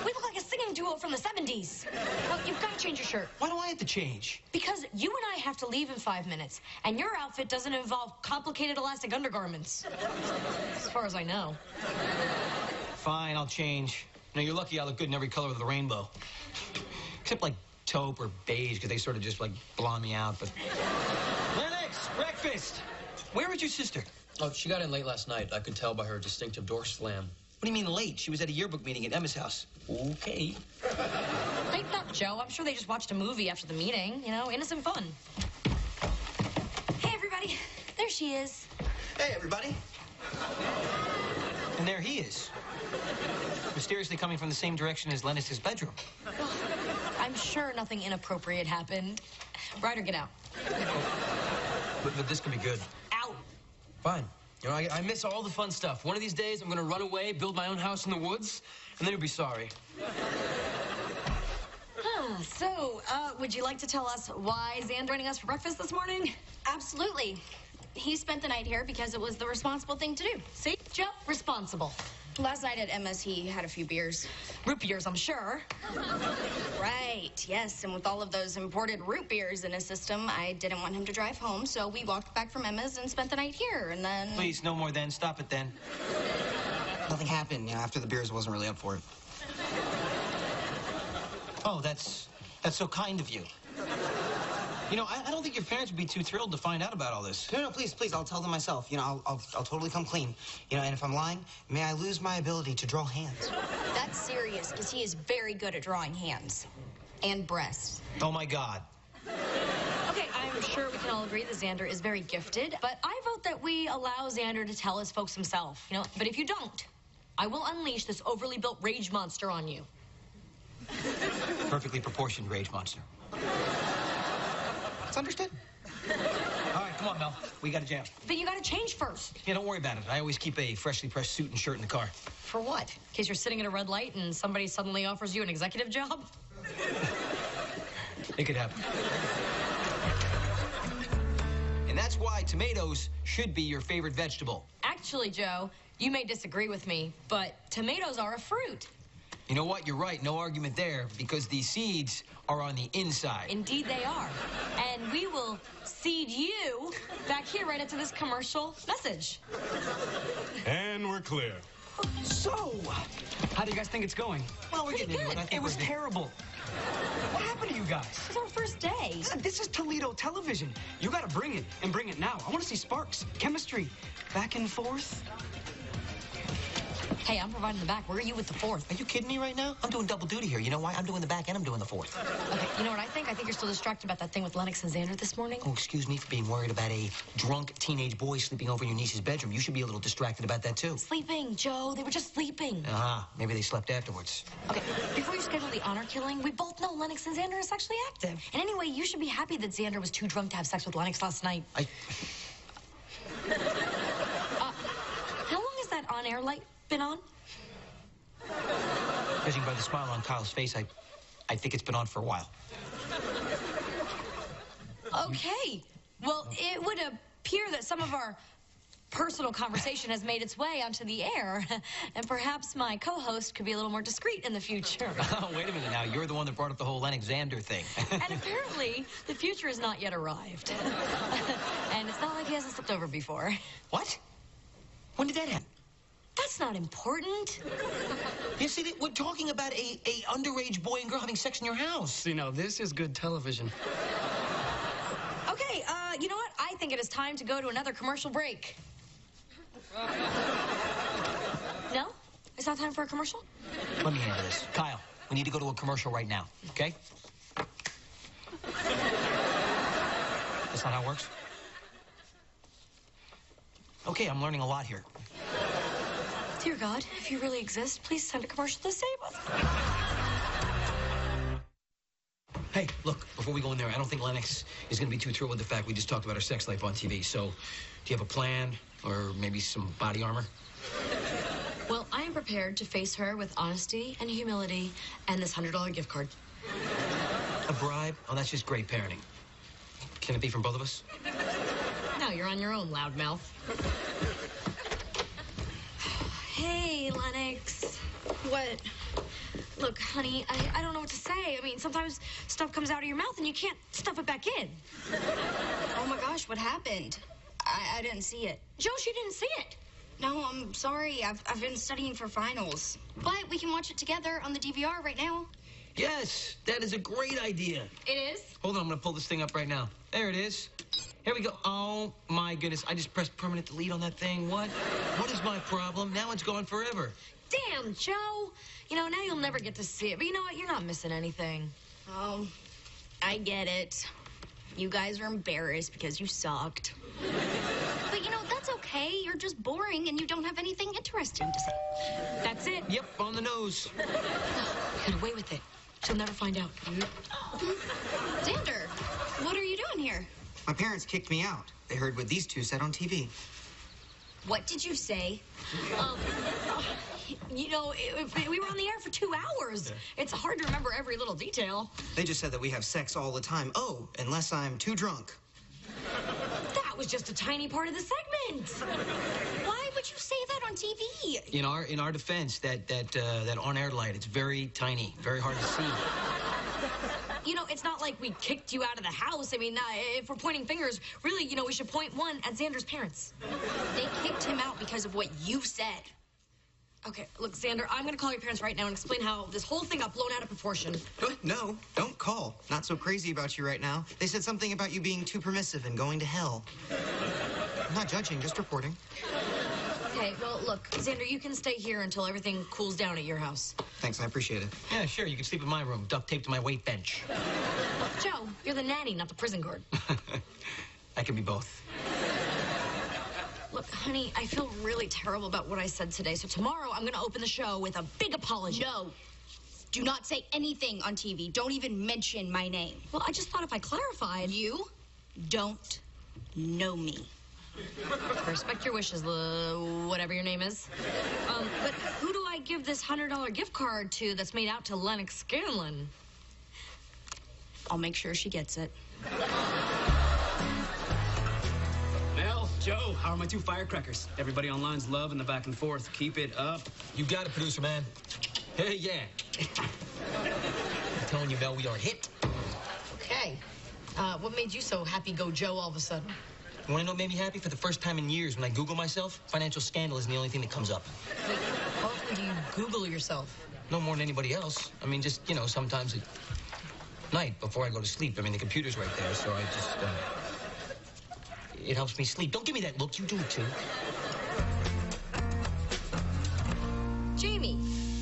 We look like a singing duo from the 70s. Well, you've got to change your shirt. Why do I have to change? Because you and I have to leave in 5 minutes, and your outfit doesn't involve complicated elastic undergarments. As far as I know. Fine, I'll change. You know, you're lucky I look good in every color of the rainbow. Except like taupe or beige, because they sort of just like blonde me out, but... Lennox, breakfast! Where is your sister? Oh, she got in late last night. I could tell by her distinctive door slam. What do you mean late? She was at a yearbook meeting at Emma's house. Okay. Lighten up, Joe. I'm sure they just watched a movie after the meeting. You know, innocent fun. Hey, everybody. There she is. Hey, everybody. And there he is. Mysteriously coming from the same direction as Lennox's bedroom. I'm sure nothing inappropriate happened. Ryder, get out. But this could be good. Out. Fine. You know, I miss all the fun stuff. One of these days, I'm gonna run away, build my own house in the woods, and then you'll be sorry. So, would you like to tell us why Zan joining us for breakfast this morning? Absolutely. He spent the night here because it was the responsible thing to do. See, Joe, responsible. Last night at Emma's, he had a few beers. Root beers, I'm sure. Right, yes. And with all of those imported root beers in his system, I didn't want him to drive home, so we walked back from Emma's and spent the night here, and then... Please, no more then. Stop it then. Nothing happened, you know, after the beers. Wasn't really up for it. Oh, that's so kind of you. You know, I don't think your parents would be too thrilled to find out about all this. No, please, I'll tell them myself. You know, I'll totally come clean. You know, and if I'm lying, may I lose my ability to draw hands. That's serious, because he is very good at drawing hands. And breasts. Oh, my God. Okay, I'm sure we can all agree that Xander is very gifted, but I vote that we allow Xander to tell his folks himself. You know, but if you don't, I will unleash this overly built rage monster on you. Perfectly proportioned rage monster. It's understood. All right, come on, Mel. We got a jam. But you gotta change first. Yeah, don't worry about it. I always keep a freshly pressed suit and shirt in the car. For what? In case you're sitting at a red light and somebody suddenly offers you an executive job? It could happen. And that's why tomatoes should be your favorite vegetable. Actually, Joe, you may disagree with me, but tomatoes are a fruit. You know what? You're right. No argument there, because the seeds are on the inside. Indeed they are. And we will seed you back here right into this commercial message. And we're clear. So, how do you guys think it's going? Well, we're getting into it. I think It was terrible. What happened to you guys? It's our first day. This is Toledo television. You gotta bring it, and bring it now. I want to see sparks, chemistry, back and forth. Hey, I'm providing the back. Where are you with the fourth? Are you kidding me right now? I'm doing double duty here. You know why? I'm doing the back and I'm doing the fourth. Okay, you know what I think? I think you're still distracted about that thing with Lennox and Xander this morning. Oh, excuse me for being worried about a drunk teenage boy sleeping over in your niece's bedroom. You should be a little distracted about that, too. Sleeping, Joe. They were just sleeping. Maybe they slept afterwards. Okay, before you schedule the honor killing, we both know Lennox and Xander are sexually active. And anyway, you should be happy that Xander was too drunk to have sex with Lennox last night. How long has that on-air light been on? Judging by the smile on Kyle's face, I think it's been on for a while. Okay. Well, it would appear that some of our personal conversation has made its way onto the air, and perhaps my co-host could be a little more discreet in the future. Oh, wait a minute now. You're the one that brought up the whole Lennox Xander thing. And apparently, the future has not yet arrived. And it's not like he hasn't slipped over before. What? When did that happen? That's not important. You see, we're talking about a underage boy and girl having sex in your house. See, now, this is good television. Okay, you know what? I think it is time to go to another commercial break. No? It's not time for a commercial? Let me handle this. Kyle, we need to go to a commercial right now, okay? That's not how it works? Okay, I'm learning a lot here. Dear God, if you really exist, please send a commercial to save us. Hey, look, before we go in there, I don't think Lennox is going to be too thrilled with the fact we just talked about our sex life on TV. So, do you have a plan or maybe some body armor? Well, I am prepared to face her with honesty and humility and this $100 gift card. A bribe? Oh, that's just great parenting. Can it be from both of us? No, you're on your own, loudmouth. Hey, Lennox. What? Look, honey, I don't know what to say. I mean, sometimes stuff comes out of your mouth and you can't stuff it back in. Oh my gosh, what happened? I didn't see it. Joe, she didn't see it. No, I'm sorry. I've been studying for finals. But we can watch it together on the DVR right now. Yes, that is a great idea. It is? Hold on, I'm going to pull this thing up right now. There it is. Here we go. Oh, my goodness. I just pressed permanent delete on that thing. What? What is my problem? Now it's gone forever. Damn, Joe. You know, now you'll never get to see it. But you know what? You're not missing anything. Oh, I get it. You guys are embarrassed because you sucked. But you know, that's okay. You're just boring and you don't have anything interesting to say. That's it. Yep, on the nose. Get away with it. She'll never find out. Xander, what are you doing here? My parents kicked me out. They heard what these two said on TV. What did you say? You know, we were on the air for 2 hours. It's hard to remember every little detail. They just said that we have sex all the time. Oh, unless I'm too drunk. That was just a tiny part of the segment. Why would you say that on TV? In our defense, that on-air light, it's very tiny, very hard to see. You know, it's not like we kicked you out of the house. I mean, if we're pointing fingers, really, you know, we should point one at Xander's parents. They kicked him out because of what you said. Okay, look, Xander, I'm going to call your parents right now and explain how this whole thing got blown out of proportion. No, don't call. Not so crazy about you right now. They said something about you being too permissive and going to hell. I'm not judging, just reporting. Okay, well, look, Xander, you can stay here until everything cools down at your house. Thanks, I appreciate it. Yeah, sure, you can sleep in my room, duct taped to my weight bench. Joe, you're the nanny, not the prison guard. I can be both. Look, honey, I feel really terrible about what I said today, so tomorrow I'm going to open the show with a big apology. No. Do not say anything on TV. Don't even mention my name. Well, I just thought if I clarified... You don't know me. I respect your wishes, whatever your name is. But who do I give this $100 gift card to that's made out to Lennox Scanlon? I'll make sure she gets it. Mel, Joe, how are my 2 firecrackers? Everybody online's loving the back and forth. Keep it up. You got it, producer man. Hey, yeah. I'm telling you, Mel, we are hit. Okay. What made you so happy go Joe all of a sudden? You want to know what made me happy? For the first time in years, when I Google myself, financial scandal isn't the only thing that comes up. Wait, how often do you Google yourself? No more than anybody else. I mean, just, sometimes at night before I go to sleep. I mean, the computer's right there, so I just, it helps me sleep. Don't give me that look. You do it, too. Jamie,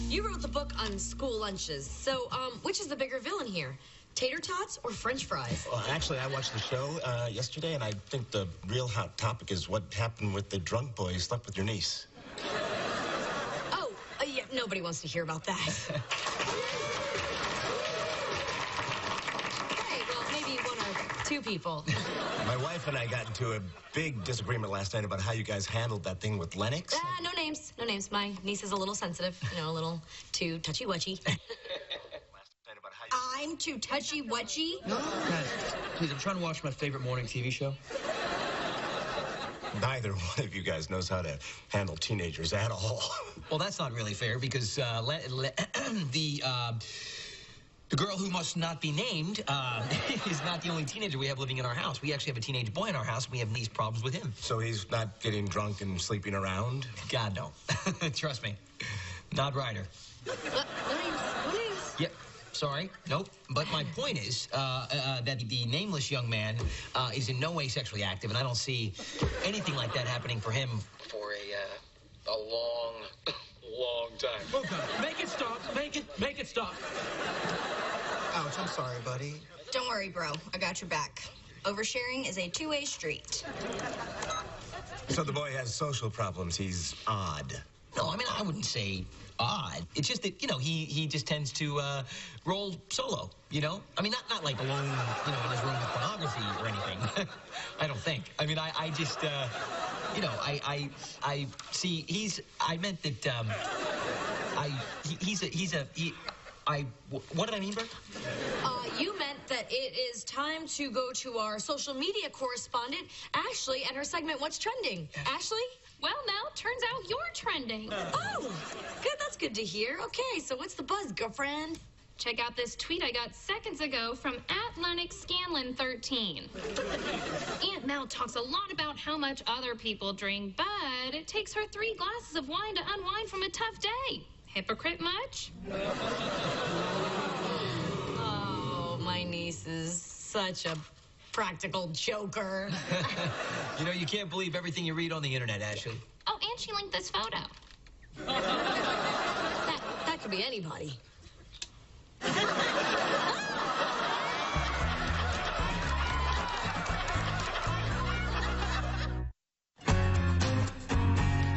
you wrote the book on school lunches. So, which is the bigger villain here? Tater tots or French fries? Well, actually, I watched the show yesterday, and I think the real hot topic is what happened with the drunk boy who slept with your niece. Oh, yeah, nobody wants to hear about that. Hey, well, maybe 1 or 2 people. My wife and I got into a big disagreement last night about how you guys handled that thing with Lennox. No names, no names. My niece is a little sensitive, a little too touchy-wutchy. I'm too touchy-wutchy? No, guys, please, I'm trying to watch my favorite morning TV show. Neither one of you guys knows how to handle teenagers at all. Well, that's not really fair because the girl who must not be named is not the only teenager we have living in our house. We actually have a teenage boy in our house. We have these problems with him. So he's not getting drunk and sleeping around? God, no. Trust me. Not Ryder. No names. Yep. Sorry, nope. But my point is that the nameless young man is in no way sexually active, and I don't see anything like that happening for him for a long, long time. Okay, make it stop. Make it stop. Ouch, I'm sorry, buddy. Don't worry, bro. I got your back. Oversharing is a 2-way street. So the boy has social problems. He's odd. No, I mean, I wouldn't say odd. It's just that, he just tends to roll solo, I mean, not like alone, in his room with pornography or anything. I don't think. I mean, I just, I see, I meant that, what did I mean, Bert? You meant that it is time to go to our social media correspondent, Ashley, and her segment, What's Trending? Ashley? Well, Mel, turns out you're trending. Oh, good. That's good to hear. Okay, so what's the buzz, girlfriend? Check out this tweet I got seconds ago from @LennoxScanlon13. Aunt Mel talks a lot about how much other people drink, but it takes her 3 glasses of wine to unwind from a tough day. Hypocrite much? Oh, my niece is such a practical joker. You can't believe everything you read on the internet, Ashley. Oh, and she linked this photo. That could be anybody.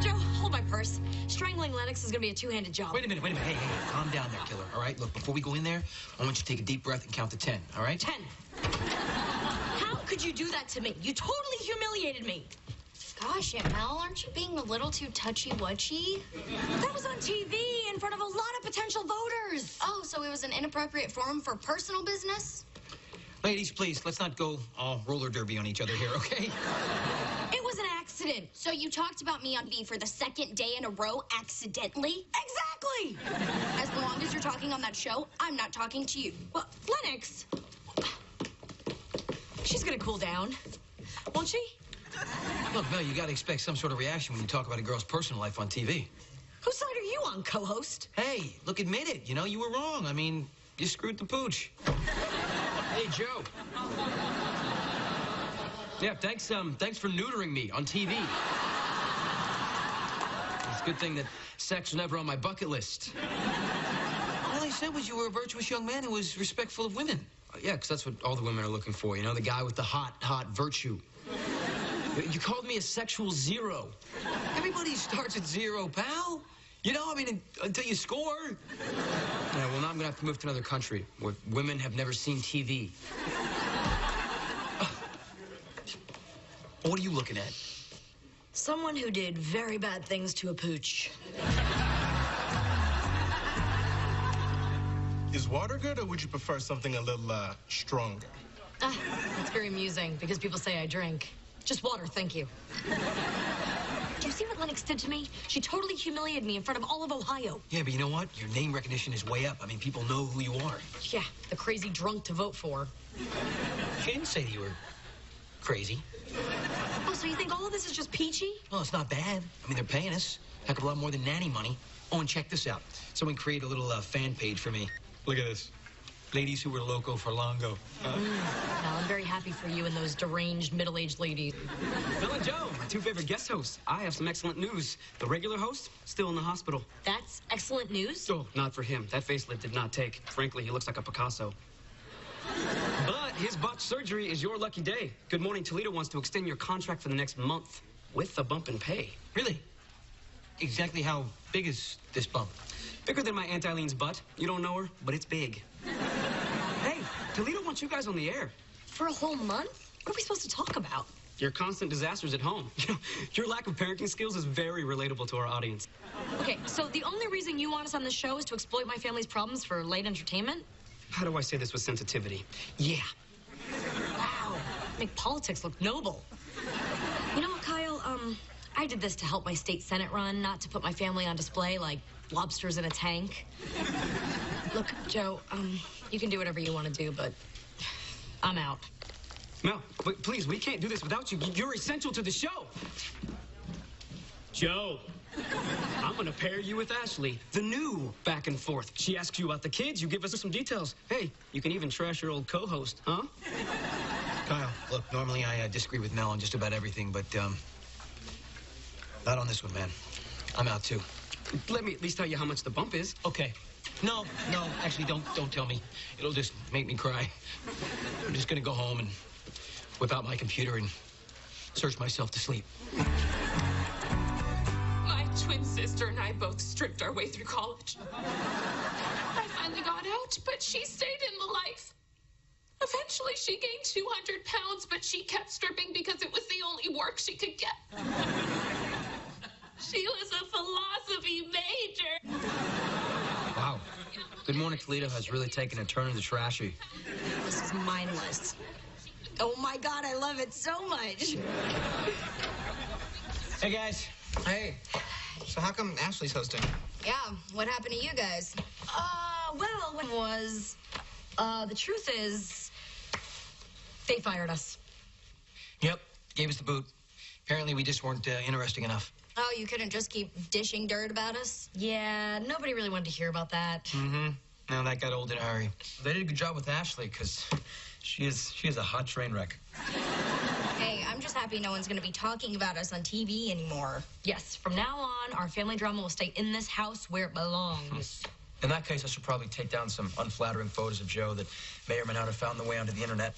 Joe, hold my purse. Strangling Lennox is gonna be a 2-handed job. Wait a minute. Hey, calm down there, killer, all right? Look, before we go in there, I want you to take a deep breath and count to 10, all right? 10. How could you do that to me? You totally humiliated me. Gosh, Aunt Mel, aren't you being a little too touchy-wutchy? That was on TV in front of a lot of potential voters. Oh, so it was an inappropriate forum for personal business? Ladies, please, let's not go all roller derby on each other here, okay? It was an accident. So you talked about me on V for the 2nd day in a row accidentally? Exactly! As long as you're talking on that show, I'm not talking to you. Well, Lennox, she's gonna cool down, won't she? Look, Mel, you gotta expect some sort of reaction when you talk about a girl's personal life on TV. Whose side are you on, co-host? Hey, look, admit it. You were wrong. I mean, you screwed the pooch. Hey, Joe. Yeah, thanks for neutering me on TV. It's a good thing that sex was never on my bucket list. All I said was you were a virtuous young man who was respectful of women. Yeah, because that's what all the women are looking for, the guy with the hot virtue. You called me a sexual zero. Everybody starts at 0, pal. Until you score. Yeah, well, now I'm going to have to move to another country where women have never seen TV. What are you looking at? Someone who did very bad things to a pooch. Is water good, or would you prefer something a little stronger? It's very amusing because people say I drink. Just water, thank you. Do you see what Lennox did to me? She totally humiliated me in front of all of Ohio. Yeah, but you know what? Your name recognition is way up. I mean, people know who you are. Yeah, the crazy drunk to vote for. She didn't say that you were crazy. Oh, so you think all of this is just peachy? Well, it's not bad. I mean, they're paying us heck of a lot more than nanny money. Oh, and check this out. Someone created a little fan page for me. Look at this. Ladies who were loco for Longo. Well, I'm very happy for you and those deranged middle-aged ladies. Bill and Joe, my two favorite guest hosts. I have some excellent news. The regular host, still in the hospital. That's excellent news? Oh, not for him. That facelift did not take. Frankly, he looks like a Picasso. But his botched surgery is your lucky day. Good Morning Toledo wants to extend your contract for the next month with a bump in pay. Really? Exactly how big is this bump? Bigger than my Aunt Eileen's butt. You don't know her, but it's big. Hey, Toledo wants you guys on the air. For a whole month? What are we supposed to talk about? Your constant disasters at home. Your lack of parenting skills is very relatable to our audience. Okay, so the only reason you want us on the show is to exploit my family's problems for late entertainment? How do I say this with sensitivity? Yeah. Wow. Make politics look noble. You know what, Kyle? I did this to help my state senate run, not to put my family on display like lobsters in a tank. Look, Joe, you can do whatever you want to do, but I'm out. Mel, please, we can't do this without you. You're essential to the show. Joe, I'm gonna pair you with Ashley, the new back and forth. She asks you about the kids, you give us some details. Hey, you can even trash your old co-host, huh? Kyle, look, normally I disagree with Mel on just about everything, but not on this one, man. I'm out too. Let me at least tell you how much the bump is. Okay. No, actually, don't tell me. It'll just make me cry. I'm just gonna go home and whip out my computer and search myself to sleep. My twin sister and I both stripped our way through college. I finally got out, but she stayed in the life. Eventually, she gained 200 pounds, but she kept stripping because it was the only work she could get. She was a philosophy major. Wow. Good Morning Toledo has really taken a turn into trashy. This is mindless. Oh my God, I love it so much. Hey, guys. Hey. So how come Ashley's hosting? Yeah, what happened to you guys? Well, what was, the truth is, they fired us. Yep, gave us the boot. Apparently we just weren't interesting enough. Oh, you couldn't just keep dishing dirt about us? Yeah, nobody really wanted to hear about that. Mm-hmm. No, that got old in a hurry. They did a good job with Ashley, because she is a hot train wreck. Hey, I'm just happy no one's gonna be talking about us on TV anymore. Yes, from now on, our family drama will stay in this house where it belongs. In that case, I should probably take down some unflattering photos of Joe that may or may not have found their way onto the internet.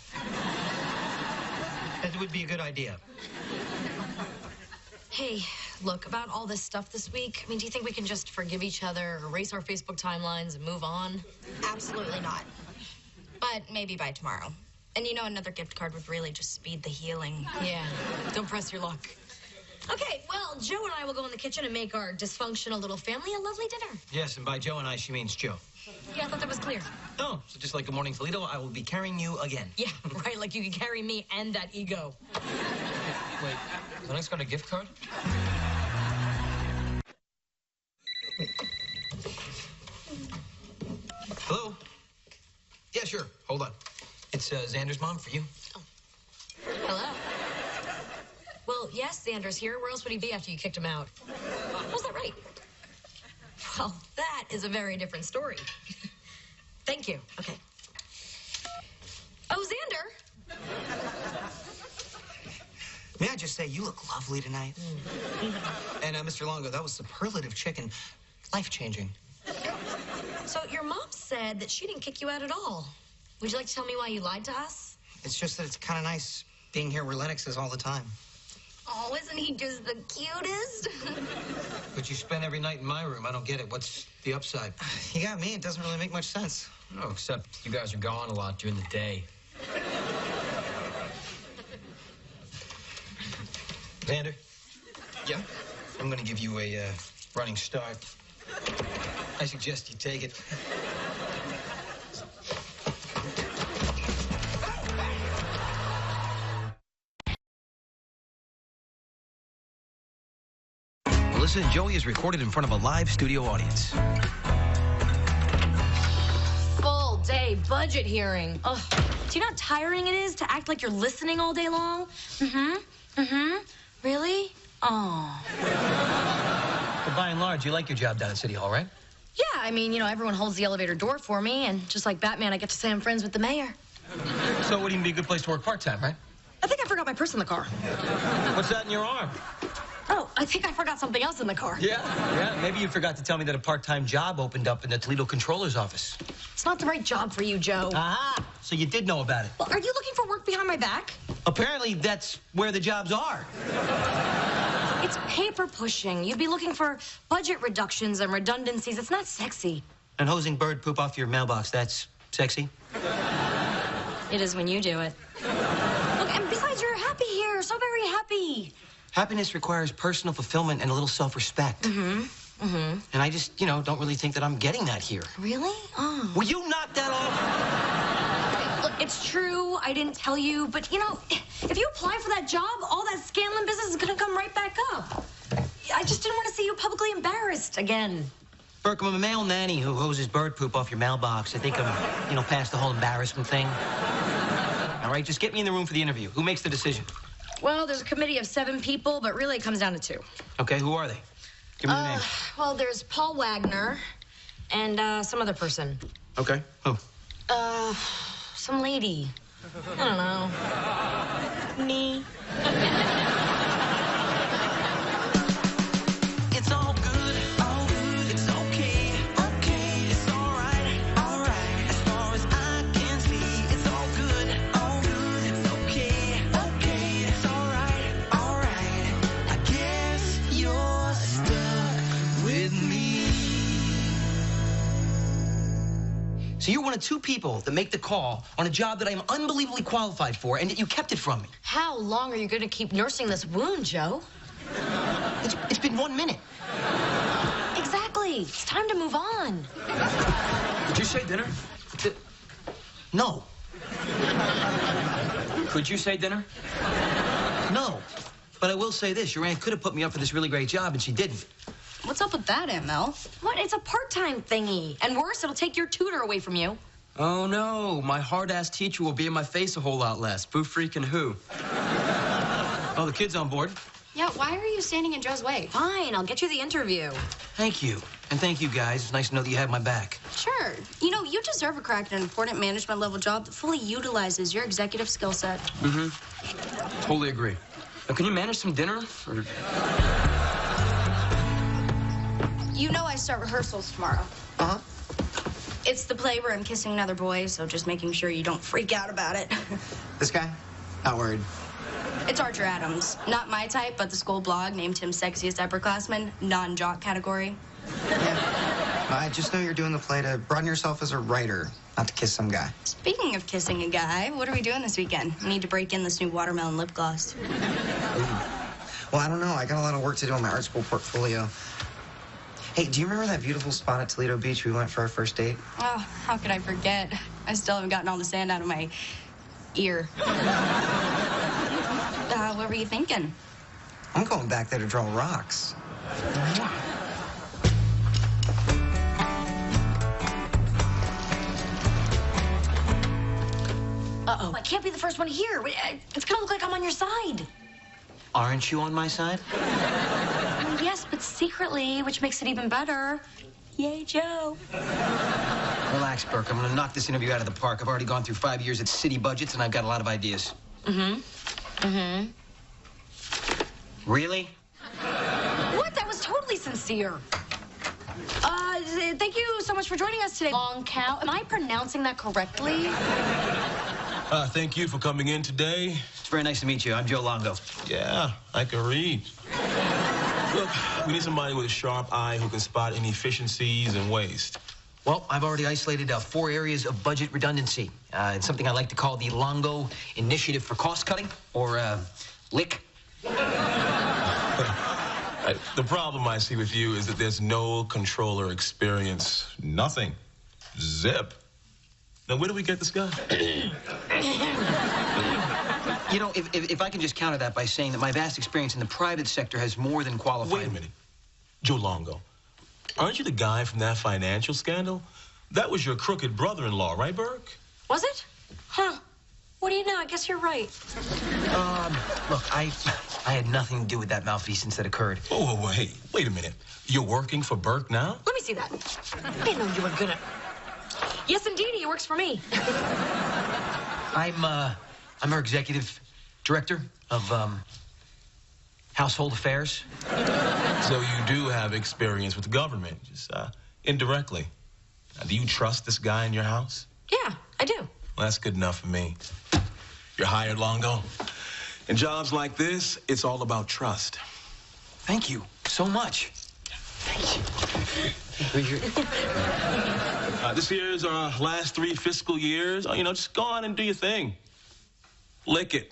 That would be a good idea. Hey, look, about all this stuff this week, I mean, do you think we can just forgive each other, erase our Facebook timelines, and move on? Absolutely not. But maybe by tomorrow. And you know, another gift card would really just speed the healing. Yeah, don't press your luck. Okay, well, Joe and I will go in the kitchen and make our dysfunctional little family a lovely dinner. Yes, and by Joe and I, she means Joe. Yeah, I thought that was clear. Oh, so just like Good Morning Toledo, I will be carrying you again. Yeah, right, like you could carry me and that ego. Wait, Lennox got a gift card? Hello? Yeah, sure. Hold on. It's Xander's mom for you. Hello. Well, yes, Xander's here. Where else would he be after you kicked him out? Was that right? Well, that is a very different story. Thank you. Okay. Oh, Xander. May I just say, you look lovely tonight. And Mr. Longo, that was superlative chicken. Life-changing. So your mom said that she didn't kick you out at all. Would you like to tell me why you lied to us? It's just that it's kind of nice being here where Lennox is all the time. Oh, isn't he just the cutest? But you spend every night in my room. I don't get it. What's the upside? You got me. It doesn't really make much sense. No, except you guys are gone a lot during the day. Xander? Yeah? I'm gonna give you a running start. I suggest you take it. Melissa and Joey is recorded in front of a live studio audience. Full day budget hearing. Ugh. Do you know how tiring it is to act like you're listening all day long? Really? Oh. But by and large, you like your job down at City Hall, right? Yeah, I mean, you know, everyone holds the elevator door for me, and just like Batman, I get to say I'm friends with the mayor. So it would even be a good place to work part-time, right? I think I forgot my purse in the car. What's that in your arm? Oh, I think I forgot something else in the car. Yeah, maybe you forgot to tell me that a part-time job opened up in the Toledo Controller's office. It's not the right job for you, Joe. Ah, so you did know about it. Well, are you looking for work behind my back? Apparently, that's where the jobs are. It's paper pushing. You'd be looking for budget reductions and redundancies. It's not sexy. And hosing bird poop off your mailbox, that's sexy? It is when you do it. Look, and besides, you're happy here. So very happy. Happiness requires personal fulfillment and a little self-respect. And I just, don't really think that I'm getting that here. Really? Oh. Will you knock that off? Look, it's true. I didn't tell you, but, if you apply for that job, all that Scanlon business is going to come right back up. I just didn't want to see you publicly embarrassed again. Burke, I'm a male nanny who hoses bird poop off your mailbox. I think I'm, past the whole embarrassment thing. All right, just get me in the room for the interview. Who makes the decision? Well, there's a committee of 7 people, but really it comes down to 2. Okay, who are they? Give me the name. Well, there's Paul Wagner and some other person. Okay, who? Some lady. I don't know. Me. It's all good, it's okay, it's all right, as far as I can see, it's all good, it's okay, it's all right, I guess you're stuck with me. So you're one of 2 people that make the call on a job that I am unbelievably qualified for, and that you kept it from me. How long are you going to keep nursing this wound, Joe? It's been 1 minute. Exactly. It's time to move on. Did you say dinner? No. Could you say dinner? No. But I will say this. Your aunt could have put me up for this really great job, and she didn't. What's up with that, Aunt Mel? What? It's a part-time thingy. And worse, it'll take your tutor away from you. Oh, no. My hard-ass teacher will be in my face a whole lot less. Boo freaking who? Oh, the kid's on board. Yeah, why are you standing in Joe's way? Fine, I'll get you the interview. Thank you. And thank you, guys. It's nice to know that you have my back. Sure. You deserve a crack at an important management level job that fully utilizes your executive skill set. Totally agree. Now, can you manage some dinner? Or... I start rehearsals tomorrow. Uh-huh. It's the play where I'm kissing another boy, so just making sure you don't freak out about it. This guy? Not worried. It's Archer Adams. Not my type, but the school blog named him sexiest upperclassman, non-jock category. Yeah. I just know you're doing the play to broaden yourself as a writer, not to kiss some guy. Speaking of kissing a guy, what are we doing this weekend? We need to break in this new watermelon lip gloss. Well, I don't know. I got a lot of work to do on my art school portfolio. Hey, do you remember that beautiful spot at Toledo Beach we went for our first date? Oh, how could I forget? I still haven't gotten all the sand out of my ear. What were you thinking? I'm going back there to draw rocks. Uh-oh. I can't be the first one here. It's gonna look like I'm on your side. Aren't you on my side? Yes, but secretly, which makes it even better. Yay, Joe. Relax, Burke. I'm gonna knock this interview out of the park. I've already gone through 5 years at city budgets, and I've got a lot of ideas. Really? What? That was totally sincere. Thank you so much for joining us today, Long Cow. Am I pronouncing that correctly? Thank you for coming in today. It's very nice to meet you. I'm Joe Longo. Yeah, I can read. Look, we need somebody with a sharp eye who can spot inefficiencies and waste. Well, I've already isolated 4 areas of budget redundancy. It's something I like to call the Longo Initiative for Cost Cutting, or LIC. The problem I see with you is that there's no controller experience. Nothing. Zip. Now, where do we get this guy? You know, if I can just counter that by saying that my vast experience in the private sector has more than qualified... Wait a minute. Joe Longo, aren't you the guy from that financial scandal? That was your crooked brother-in-law, right, Burke? Was it? Huh. What do you know? I guess you're right. Look, I had nothing to do with that malfeasance that occurred. Oh, wait a minute. You're working for Burke now? Let me see that. I didn't know you were gonna... Yes, indeed, he works for me. I'm her executive director of, household affairs. So you do have experience with the government, just indirectly. Now, do you trust this guy in your house? Yeah, I do. Well, that's good enough for me. You're hired, Longo. In jobs like this, it's all about trust. Thank you so much. Thank you. This year's our last 3 fiscal years. You know, just go on and do your thing. Lick it.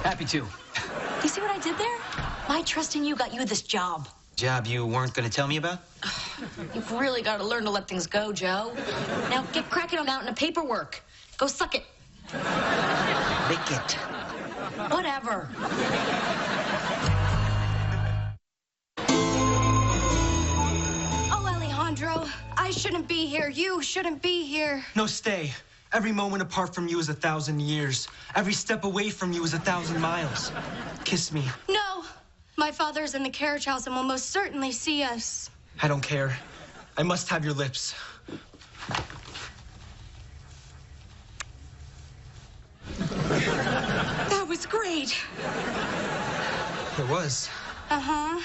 Happy to. You see what I did there? My trust in you got you this job. Job you weren't going to tell me about? You've really got to learn to let things go, Joe. Now get cracking on out in the paperwork. Go suck it. Lick it. Whatever. Oh, Alejandro, I shouldn't be here. You shouldn't be here. No, stay. Every moment apart from you is 1,000 years. Every step away from you is 1,000 miles. Kiss me. No. My father's in the carriage house and will most certainly see us. I don't care. I must have your lips. That was great. It was. Uh-huh.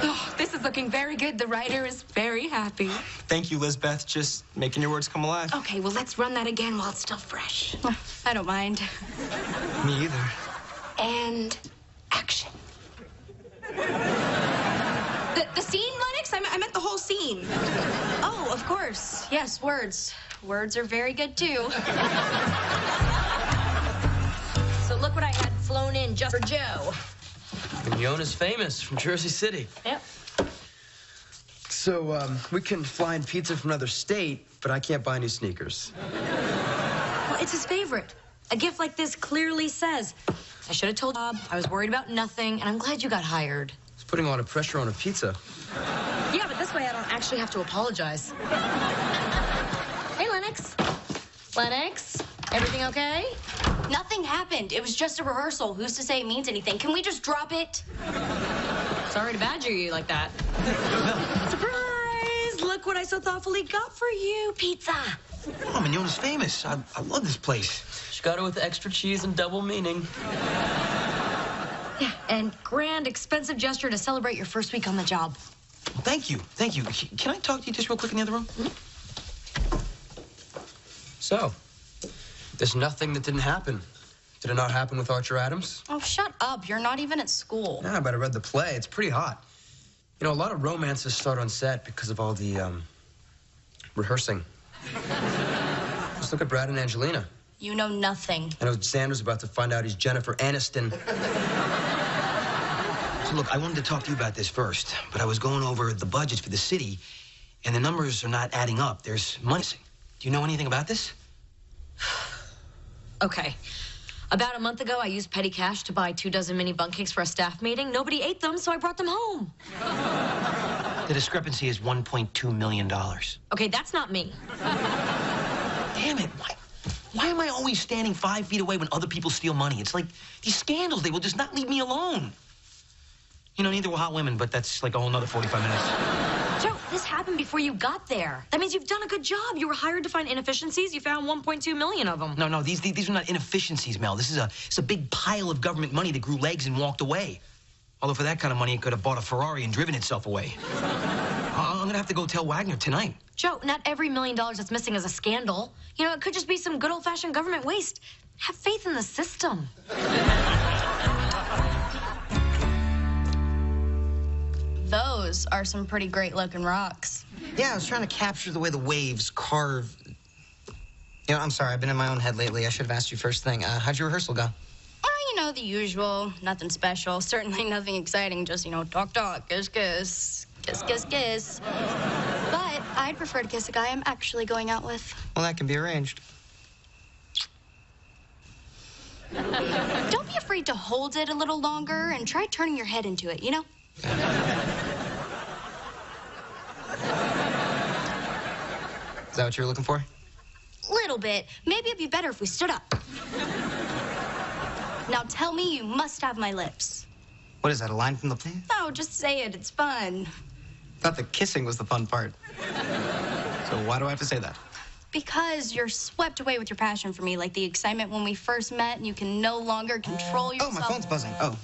Oh, this is looking very good. The writer is very happy. Thank you, Lizbeth. Just making your words come alive. Okay, well, let's run that again while it's still fresh. I don't mind. Me either. And action. The scene, Lennox? I meant the whole scene. Oh, of course. Yes, words. Words are very good, too. So look what I had flown in just for Joe. Mignona's famous from Jersey City. Yep. So, we can fly in pizza from another state, but I can't buy new sneakers. Well, it's his favorite. A gift like this clearly says, I should have told Bob, I was worried about nothing, and I'm glad you got hired. It's putting a lot of pressure on a pizza. Yeah, but this way I don't actually have to apologize. Hey, Lennox. Lennox, everything okay? Nothing happened. It was just a rehearsal. Who's to say it means anything? Can we just drop it? Sorry to badger you like that. Surprise! Look what I so thoughtfully got for you. Pizza. Oh, Mignona's famous. I love this place. She got it with extra cheese and double meaning. Yeah, and grand, expensive gesture to celebrate your first week on the job. Well, thank you. Thank you. Can I talk to you just real quick in the other room? So, there's nothing that didn't happen. Did it not happen with Archer Adams? Oh, shut up. You're not even at school. Yeah, but I read the play. It's pretty hot. You know, a lot of romances start on set because of all the, rehearsing. Just look at Brad and Angelina. You know nothing. I know Sanders about to find out he's Jennifer Aniston. So, look, I wanted to talk to you about this first, but I was going over the budgets for the city, and the numbers are not adding up. There's money missing. Do you know anything about this? Okay. About a month ago, I used petty cash to buy 24 mini bun cakes for a staff meeting. Nobody ate them, so I brought them home. The discrepancy is $1.2 million. Okay, that's not me. Damn it. Why am I always standing 5 feet away when other people steal money? It's like these scandals, they will just not leave me alone. You know, neither will hot women, but that's like a whole nother 45 minutes. Joe, this happened before you got there. That means you've done a good job. You were hired to find inefficiencies. You found 1.2 million of them. No, these are not inefficiencies, Mel. This is a big pile of government money that grew legs and walked away. Although for that kind of money, it could have bought a Ferrari and driven itself away. I'm gonna have to go tell Wagner tonight. Joe, not every $1 million that's missing is a scandal. You know, it could just be some good old-fashioned government waste. Have faith in the system. Those are some pretty great-looking rocks. Yeah, I was trying to capture the way the waves carve. You know, I'm sorry, I've been in my own head lately. I should have asked you first thing. How'd your rehearsal go? You know, the usual, nothing special, certainly nothing exciting, just, you know, talk, kiss, kiss, kiss, kiss, kiss. But I'd prefer to kiss a guy I'm actually going out with. Well, that can be arranged. Don't be afraid to hold it a little longer and try turning your head into it, you know? Is that what you're looking for? Little bit. Maybe it'd be better if we stood up. Now tell me you must have my lips. What is that, a line from the play? No, just say it. It's fun. Thought the kissing was the fun part. So why do I have to say that? Because you're swept away with your passion for me, like the excitement when we first met and you can no longer control yourself. Oh, my phone's buzzing. Oh.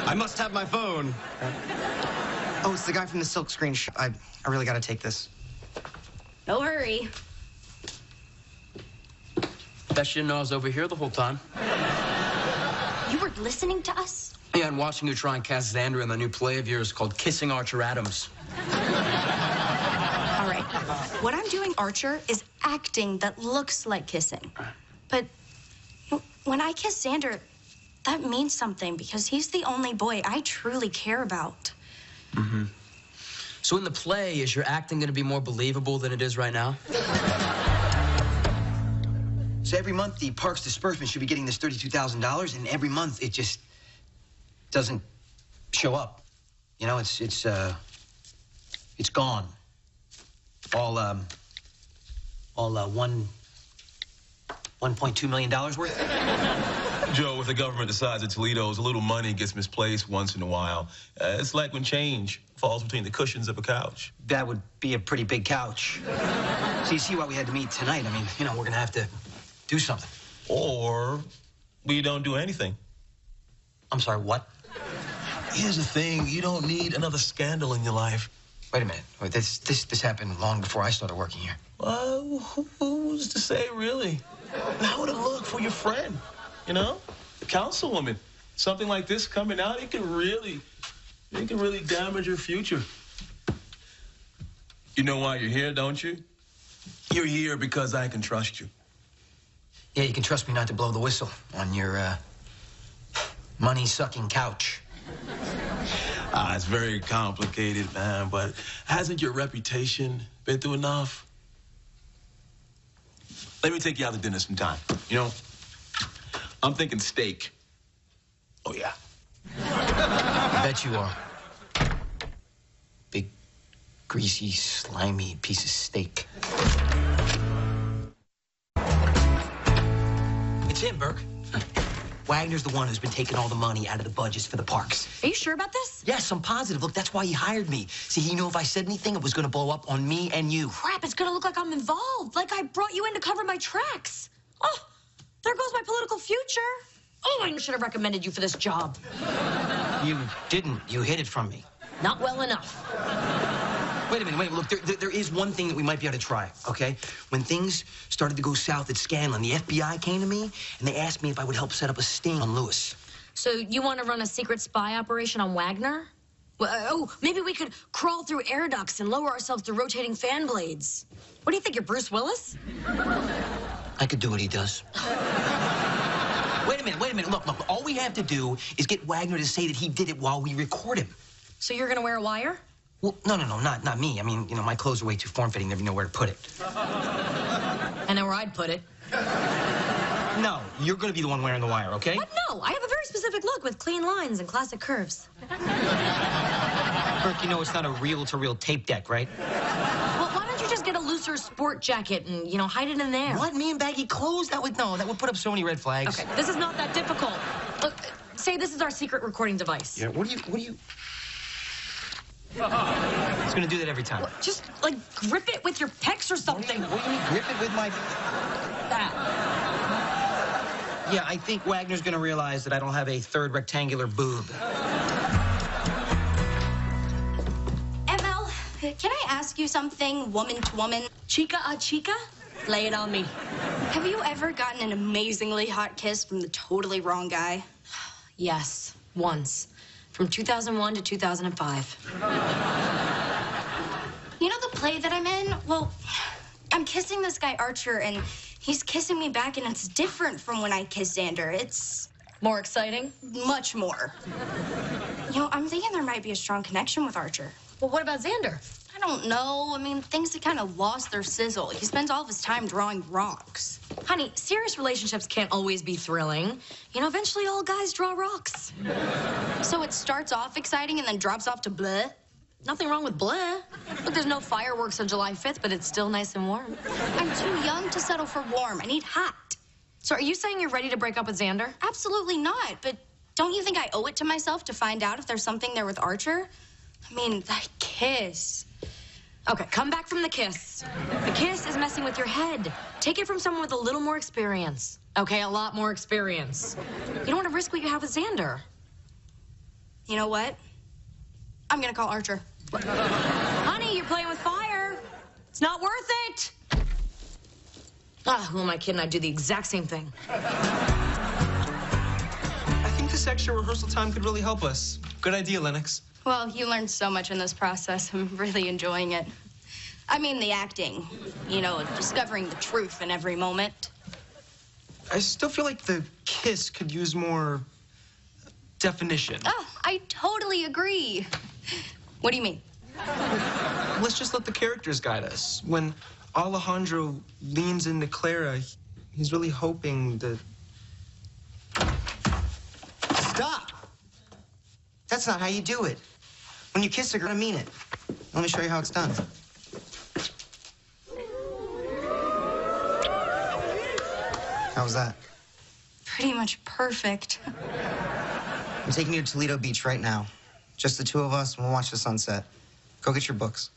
I must have my phone. Oh, it's the guy from the silk screen shop. I really gotta take this. No hurry. Bet you didn't know I was over here the whole time. You were listening to us? Yeah, and watching you try and cast Xander in the new play of yours called Kissing Archer Adams. All right. What I'm doing, Archer, is acting that looks like kissing. But when I kiss Xander, that means something because he's the only boy I truly care about. Mm-hmm. So in the play, is your acting going to be more believable than it is right now? So every month, the park's disbursement should be getting this $32,000, and every month it just doesn't show up. You know, it's gone. All $1.2 million worth. Joe, if the government decides that Toledo's a little money gets misplaced once in a while, it's like when change falls between the cushions of a couch. That would be a pretty big couch. So you see why we had to meet tonight? I mean, you know, we're gonna have to do something. Or we don't do anything. I'm sorry, what? Here's the thing, you don't need another scandal in your life. Wait a minute. Wait, this happened long before I started working here. Well, who's to say, really? How would it look for your friend? You know? Councilwoman. Something like this coming out, it can really damage your future. You know why you're here, don't you? You're here because I can trust you. Yeah, you can trust me not to blow the whistle on your, money-sucking couch. It's very complicated, man, but hasn't your reputation been through enough? Let me take you out to dinner sometime, you know? I'm thinking steak. Oh, yeah. I bet you are. Big, greasy, slimy piece of steak. It's him, Burke. Wagner's the one who's been taking all the money out of the budgets for the parks. Are you sure about this? Yes, I'm positive. Look, that's why he hired me. See, he knew if I said anything, it was going to blow up on me and you. Crap, it's gonna look like I'm involved. Like I brought you in to cover my tracks. Oh, there goes my political future. Oh, I should have recommended you for this job. You didn't. You hid it from me. Not well enough. Wait a minute, wait. Look, there is one thing that we might be able to try, okay? When things started to go south at Scanlon, the FBI came to me, and they asked me if I would help set up a sting on Lewis. So you want to run a secret spy operation on Wagner? Well, maybe we could crawl through air ducts and lower ourselves to rotating fan blades. What do you think, you're Bruce Willis? I could do what he does. Wait a minute. Look. All we have to do is get Wagner to say that he did it while we record him. So you're going to wear a wire? Well, no, not me. I mean, you know, my clothes are way too form-fitting. Never know where to put it. I know where I'd put it. No, you're going to be the one wearing the wire, okay? What? No, I have a very specific look with clean lines and classic curves. Burke, you know it's not a reel-to-reel tape deck, right? Well, why don't you just get a looser sport jacket and, you know, hide it in there? What? Me in baggy clothes? That would put up so many red flags. Okay, this is not that difficult. Look, say this is our secret recording device. Yeah, what do you... It's gonna do that every time. Just, like, grip it with your pecs or something. What do you mean, grip it with my... That. Yeah, I think Wagner's gonna realize that I don't have a third rectangular boob. ML, can I ask you something, woman to woman? Chica a chica? Lay it on me. Have you ever gotten an amazingly hot kiss from the totally wrong guy? Yes, once. From 2001 to 2005. You know the play that I'm in? Well, I'm kissing this guy Archer, and he's kissing me back, and it's different from when I kissed Xander. It's More exciting? Much more. You know, I'm thinking there might be a strong connection with Archer. Well, what about Xander? I don't know. I mean, things have kind of lost their sizzle. He spends all of his time drawing rocks. Honey, serious relationships can't always be thrilling. You know, eventually all guys draw rocks. So it starts off exciting and then drops off to bleh? Nothing wrong with bleh. Look, there's no fireworks on July 5th, but it's still nice and warm. I'm too young to settle for warm. I need hot. So are you saying you're ready to break up with Xander? Absolutely not. But don't you think I owe it to myself to find out if there's something there with Archer? I mean, that kiss. Okay, come back from the kiss. The kiss is messing with your head. Take it from someone with a little more experience. Okay, a lot more experience. You don't want to risk what you have with Xander. You know what? I'm gonna call Archer. Honey, you're playing with fire. It's not worth it. Ah, who am I kidding? I'd do the exact same thing. I think this extra rehearsal time could really help us. Good idea, Lennox. Well, you learned so much in this process. I'm really enjoying it. I mean, the acting. You know, discovering the truth in every moment. I still feel like the kiss could use more definition. Oh, I totally agree. What do you mean? Let's just let the characters guide us. When Alejandro leans into Clara, he's really hoping that... Stop! That's not how you do it. When you kiss a girl, I mean it. Let me show you how it's done. How was that? Pretty much perfect. I'm taking you to Toledo Beach right now. Just the two of us, and we'll watch the sunset. Go get your books.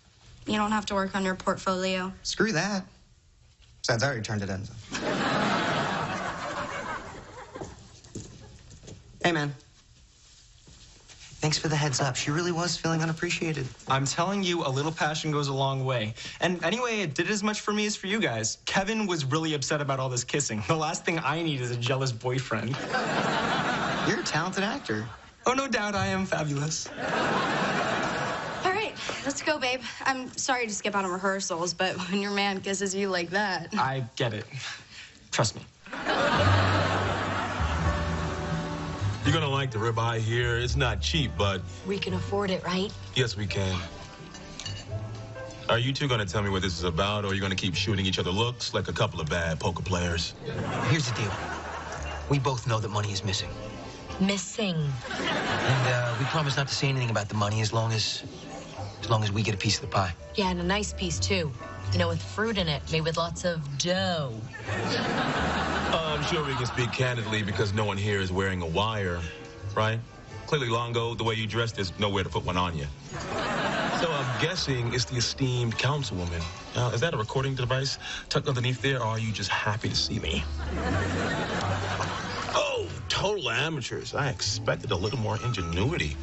You don't have to work on your portfolio. Screw that. Besides, I already turned it in. Hey, man. Thanks for the heads up. She really was feeling unappreciated. I'm telling you, a little passion goes a long way. And anyway, it did as much for me as for you guys. Kevin was really upset about all this kissing. The last thing I need is a jealous boyfriend. You're a talented actor. Oh, no doubt I am fabulous. All right, let's go, babe. I'm sorry to skip out on rehearsals, but when your man kisses you like that... I get it. Trust me. You're gonna like the ribeye here. It's not cheap, but We can afford it, right? yes, we can. Are you two gonna tell me what this is about, or are you gonna keep shooting each other looks like a couple of bad poker players? Here's the deal. We both know that money is missing. Missing. And we promise not to say anything about the money as long as we get a piece of the pie. Yeah, and a nice piece, too. You know, with fruit in it, made with lots of dough. I'm sure we can speak candidly because no one here is wearing a wire, right? Clearly, Longo, the way you dressed, there's nowhere to put one on you. So I'm guessing it's the esteemed councilwoman. Is that a recording device tucked underneath there, or are you just happy to see me? Oh, total amateurs. I expected a little more ingenuity.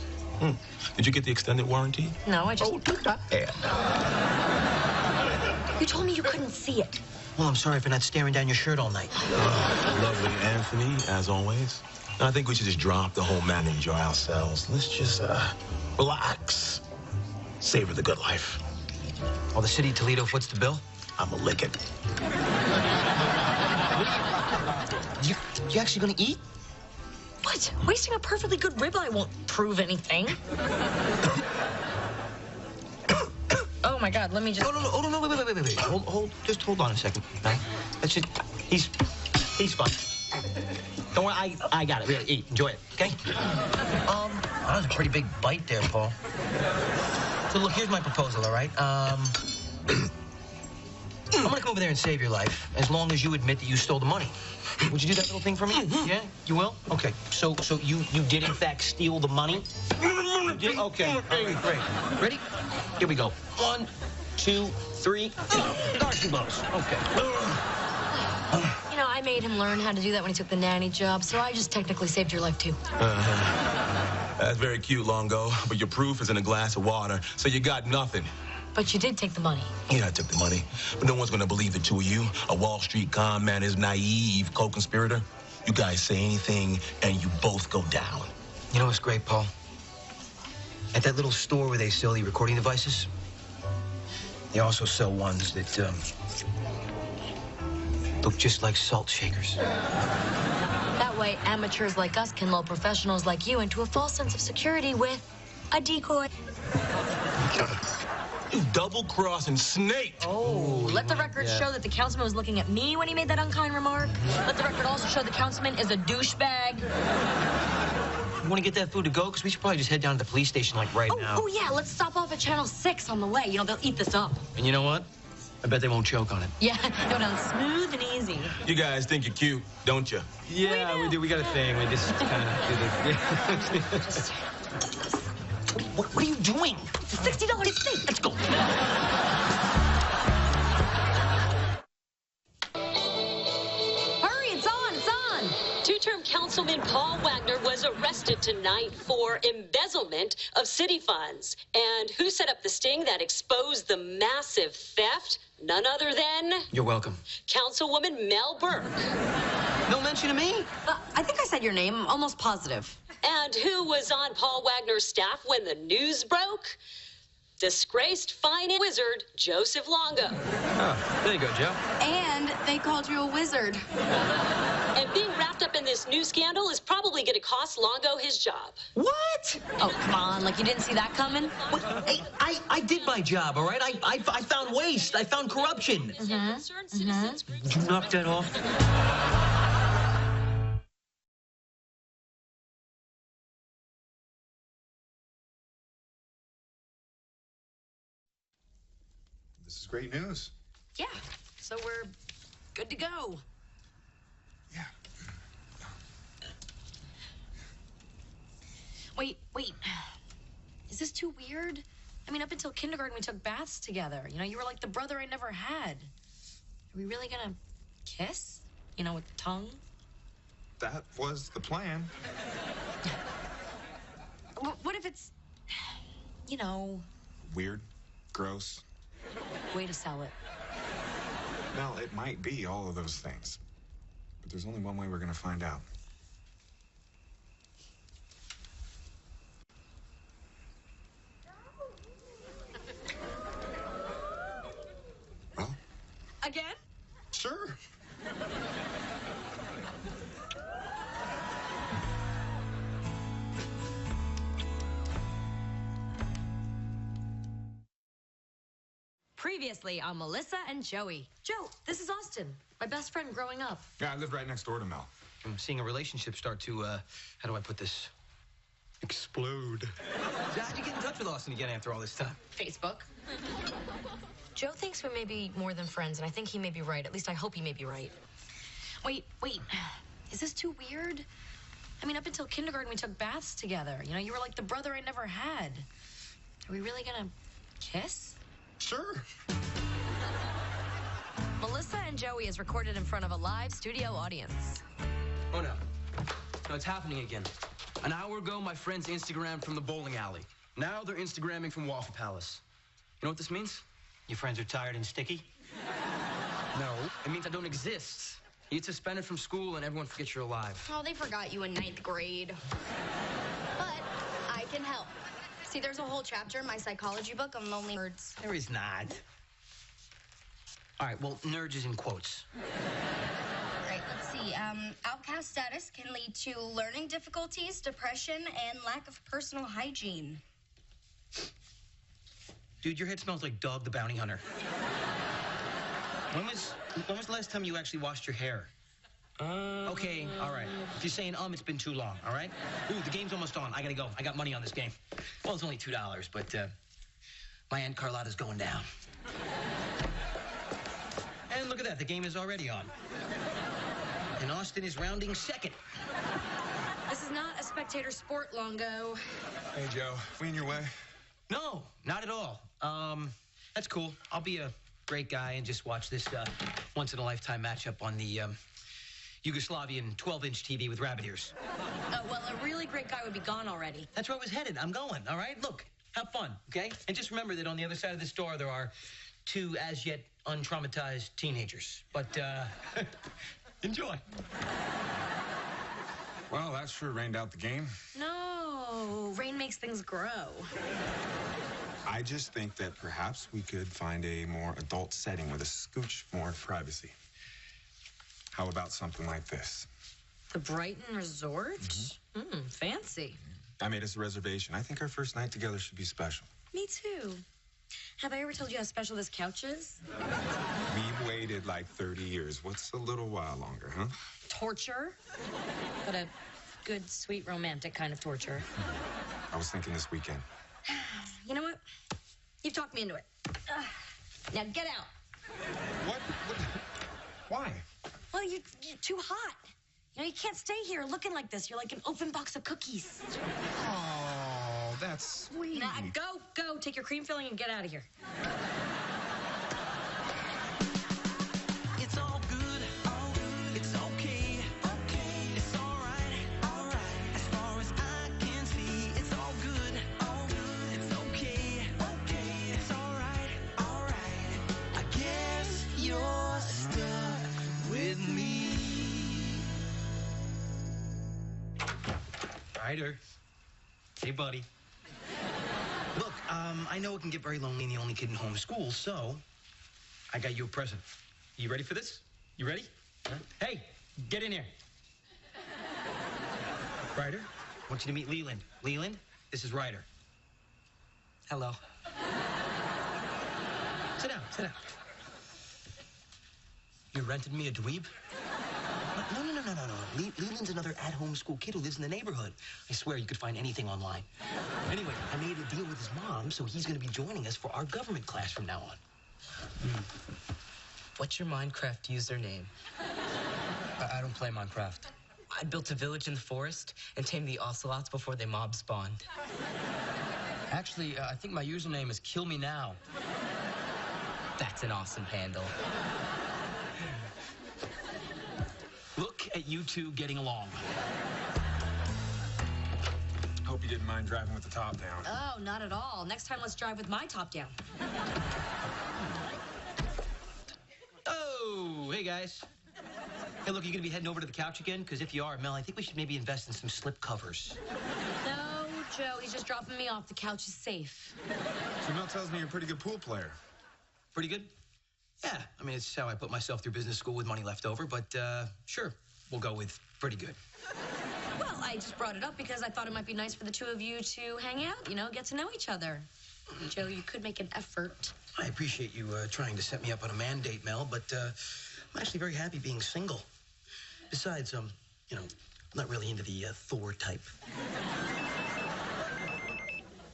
Did you get the extended warranty? No, I just... Oh, do that. You told me you couldn't see it. Well, I'm sorry for not staring down your shirt all night. Lovely Anthony, as always. I think we should just drop the whole man and enjoy ourselves. Let's just relax. Savor the good life. Well, the city of Toledo foots the bill. I'ma lick it. You actually gonna eat? What? Wasting a perfectly good ribeye won't prove anything. Oh my God, let me just... No, wait. Just hold on a second, okay? That's just, he's fine. Don't worry, I got it. Really, eat, enjoy it, okay? That was a pretty big bite there, Paul. So look, here's my proposal, all right? I'm gonna come over there and save your life, as long as you admit that you stole the money. Would you do that little thing for me? Yeah, you will? Okay, so you did in fact steal the money? You did? Okay, all right, great. Ready? Here we go. 1, 2, 3. Darcy blows. Okay. You know, I made him learn how to do that when he took the nanny job, so I just technically saved your life, too. That's very cute, Longo, but your proof is in a glass of water, so you got nothing. But you did take the money. Yeah, I took the money, but no one's gonna believe the two of you. A Wall Street con man is naive co-conspirator. You guys say anything, and you both go down. You know what's great, Paul? At that little store where they sell the recording devices, they also sell ones that look just like salt shakers. That That way, amateurs like us can lull professionals like you into a false sense of security with a decoy. You double-crossing snake. Oh, let the record show that the councilman was looking at me when he made that unkind remark. Let the record also show the councilman is a douchebag. You want to get that food to go? Because we should probably just head down to the police station, like, right now. Oh, yeah, let's stop off at Channel 6 on the way. You know, they'll eat this up. And you know what? I bet they won't choke on it. Yeah, go down smooth and easy. You guys think you're cute, don't you? Yeah, we do. We got a thing. We just kind of do this. Yeah. Just... What are you doing? It's a $60 steak. Let's go. Hurry, it's on, it's on. Two-term Councilman Paul Wagner was arrested tonight for embezzlement of city funds. And who set up the sting that exposed the massive theft? None other than... You're welcome. Councilwoman Mel Burke. No mention of me? I think I said your name. I'm almost positive. And who was on Paul Wagner's staff when the news broke? Disgraced fine wizard Joseph Longo. Oh, there you go, Joe. And they called you a wizard. And being wrapped up in this new scandal is probably going to cost Longo his job. What? Oh, come on. Like, you didn't see that coming? Hey, I did my job, all right? I found waste. I found corruption. Would you knock that off? This is great news. Yeah, so we're good to go. Yeah. Wait. Is this too weird? I mean, up until kindergarten, we took baths together. You know, you were like the brother I never had. Are we really gonna kiss? You know, with the tongue? That was the plan. What if it's, you know... Weird, gross. Way to sell it. Well, it might be all of those things. But there's only one way we're gonna find out. Well? Again? Sure. Previously on Melissa and Joey. Joe, this is Austin, my best friend growing up. Yeah, I lived right next door to Mel. I'm seeing a relationship start to, how do I put this? Explode. How'd you get in touch with Austin again after all this time? Facebook. Joe thinks we may be more than friends, and I think he may be right. At least I hope he may be right. Wait. Is this too weird? I mean, up until kindergarten, we took baths together. You know, you were like the brother I never had. Are we really gonna kiss? Sure. Melissa and Joey is recorded in front of a live studio audience. Oh, no. No, it's happening again. An hour ago, my friends Instagrammed from the bowling alley. Now they're Instagramming from Waffle Palace. You know what this means? Your friends are tired and sticky? No, it means I don't exist. You get suspended from school and everyone forgets you're alive. Oh, they forgot you in 9th grade. But I can help. See, there's a whole chapter in my psychology book on lonely nerds. There is not. All right, well, nerds is in quotes. All right, let's see. Outcast status can lead to learning difficulties, depression, and lack of personal hygiene. Dude, your head smells like Dog the Bounty Hunter. When was the last time you actually washed your hair? Okay, all right. If you're saying it's been too long, all right? Ooh, the game's almost on. I gotta go. I got money on this game. Well, it's only $2, but my Aunt Carlotta's going down. And look at that, the game is already on. And Austin is rounding second. This is not a spectator sport, Longo. Hey, Joe. We in your way? No, not at all. That's cool. I'll be a great guy and just watch this once-in-a-lifetime matchup on the Yugoslavian 12-inch TV with rabbit ears. Oh, well, a really great guy would be gone already. That's where I was headed. I'm going, all right? Look, have fun, okay? And just remember that on the other side of this door, there are 2 as-yet untraumatized teenagers. But, enjoy. Well, that sure rained out the game. No, rain makes things grow. I just think that perhaps we could find a more adult setting with a scooch more privacy. How about something like this? The Brighton Resort? Fancy. I made us a reservation. I think our first night together should be special. Me too. Have I ever told you how special this couch is? We've waited like 30 years. What's a little while longer, huh? Torture. But a good, sweet, romantic kind of torture. I was thinking this weekend. You know what? You've talked me into it. Now get out. What? Why? Well, you're too hot. You know, you can't stay here looking like this. You're like an open box of cookies. Oh, that's sweet. Nah, go. Take your cream filling and get out of here. It's all good. It's okay. It's all right. As far as I can see, it's all good. It's okay. It's all right. I guess you're stuck with me. Ryder. Hey, buddy. Look, I know it can get very lonely and the only kid in homeschool, so I got you a present. You ready for this? You ready? Huh? Hey, get in here. Ryder, I want you to meet Leland. Leland, this is Ryder. Hello. Sit down. You rented me a dweeb? No. Leland's another at-home school kid who lives in the neighborhood. I swear you could find anything online. Anyway, I made a deal with his mom, so he's going to be joining us for our government class from now on. What's your Minecraft username? I don't play Minecraft. I built a village in the forest and tamed the ocelots before they mob spawned. Actually, I think my username is Kill Me Now. That's an awesome handle. Look at you two getting along. Hope you didn't mind driving with the top down. Oh, not at all. Next time, let's drive with my top down. Oh, hey, guys. Hey, look, you gonna be heading over to the couch again? Because if you are, Mel, I think we should maybe invest in some slip covers. No, Joe, he's just dropping me off. The couch is safe. So Mel tells me you're a pretty good pool player. Pretty good? Yeah, I mean, it's how I put myself through business school with money left over, but sure, we'll go with pretty good. Well, I just brought it up because I thought it might be nice for the two of you to hang out, you know, get to know each other. Joe, you could make an effort. I appreciate you trying to set me up on a man date, Mel, but I'm actually very happy being single. Besides, you know, I'm not really into the Thor type.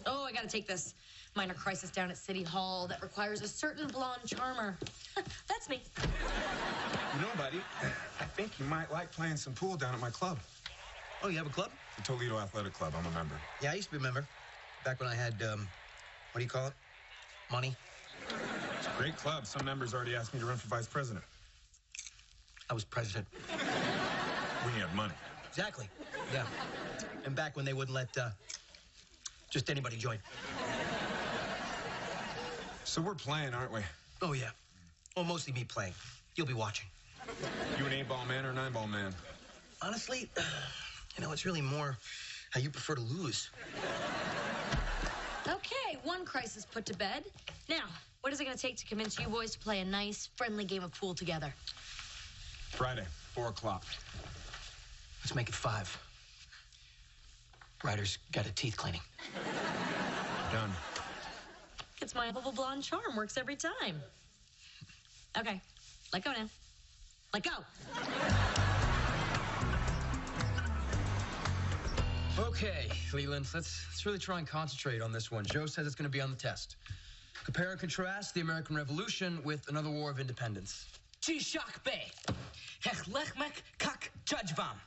Oh, I gotta take this. Minor crisis down at City Hall that requires a certain blonde charmer. That's me. You know, buddy, I think you might like playing some pool down at my club. Oh, you have a club? The Toledo Athletic Club. I'm a member. Yeah, I used to be a member. Back when I had, what do you call it? Money. It's a great club. Some members already asked me to run for vice president. I was president. When you have money. Exactly. Yeah. And back when they wouldn't let just anybody join. So we're playing, aren't we? Oh, yeah. Well, mostly me playing. You'll be watching. You an 8-ball man or a 9-ball man? Honestly, you know, it's really more how you prefer to lose. Okay, one crisis put to bed. Now, what is it going to take to convince you boys to play a nice, friendly game of pool together? Friday, 4 o'clock. Let's make it 5. Ryder's got a teeth cleaning. Done. It's my bubble blonde charm. Works every time. Okay, let go now. Let go. Okay, Leland, let's really try and concentrate on this one. Joe says it's going to be on the test. Compare and contrast the American Revolution with another war of independence. Chishak Bey. Hechlechmek kak judgevam.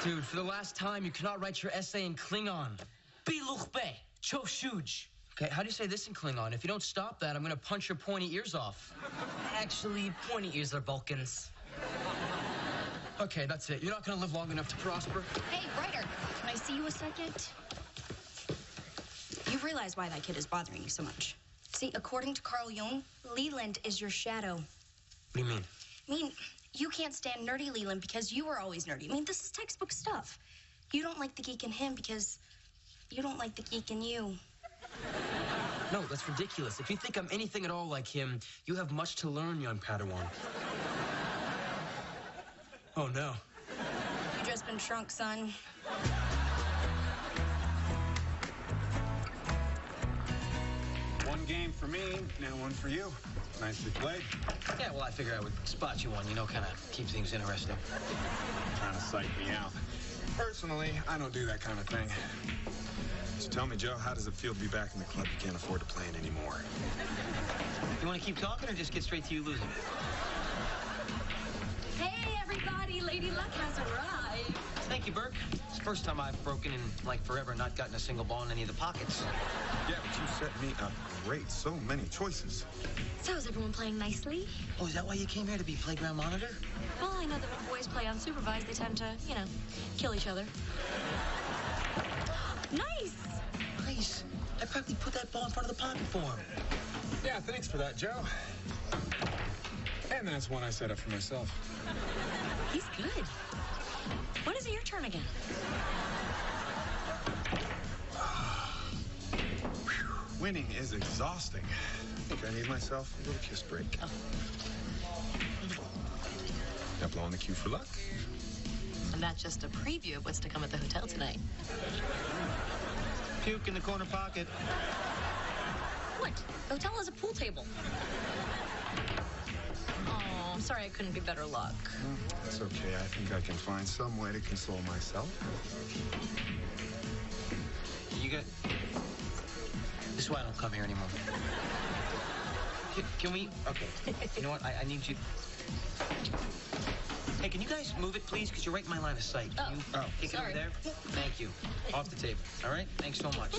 Dude, for the last time, you cannot write your essay in Klingon. Biluch Bey. Choshuj. Okay, how do you say this in Klingon? If you don't stop that, I'm going to punch your pointy ears off. Actually, pointy ears are Vulcans. Okay, that's it. You're not going to live long enough to prosper. Hey, Ryder, can I see you a second? You realize why that kid is bothering you so much. See, according to Carl Jung, Leland is your shadow. What do you mean? I mean, you can't stand nerdy Leland because you were always nerdy. I mean, this is textbook stuff. You don't like the geek in him because you don't like the geek in you. No, that's ridiculous. If you think I'm anything at all like him, you have much to learn, young Padawan. Oh, no. You just been shrunk, son. One game for me, now one for you. Nicely played. Yeah, well, I figure I would spot you one, kind of keep things interesting. Trying to psych me out. Personally, I don't do that kind of thing. So tell me, Joe, how does it feel to be back in the club you can't afford to play in anymore? You want to keep talking or just get straight to you losing? Hey, everybody, Lady Luck has arrived. Thank you, Burke. It's the first time I've broken in, forever and not gotten a single ball in any of the pockets. Yeah, but you set me up great. So many choices. So is everyone playing nicely? Oh, is that why you came here, to be playground monitor? Well, I know that when boys play unsupervised, they tend to, kill each other. Nice! Nice. I practically put that ball in front of the pocket for him. Yeah, thanks for that, Joe. And that's one I set up for myself. He's good. When is it your turn again? Winning is exhausting. I think I need myself a little kiss break. Now blow on the cue for luck. And that's just a preview of what's to come at the hotel tonight. Puke in the corner pocket. What? The hotel has a pool table. Oh, I'm sorry I couldn't be better luck. That's okay. I think I can find some way to console myself. You got... This is why I don't come here anymore. Can we... Okay. You know what? I need you... Hey, can you guys move it, please? Because you're right in my line of sight. Can you kick it over there? Thank you. Off the table. All right? Thanks so much.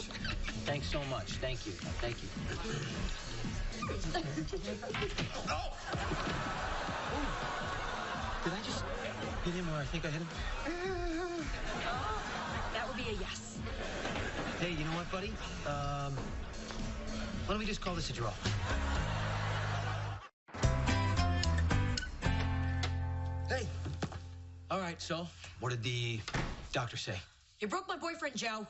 Thanks so much. Thank you. Thank you. Oh! Did I just hit him where I think I hit him? That would be a yes. Hey, you know what, buddy? Why don't we just call this a draw? Hey. All right, so what did the doctor say? You broke my boyfriend, Joe.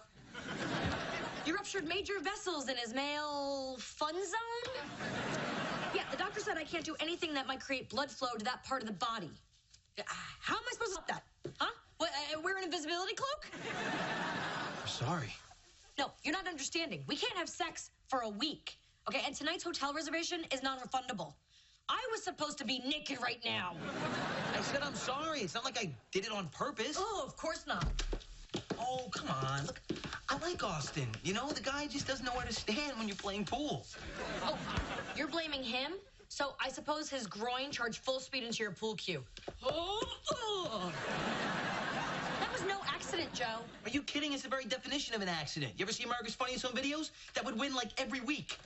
You ruptured major vessels in his male fun zone? Yeah, the doctor said I can't do anything that might create blood flow to that part of the body. How am I supposed to stop that? Huh? What, wear an invisibility cloak? I'm sorry. No, you're not understanding. We can't have sex for a week, okay? And tonight's hotel reservation is non-refundable. I was supposed to be naked right now. I said I'm sorry. It's not like I did it on purpose. Oh, of course not. Oh, come on. Look, I like Austin. The guy just doesn't know where to stand when you're playing pool. Oh, you're blaming him? So I suppose his groin charged full speed into your pool cue. Oh. That was no accident, Joe. Are you kidding? It's the very definition of an accident. You ever see America's Funniest Home Videos? That would win every week.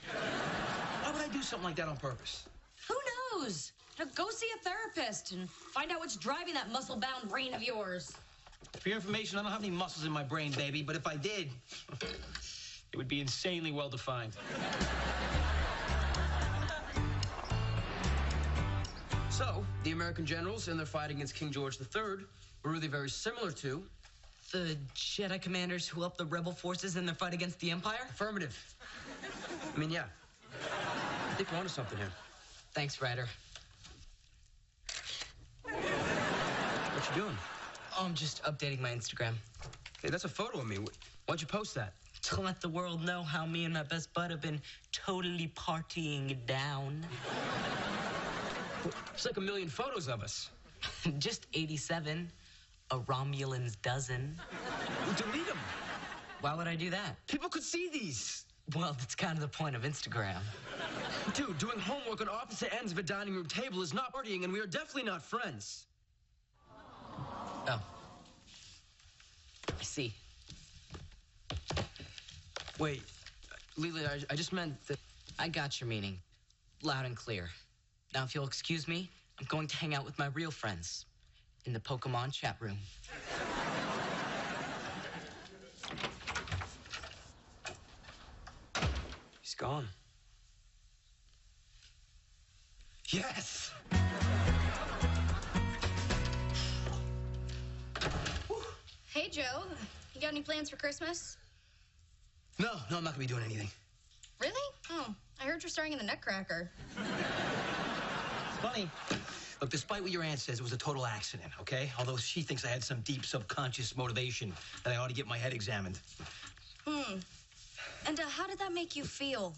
Why would I do something like that on purpose? Who knows? Go see a therapist and find out what's driving that muscle-bound brain of yours. For your information, I don't have any muscles in my brain, baby, but if I did, it would be insanely well-defined. So, the American generals in their fight against King George III were really very similar to... The Jedi commanders who helped the rebel forces in their fight against the Empire? Affirmative. I mean, yeah. I think we're onto something here. Thanks, Ryder. What you doing? Oh, I'm just updating my Instagram. Hey, that's a photo of me. Why'd you post that? To let the world know how me and my best bud have been totally partying it down. It's like 1 million photos of us. Just 87. A Romulan's dozen. Delete them. Why would I do that? People could see these. Well, that's kind of the point of Instagram. Dude, doing homework on opposite ends of a dining room table is not partying, and we are definitely not friends. Oh. I see. Wait, Lily, I just meant that... I got your meaning. Loud and clear. Now, if you'll excuse me, I'm going to hang out with my real friends in the Pokemon chat room. He's gone. Yes! Hey, Joe. You got any plans for Christmas? No, I'm not gonna be doing anything. Really? Oh, I heard you're starring in the Nutcracker. It's funny. Look, despite what your aunt says, it was a total accident, okay? Although she thinks I had some deep subconscious motivation that I ought to get my head examined. And how did that make you feel?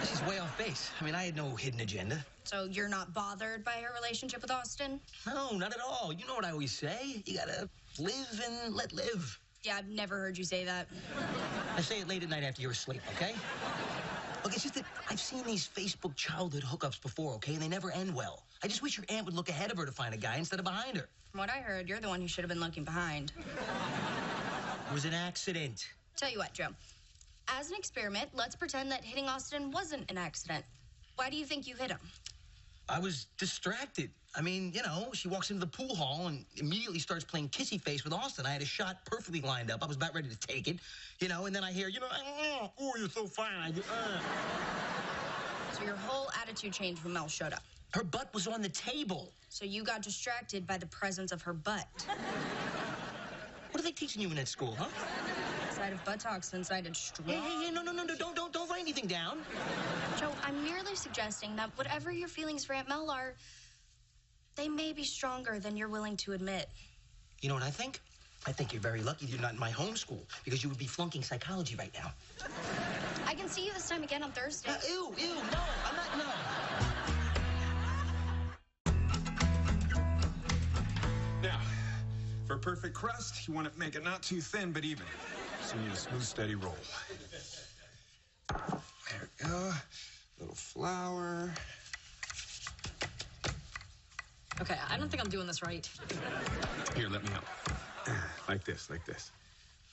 This is way off base. I mean, I had no hidden agenda. So you're not bothered by her relationship with Austin? No, not at all. You know what I always say. You gotta live and let live. Yeah, I've never heard you say that. I say it late at night after you're asleep, okay? Look, it's just that I've seen these Facebook childhood hookups before, okay? And they never end well. I just wish your aunt would look ahead of her to find a guy instead of behind her. From what I heard, you're the one who should have been looking behind. It was an accident. Tell you what, Joe. As an experiment, let's pretend that hitting Austin wasn't an accident. Why do you think you hit him? I was distracted. I mean, you know, she walks into the pool hall and immediately starts playing kissy face with Austin. I had a shot perfectly lined up. I was about ready to take it, you know, and then I hear, you know, oh, you're so fine. So your whole attitude changed when Mel showed up. Her butt was on the table. So you got distracted by the presence of her butt. What are they teaching you in that school, huh? Side of buttocks inside of straw. Hey, no, don't write anything down. Joe, I'm merely suggesting that whatever your feelings for Aunt Mel are, they may be stronger than you're willing to admit. You know what I think? I think you're very lucky you're not in my homeschool, because you would be flunking psychology right now. I can see you this time again on Thursday. Ew, no, I'm not, no. Now, for a perfect crust, you want to make it not too thin, but even. So you need a smooth, steady roll. There we go. Little flour. Okay, I don't think I'm doing this right. Here, let me help. Like this.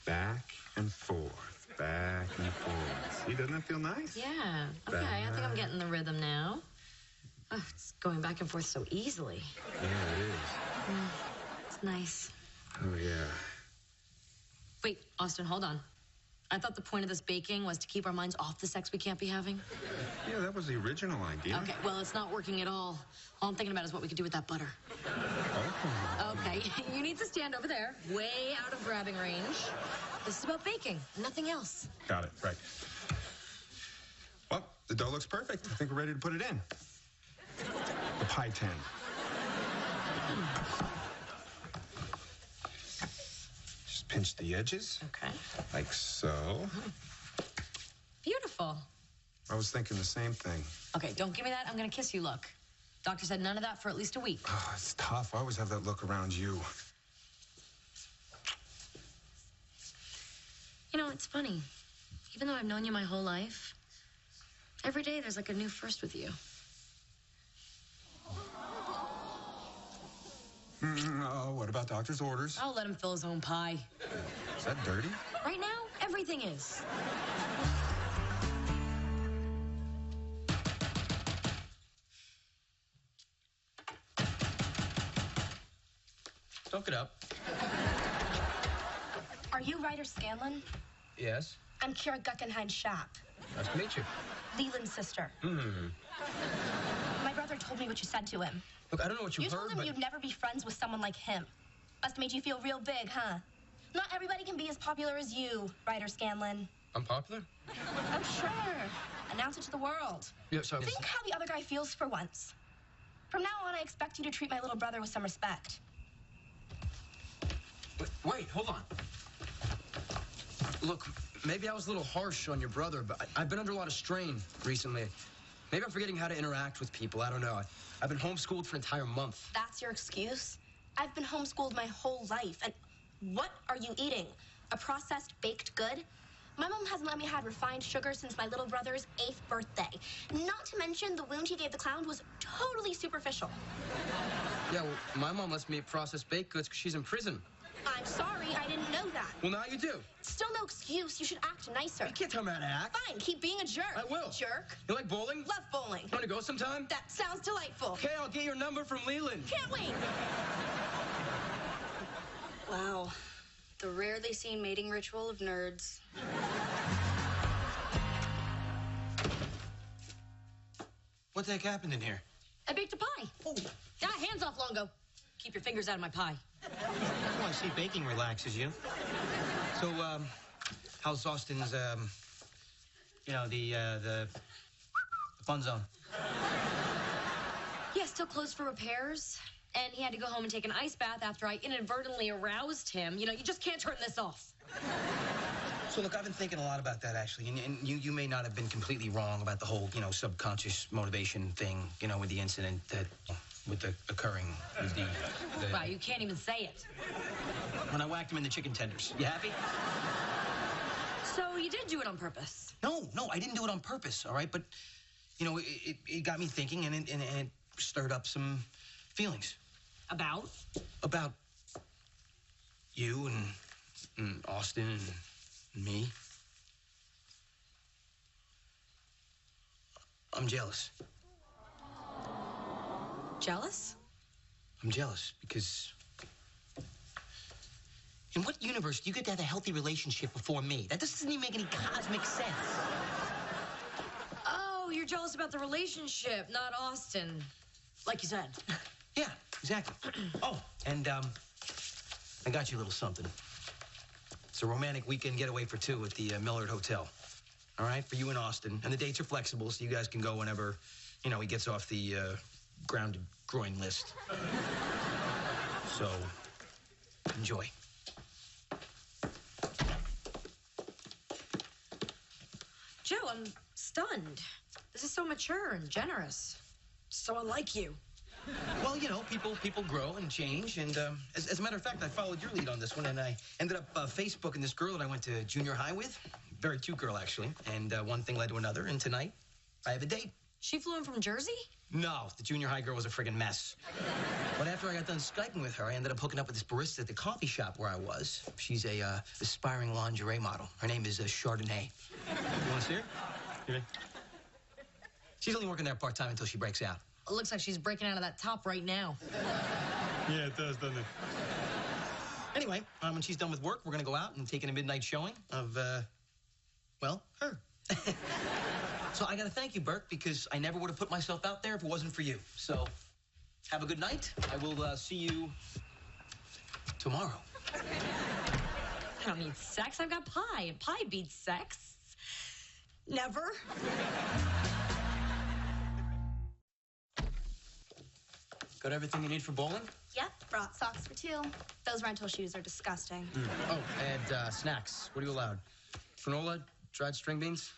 Back and forth, back and forth. See, doesn't that feel nice? Yeah, okay, I think I'm getting the rhythm now. Oh, it's going back and forth so easily. Yeah, it is. It's nice. Oh, yeah. Wait, Austin, hold on. I thought the point of this baking was to keep our minds off the sex we can't be having. Yeah, that was the original idea. Okay, well, it's not working at all. All I'm thinking about is what we could do with that butter. Oh. Okay, you need to stand over there, way out of grabbing range. This is about baking, nothing else. Got it, right. Well, the dough looks perfect. I think we're ready to put it in. The pie tin. Just pinch the edges. Okay. Like so. Beautiful. I was thinking the same thing. Okay, don't give me that. I'm gonna kiss you look. Doctor said none of that for at least a week. Oh, it's tough. I always have that look around you. You know, it's funny. Even though I've known you my whole life, every day there's like a new first with you. Oh, what about doctor's orders? I'll let him fill his own pie. Is that dirty? Right now, everything is. Soak it up. Are you Ryder Scanlon? Yes. I'm Kira Guggenheim-Schaap, Nice to meet you. Leland's sister. My brother told me what you said to him. Look, I don't know what you told heard, him but... you'd never be friends with someone like him. Must have made you feel real big, huh? Not everybody can be as popular as you, Ryder Scanlon. I'm popular? I'm sure. Announce it to the world. Yeah, so... Think how the other guy feels for once. From now on, I expect you to treat my little brother with some respect. Wait, hold on. Look, maybe I was a little harsh on your brother, but I've been under a lot of strain recently. Maybe I'm forgetting how to interact with people. I don't know. I've been homeschooled for an entire month. That's your excuse? I've been homeschooled my whole life, and what are you eating? A processed baked good? My mom hasn't let me have refined sugar since my little brother's 8th birthday. Not to mention the wound he gave the clown was totally superficial. Yeah, well, my mom lets me eat processed baked goods because she's in prison. I'm sorry, I didn't know that. Well, now you do. Still no excuse. You should act nicer. You can't tell me how to act. Fine, keep being a jerk. I will. Jerk. You like bowling? Love bowling. Want to go sometime? That sounds delightful. Okay, I'll get your number from Leland. Can't wait. Wow. The rarely seen mating ritual of nerds. What the heck happened in here? I baked a pie. Oh. Hands off, Longo. Keep your fingers out of my pie. Oh, I see baking relaxes you. So, how's Austin's, you know, the fun zone? Yes, still closed for repairs, and he had to go home and take an ice bath after I inadvertently aroused him. You know, you just can't turn this off. So, look, I've been thinking a lot about that, actually, and you may not have been completely wrong about the whole, subconscious motivation thing, with the incident that, with the occurring, with the... Wow, you can't even say it. When I whacked him in the chicken tenders. You happy? So you did do it on purpose? No, I didn't do it on purpose, all right? But, it got me thinking, and it stirred up some feelings. About? About you and Austin and me. I'm jealous. Jealous? I'm jealous because... In what universe do you get to have a healthy relationship before me? That doesn't even make any cosmic sense. Oh, you're jealous about the relationship, not Austin. Like you said. Yeah, exactly. Oh, and I got you a little something. It's a romantic weekend getaway for two at the Millard Hotel. All right, for you and Austin. And the dates are flexible, so you guys can go whenever, he gets off the grounded groin list. So, enjoy. Joe, I'm stunned. This is so mature and generous. So unlike you. Well, people grow and change, and as a matter of fact, I followed your lead on this one, and I ended up Facebooking this girl that I went to junior high with. Very cute girl, actually, and one thing led to another, and tonight, I have a date. She flew in from Jersey? No, the junior high girl was a friggin' mess. But after I got done Skyping with her, I ended up hooking up with this barista at the coffee shop where I was. She's a aspiring lingerie model. Her name is Chardonnay. You want to see her? Here. She's only working there part-time until she breaks out. It looks like she's breaking out of that top right now. Yeah, it does, doesn't it? Anyway, when she's done with work, we're gonna go out and take in a midnight showing of, her. So I gotta thank you, Burke, because I never would have put myself out there if it wasn't for you. So, have a good night. I will see you tomorrow. I don't need sex. I've got pie, and pie beats sex. Never. Got everything you need for bowling? Yep, brought socks for two. Those rental shoes are disgusting. Oh, and snacks. What are you allowed? Granola, dried string beans?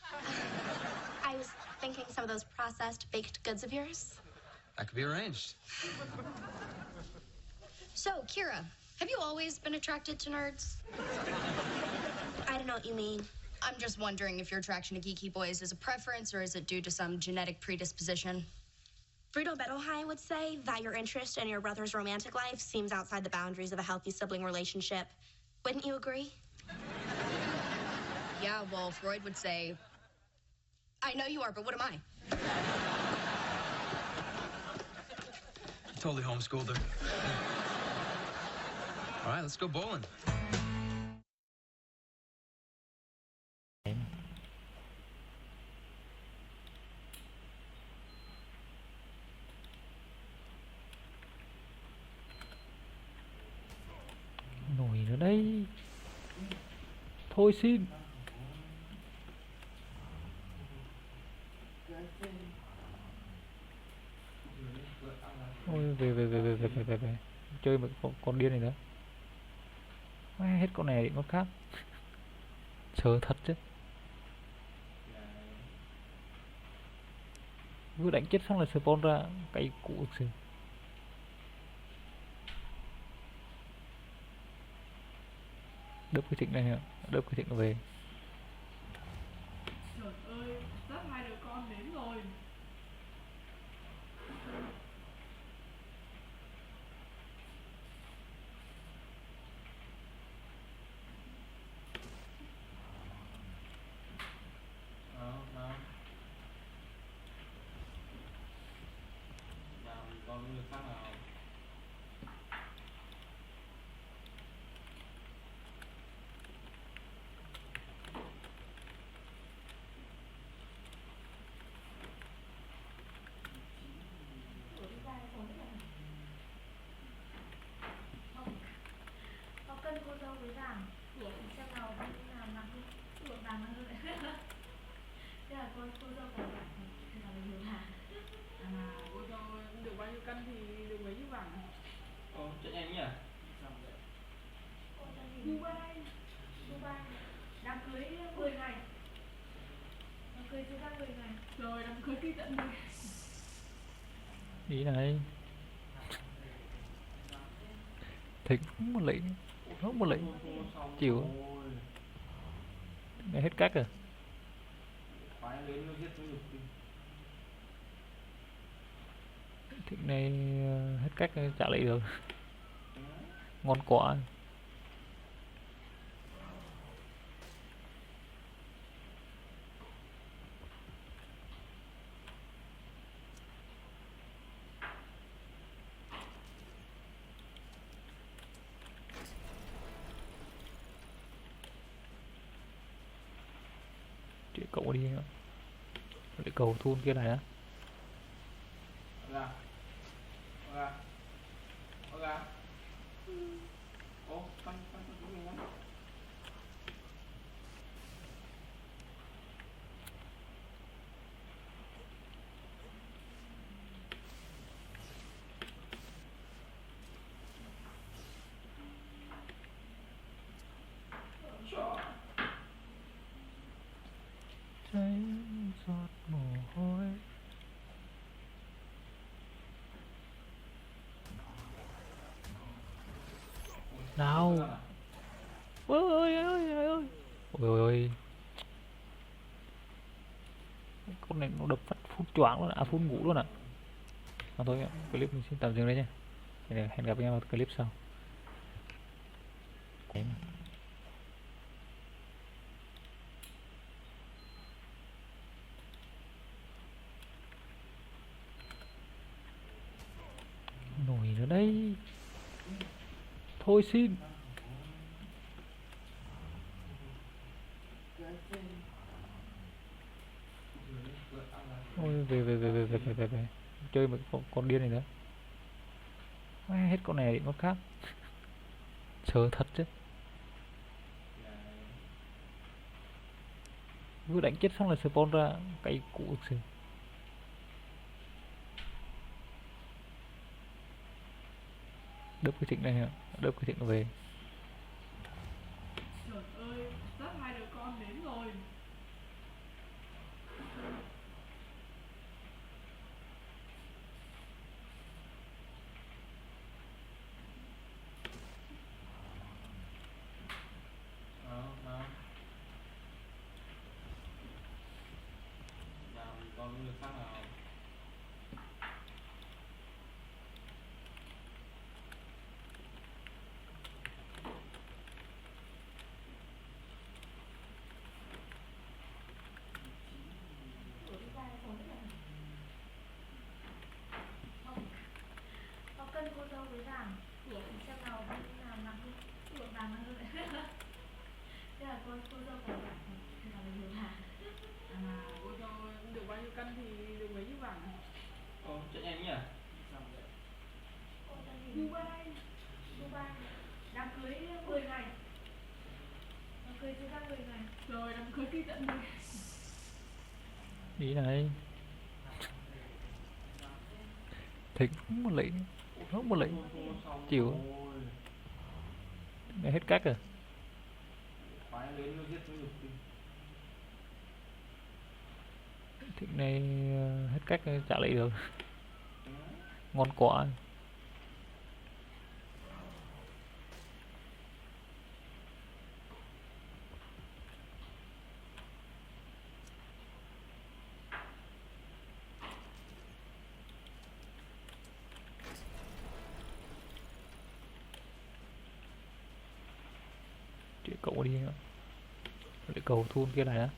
I was thinking some of those processed baked goods of yours. That could be arranged. So, Kira, have you always been attracted to nerds? I don't know what you mean. I'm just wondering if your attraction to geeky boys is a preference or is it due to some genetic predisposition? Bruno Bettelheim would say that your interest in your brother's romantic life seems outside the boundaries of a healthy sibling relationship. Wouldn't you agree? Yeah, well, Freud would say, I know you are, but what am I? You totally homeschooled her. All right, let's go bowling. Nổi nữa đây. Thôi xin. Ôi về. Chơi một con điên này nữa. Hết con này đến con khác. Chờ thật chứ. Vừa đánh chết xong là spawn ra cái cụ gì. Đớp cái thịnh này nữa, đớp cái thịnh nó về. Trời ơi, sắp hai đứa con đến rồi. Còn người khác nào? Có cân cô dâu với vàng của xem nào nặng hơn, của vàng hơn. Thế là cô dâu phải vàng, thế là nhiều vàng. À, cô dâu được bao nhiêu? nhiêu cân thì được mấy chiếc vàng? Chạy nhanh nhỉ. Dubai, Dubai, đám cưới 10 ngày. Đám cưới diễn ra 10 ngày. Rồi đám cưới ký tận đây. Ý này. Thịnh không một lệnh chịu. Nghe hết cách rồi. Thịnh này hết cách trả lại được. Ngon quá. Chị cậu đi nữa. Để cầu thun kia này á. Cháy giọt mồ hôi. Nào. Ôi ơi ơi ơi ơi. Ôi ôi. Con này nó đập phát phun choáng luôn à, phun ngủ luôn ạ. Thôi clip mình xin tạm dừng đây nha. Hẹn gặp nhau ở clip sau. Nổi nữa đây. Thôi xin. Ôi về. Chơi một con điên này nữa. Hết con này con khác. Chờ thật chứ. Vừa đánh chết xong là spawn ra cái cũ gì. Đớp cái Thịnh này hả? Đớp cái Thịnh về. Trời ơi, sắp hai đứa con đến rồi. Còn được khác nào? Có cân cô dâu với vàng. Thì xem nào bên nào nặng hơn. Của vàng nặng hơn. Thế là cô dâu phải vàng. Thế là nhiều vàng. Cô dâu được bao nhiêu cân thì được mấy chiếc vàng? Chạy nhanh nhỉ. Dubai, Dubai, đám cưới 10 ngày. Đám cưới diễn ra 10 ngày. Rồi đám cưới ký tận đây. Ý này. Thịnh không một lệnh chịu. Nghe hết cách rồi. Thịnh này hết cách trả lại được. Ngon quá. Chị cậu đi nữa. Để cầu thun kia này á.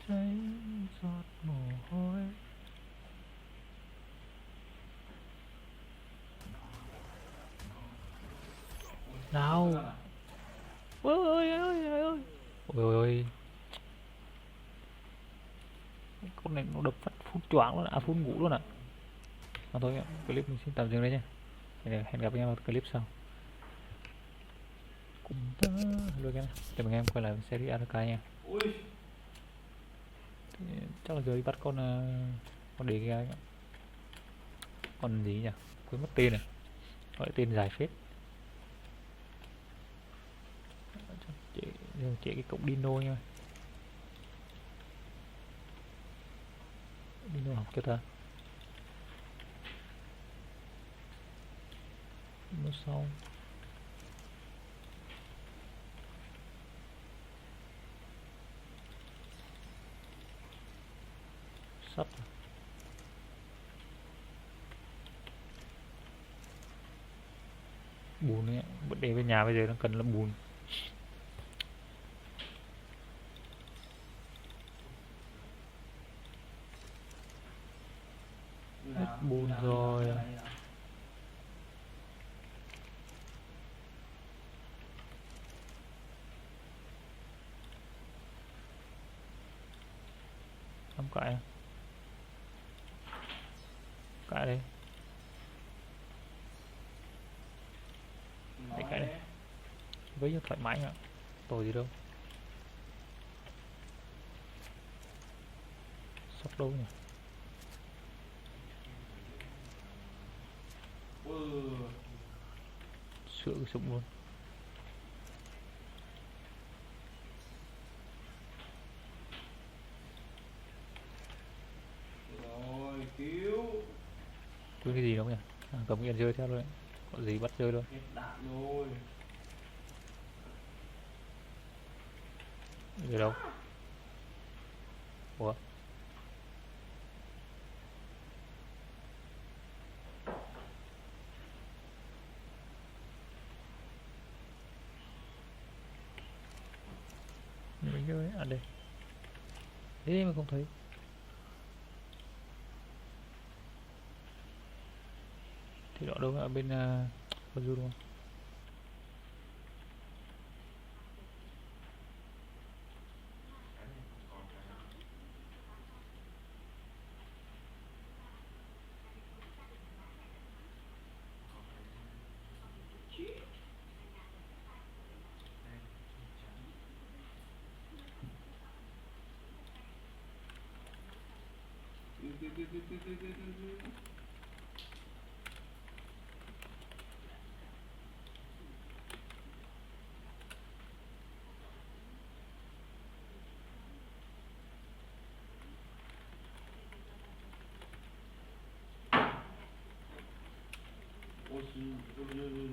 Cháy giọt mồ hôi. Nào. Ôi ôi ôi ôi ôi. Ôi ôi. Con này nó đập phát phun choáng luôn, à phun ngủ luôn ạ. Mà thôi, clip mình xin tạm dừng đây nha. Hẹn gặp nhau ở clip sau. Cũng luôn nha. Chào mừng em quay lại với series ARK nha. Thì chắc là giờ đi bắt con đề kia, con gì nhỉ, quên mất tên này, gọi tên dài phết. Chạy cái cổng Dino nha, Dino học cho ta. Dino sau sắp bùn ấy, để về nhà bây giờ nó cần là bùn. Hết bùn rồi. Không cãi à? Cãi đây. Để cãi đây. Với cho thoải mái ạ. Tội gì đâu. Sắp đâu nhỉ? Sữa sụp luôn. Rồi cứu. Cứu cái gì đâu nhỉ? À, cầm cái rơi theo luôn đấy. Có gì bắt rơi luôn. Hết đạn rồi. Rơi đâu? Ủa? Mình rơi à đây. Thế mà không thấy. Thì đó đâu ở bên con du đúng không? Ôi ôi.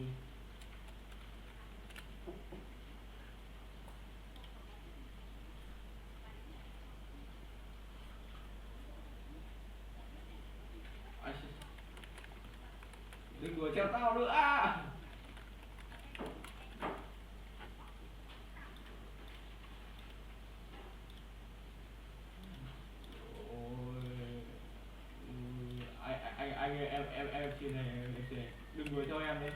Đừng đùa theo tao nữa. Anh em trên này đừng đuổi theo em đấy.